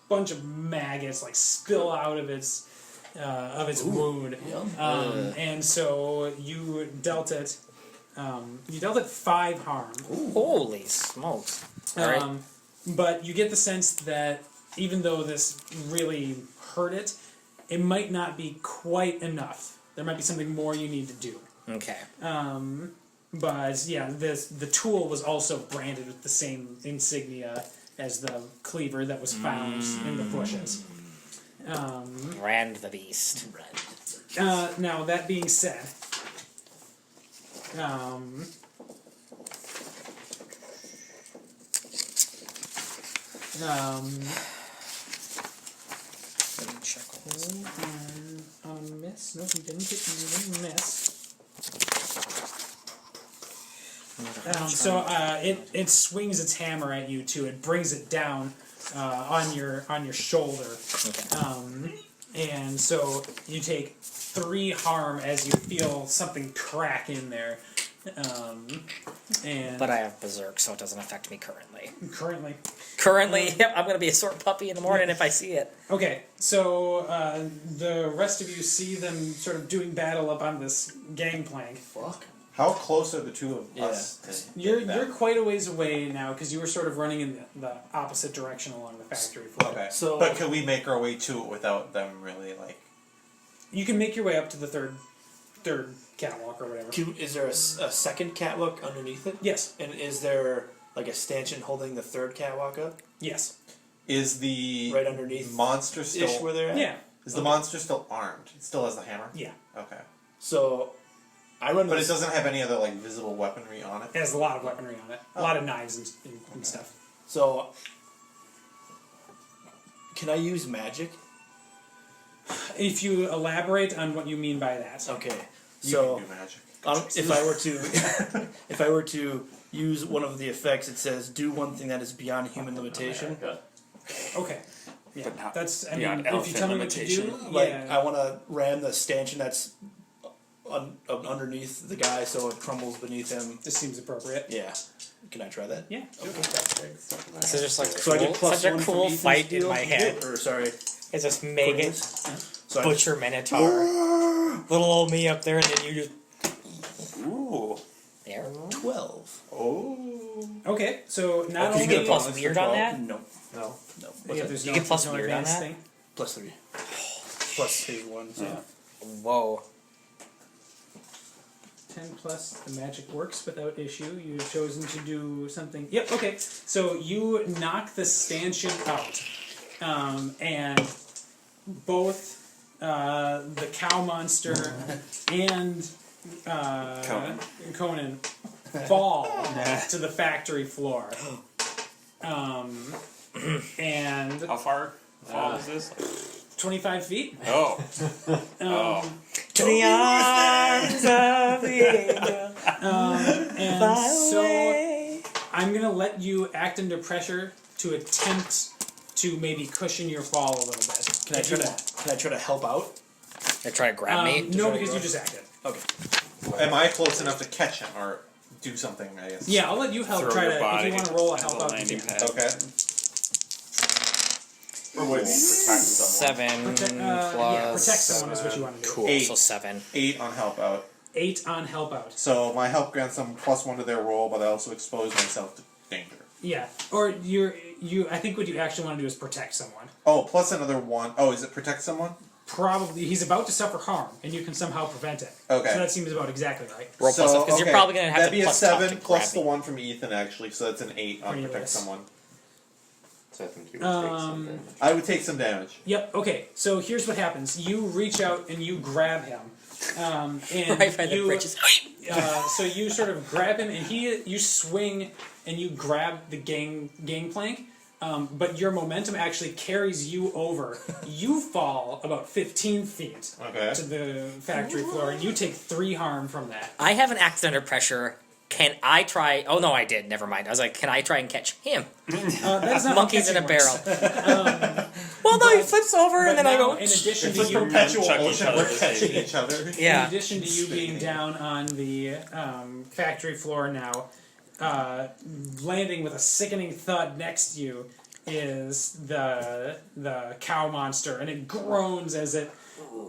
bunch of maggots like spill out of its wound, and so you dealt it. You dealt it 5 harm. Holy smokes! All right. But you get the sense that even though this really hurt it, it might not be quite enough. There might be something more you need to do. Okay. But yeah, the tool was also branded with the same insignia as the cleaver that was found in the bushes. Brand the beast. Now that being said, Let me check all this. on a miss. No, you didn't miss. So it swings its hammer at you too. It brings it down on your shoulder, and so you take 3 harm as you feel something crack in there. And But I have berserk, so it doesn't affect me currently. currently, Yep, I'm gonna be a sore puppy in the morning if I see it. okay. So the rest of you see them sort of doing battle up on this gangplank. Fuck. How close are the two of us? to You're get that? you're quite a ways away now because you were sort of running in the opposite direction along the factory floor. Okay. So- but could we make our way to it without them really like? You can make your way up to the third catwalk or whatever. Is there a second catwalk underneath it? Yes. And is there like a stanchion holding the third catwalk up? Yes. Is the Right underneath monster ish still? where they're at? Yeah. Is the monster still armed? It still has the hammer. Yeah. Okay. So I run But it this- doesn't have any other like visible weaponry on it. It has a lot of weaponry on it. A lot of knives and stuff. So can I use magic? If you elaborate on what you mean by that. Okay. You So can do magic. if I were to if I were to use one of the effects, it says do one thing that is beyond human limitation. Okay. Yeah. But not That's I beyond mean, if you tell me what to do, limitation. Like yeah. I want to ram the stanchion that's underneath the guy, so it crumbles beneath him. This seems appropriate. Yeah. Can I try that? Yeah. This is just like So I get plus such a 1 from cool Ethan's fight in deal? my head. Or sorry, It's just mega so butcher minotaur, little old me up there, and then you just Ooh. there. 12. Oh. Okay. So not Did you only get a plus weird on that? No. No. No. yeah, there's You no, get plus there's no weird on advanced that? thing. Plus 3. Plus his 1. So. Whoa. 10 plus the magic works without issue. You've chosen to do something. Yep, okay. So you knock the stanchion out. And both the cow monster and Conan fall to the factory floor. And How far fall is this? 25 feet. Oh. To the arms of the angel. And so I'm gonna let you act under pressure to attempt to maybe cushion your fall a little bit. Can I try to help out? They try to grab me. No, because you just acted. Okay. Am I close enough to catch him or do something? I guess. Yeah, I'll let you help. Throw Try your to. If body you want to roll a into help the out, you landing can. pad. Okay. Or would protect someone. 7 yeah, plus. protect someone is what you want to do. Cool. 8. So 7. 8 on help out. 8 on help out. So my help grants them +1 to their roll, but I also expose myself to danger. Yeah, or you. I think what you actually want to do is protect someone. Oh, plus another 1. Oh, is it protect someone? Probably he's about to suffer harm, and you can somehow prevent it. Okay. So that seems about exactly right. Roll plus up, because you're probably going to have That'd to be a plus top 7 to plus grab the me. 1 from Ethan, actually, so that's an 8 on Pretty protect less. someone. So I think you would take some damage. I would take some damage. Yep. Okay. So here's what happens. You reach out and you grab him, and Right by the you. bridges. So you sort of grab him, and you swing and you grab the gangplank. But your momentum actually carries you over. You fall about 15 feet Okay. to the factory floor, and you take 3 harm from that. I haven't acted under pressure. Can I try? Oh no, I did. Never mind. I was like, can I try and catch him? That is not Monkeys how in a catching barrel. works. Well, no, he flips over But and then I now, go. in addition It's to like you, perpetual chuck each ocean. other We're to catching safety. each other. in Yeah. addition to you being down on the factory floor now, landing with a sickening thud next to you is the cow monster, and it groans as it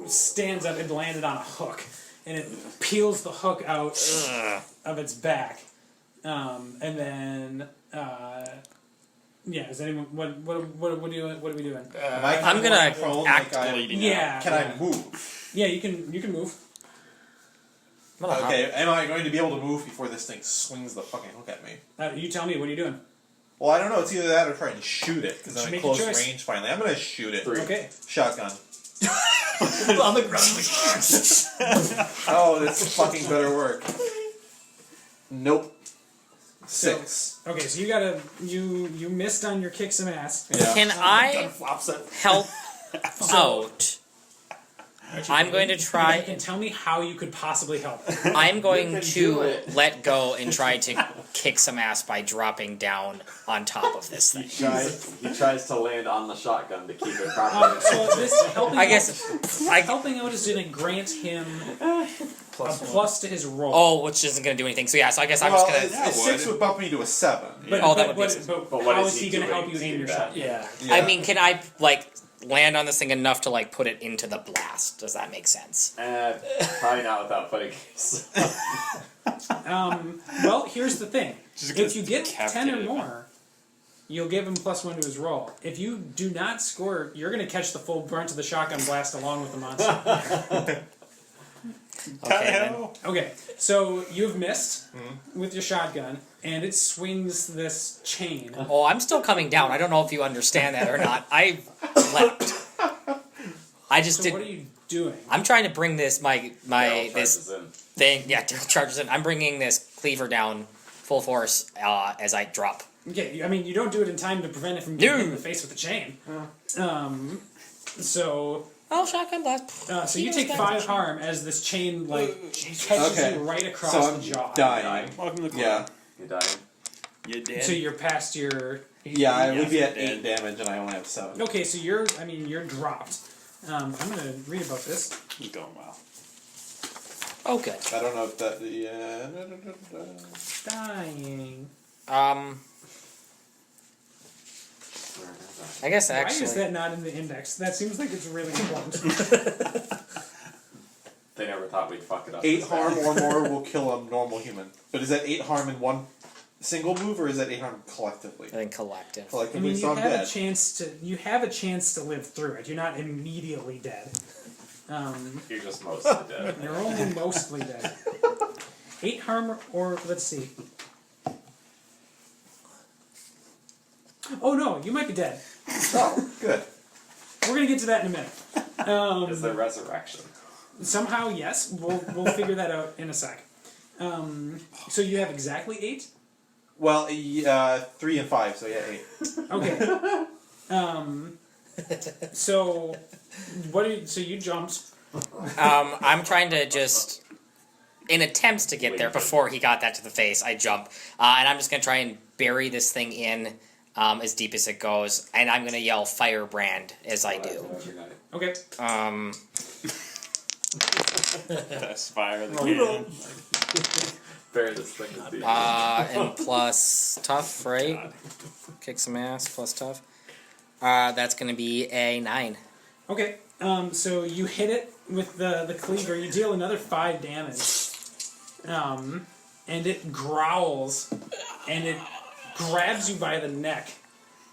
stands up. It landed on a hook, and it peels the hook out of its back, and then is anyone what are we doing? I'm gonna prone act like I- bleeding Yeah, Can I move? yeah, you can move. Okay, am I going to be able to move before this thing swings the fucking hook at me? You tell me. What are you doing? Well, I don't know. It's either that or try and shoot it, because I'm Make at a close choice. range finally. I'm going to shoot it. 3. Okay. Shotgun. On the ground. Oh, this fucking better work. Nope. 6. Okay, so you missed on your kick some ass. Yeah. Can I Flops it. help out? I'm going to You try. can tell me how you could possibly help. I'm going can do to it. let go and try to kick some ass by dropping down on top of this thing. He tries to land on the shotgun to keep it properly. So this helping I out, guess. I, helping out is going to grant him a Plus 1. plus to his roll. oh, which isn't going to do anything. So yeah. So I guess I'm Well, just gonna. a 6 would bump me to a 7. But, Oh, that but, would be but what how is is he he going to doing help you to aim do your that? shot? Yeah. I mean, can I land on this thing enough to put it into the blast? Does that make sense? Probably not without putting. Well, here's the thing. Just If you get 10 or decapitated. more, you'll give him plus 1 to his roll. If you do not score, you're going to catch the full brunt of the shotgun blast along with the monster. Okay. Then. Okay, so you've missed with your shotgun, and it swings this chain. Oh, I'm still coming down. I don't know if you understand that or not. I leapt. I just So what are did. you doing? I'm trying to bring this Daryl this charges in. thing. Yeah, Daryl charges in. I'm bringing this cleaver down full force as I drop. Okay, I mean, you don't do it in time to prevent it from getting hit in No. the face with the chain. So Oh, shotgun blast. so you take 5 harm as this chain catches Okay. you right across So the I'm jaw. dying. Welcome to the Yeah. You dying. You dead. So you're past your. Yeah, I would be at Yes, 8 damage and I only have 7. Okay, so you're dropped. I'm gonna read about this. You're going well. Oh, good. I don't know if that. Yeah. Dying. I guess Why actually. is that not in the index? That seems like it's really important. They never thought we'd fuck it up. 8 this harm bad. or more will kill a normal human. But is that 8 harm in one single move, or is that 8 harm collectively? I think collective. I Collectively, mean, so you I'm have dead. a chance to. You have a chance to live through it. You're not immediately dead. You're just mostly dead. You're only mostly dead. 8 harm, or let's see. Oh no, you might be dead. Oh, good. We're gonna get to that in a minute. Is there resurrection? Somehow, yes. We'll figure that out in a sec. So you have exactly 8? Well, 3 and 5, so yeah, 8. Okay. So what? So you jumped. I'm trying to just, in attempts to get there before he got that to the face, I jump, and I'm just gonna try and bury this thing in as deep as it goes, and I'm gonna yell firebrand as I do. Okay. Best fire of the game. Bear this thing is deep. And plus tough, right? Kick some ass plus tough. That's gonna be a 9. Okay. So you hit it with the cleaver. You deal another 5 damage. And it growls, and it grabs you by the neck,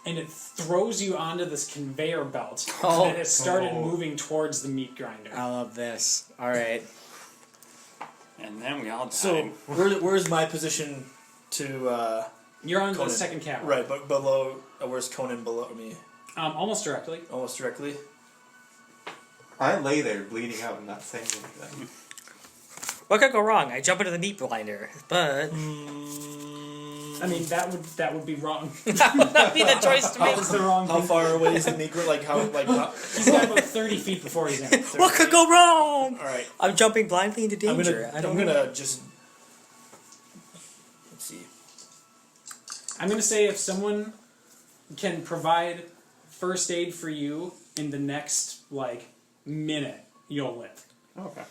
and it throws you onto this conveyor belt. Oh. And it started moving towards the meat grinder. I love this. All right. And then we all died. So where's my position to You're on the Conan. second cavalry. right, but below? Where's Conan below me? Almost directly. Almost directly. I lay there bleeding out and not saying anything. What could go wrong? I jump into the meat grinder, but I mean, that would be wrong. that would not be the choice to That make. was the wrong How thing. far away is the meat grinder? How? He's got about 30 feet before he's in. What could go wrong? All right. I'm jumping blindly into danger. I'm gonna just. Let's see. I'm going to say if someone can provide first aid for you in the next, minute, you'll live. Okay.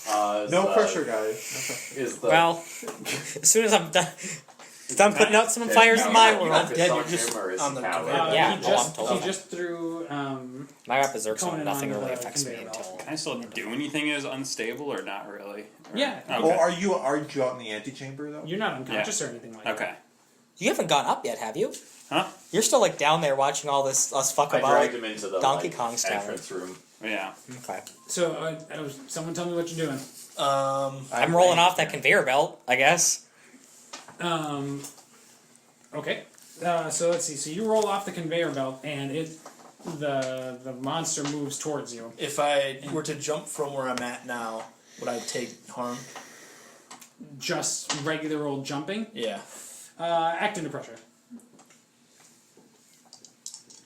Is No the- pressure, guys. Is the Well, as soon as I'm done putting out some fires in my You're world, not Dead, on you're just him, or is on he the counted? conveyor. Yeah, He I'm just threw my rap berserk, so Conan nothing on really the affects me conveyor belt. until. Can I still do anything as unstable or not really? Or- Yeah. Okay. Well, aren't you out in the antechamber though? You're not unconscious or anything like that. Okay. You haven't gone up yet, have you? Huh? You're still down there watching all this us fuck I about. dragged him into the Donkey Kong style. entrance room. Yeah. Okay. So, someone tell me what you're doing. I'm rolling off that conveyor belt, I guess. Okay. So let's see. So you roll off the conveyor belt, and the monster moves towards you. If I were to jump from where I'm at now, would I take harm? Just regular old jumping. Yeah. Act under pressure.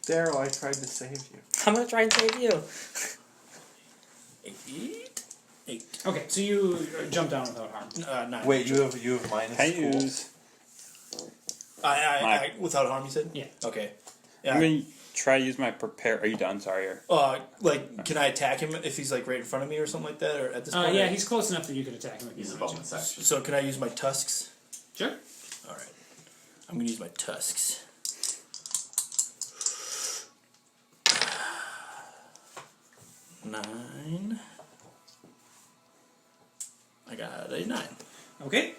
Daryl, I tried to save you. I'm gonna try and save you. 8. Okay. So you jump down without harm. 9. Wait, you have minus. Can I cool. use? I without harm, you said? Yeah. Okay. I'm Yeah. gonna try to use my prepare. Are you done? Sorry. Or Can I attack him if he's right in front of me or something like that, or at this point? Yeah, he's close enough that you could attack him. If He's you a wanted bonus to. action. So can I use my tusks? Sure. All right. I'm gonna use my tusks. Nine. I got a 9. Okay.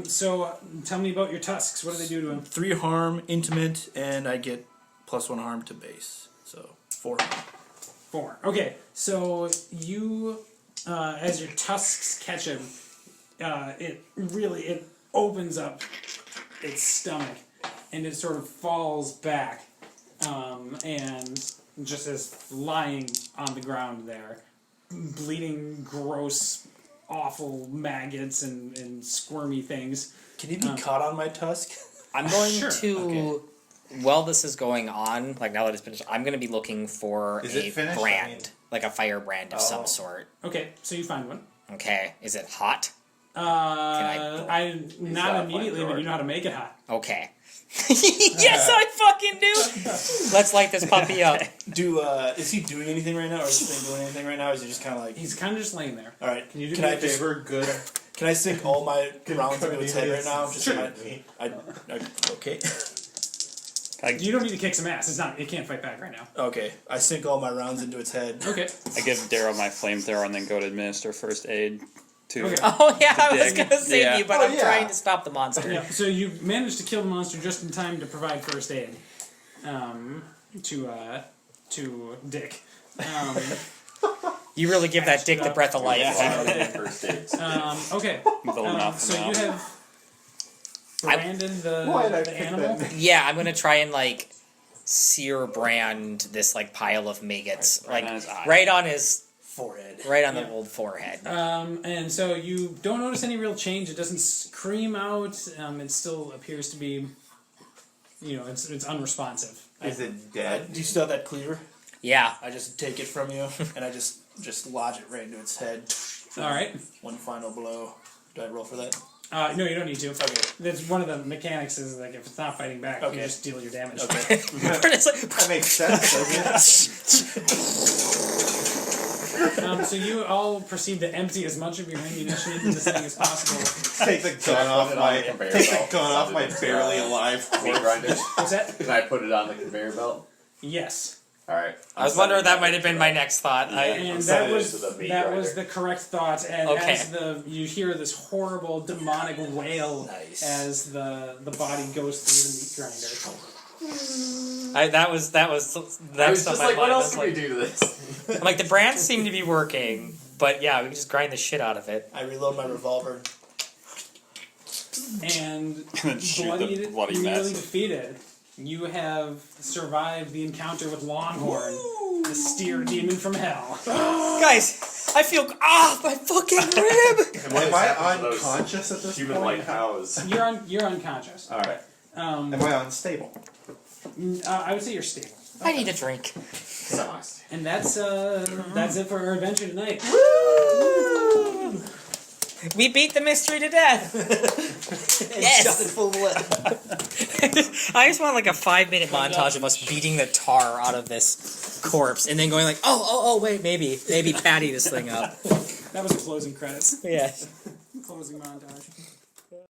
So tell me about your tusks. What do they do to him? 3 harm, intimate, and I get +1 harm to base. So 4 harm. 4. Okay. So you, as your tusks catch him, it opens up its stomach, and it sort of falls back, and just is lying on the ground there, bleeding, gross, awful maggots and squirmy things. Can he be caught on my tusk? I'm going Sure. to. Okay. While this is going on, now that it's finished, I'm going to be looking for Is a it finished? brand, I mean- like a fire brand of Oh. some sort. Okay, so you find one. Okay, is it hot? I not got a immediately, flamethrower. but you know how to make it hot. Okay. Yes, I fucking do. Let's light this puppy up. Is he doing anything right now, or is this thing doing anything right now? Or is he just kind of like? He's kind of just laying there. All right. Can you do Can me I a just? Favor good. Can I sink all my rounds into its head right now? Just Sure. Okay. You don't need to kick some ass. It can't fight back right now. Okay. I sink all my rounds into its head. Okay. I give Daryl my flamethrower and then go to administer first aid to. Okay. Oh yeah, I was Dick. gonna save Yeah. you, but Oh, I'm yeah. trying to stop the monster. Yeah. So you managed to kill the monster just in time to provide first aid, to Dick. You really give that dick the breath of life. Yeah. First aid. Okay. Little enough So you now. have branded Why did I the pick animal. that? Yeah, I'm gonna try and sear brand this pile of maggots, Right on his eye. right on his forehead. Right on the Yeah. old forehead. And so you don't notice any real change. It doesn't scream out. It still appears to be, it's unresponsive. Is it dead? Do you still have that cleaver? Yeah. I just take it from you, and I just lodge it right into its head. All right. One final blow. Do I roll for that? No, you don't need to. Okay. That's one of the mechanics is like if it's not fighting back, you Okay. just deal your damage. Okay. It's like, That makes sense, doesn't it? So you all proceed to empty as much of your ammunition into this thing as possible. Take the gun off it on my the conveyor take the belt? gun off my barely alive Meat corpse. grinder. What's that? Can I put it on the conveyor belt? Yes. All right. I was wondering that might have been my next thought. And I'm that sending it was to the meat that grinder. was the correct thought. And Okay. as you hear this horrible demonic wail Nice. as the body goes through the meat grinder. That was I was just like, what else can we do to this? I'm like, the brands seem to be working, but yeah, we can just grind the shit out of it. I reload my revolver. And then shoot the bloody nearly mess. defeated. You have survived the encounter with Longhorn, the steer demon from hell. Guys, I feel my fucking rib. Am I unconscious at this Human like point? cows. You're unconscious. All right. Um, Am I unstable? I would say you're stable. I need a drink. Sucks. And that's it for our adventure tonight. We beat the mystery to death. Yes. Shot it full of lead. I just want like a 5-minute montage of us beating the tar out of this corpse, and then going like, oh, wait, maybe patty this thing up. That was closing credits. Yes. Closing montage.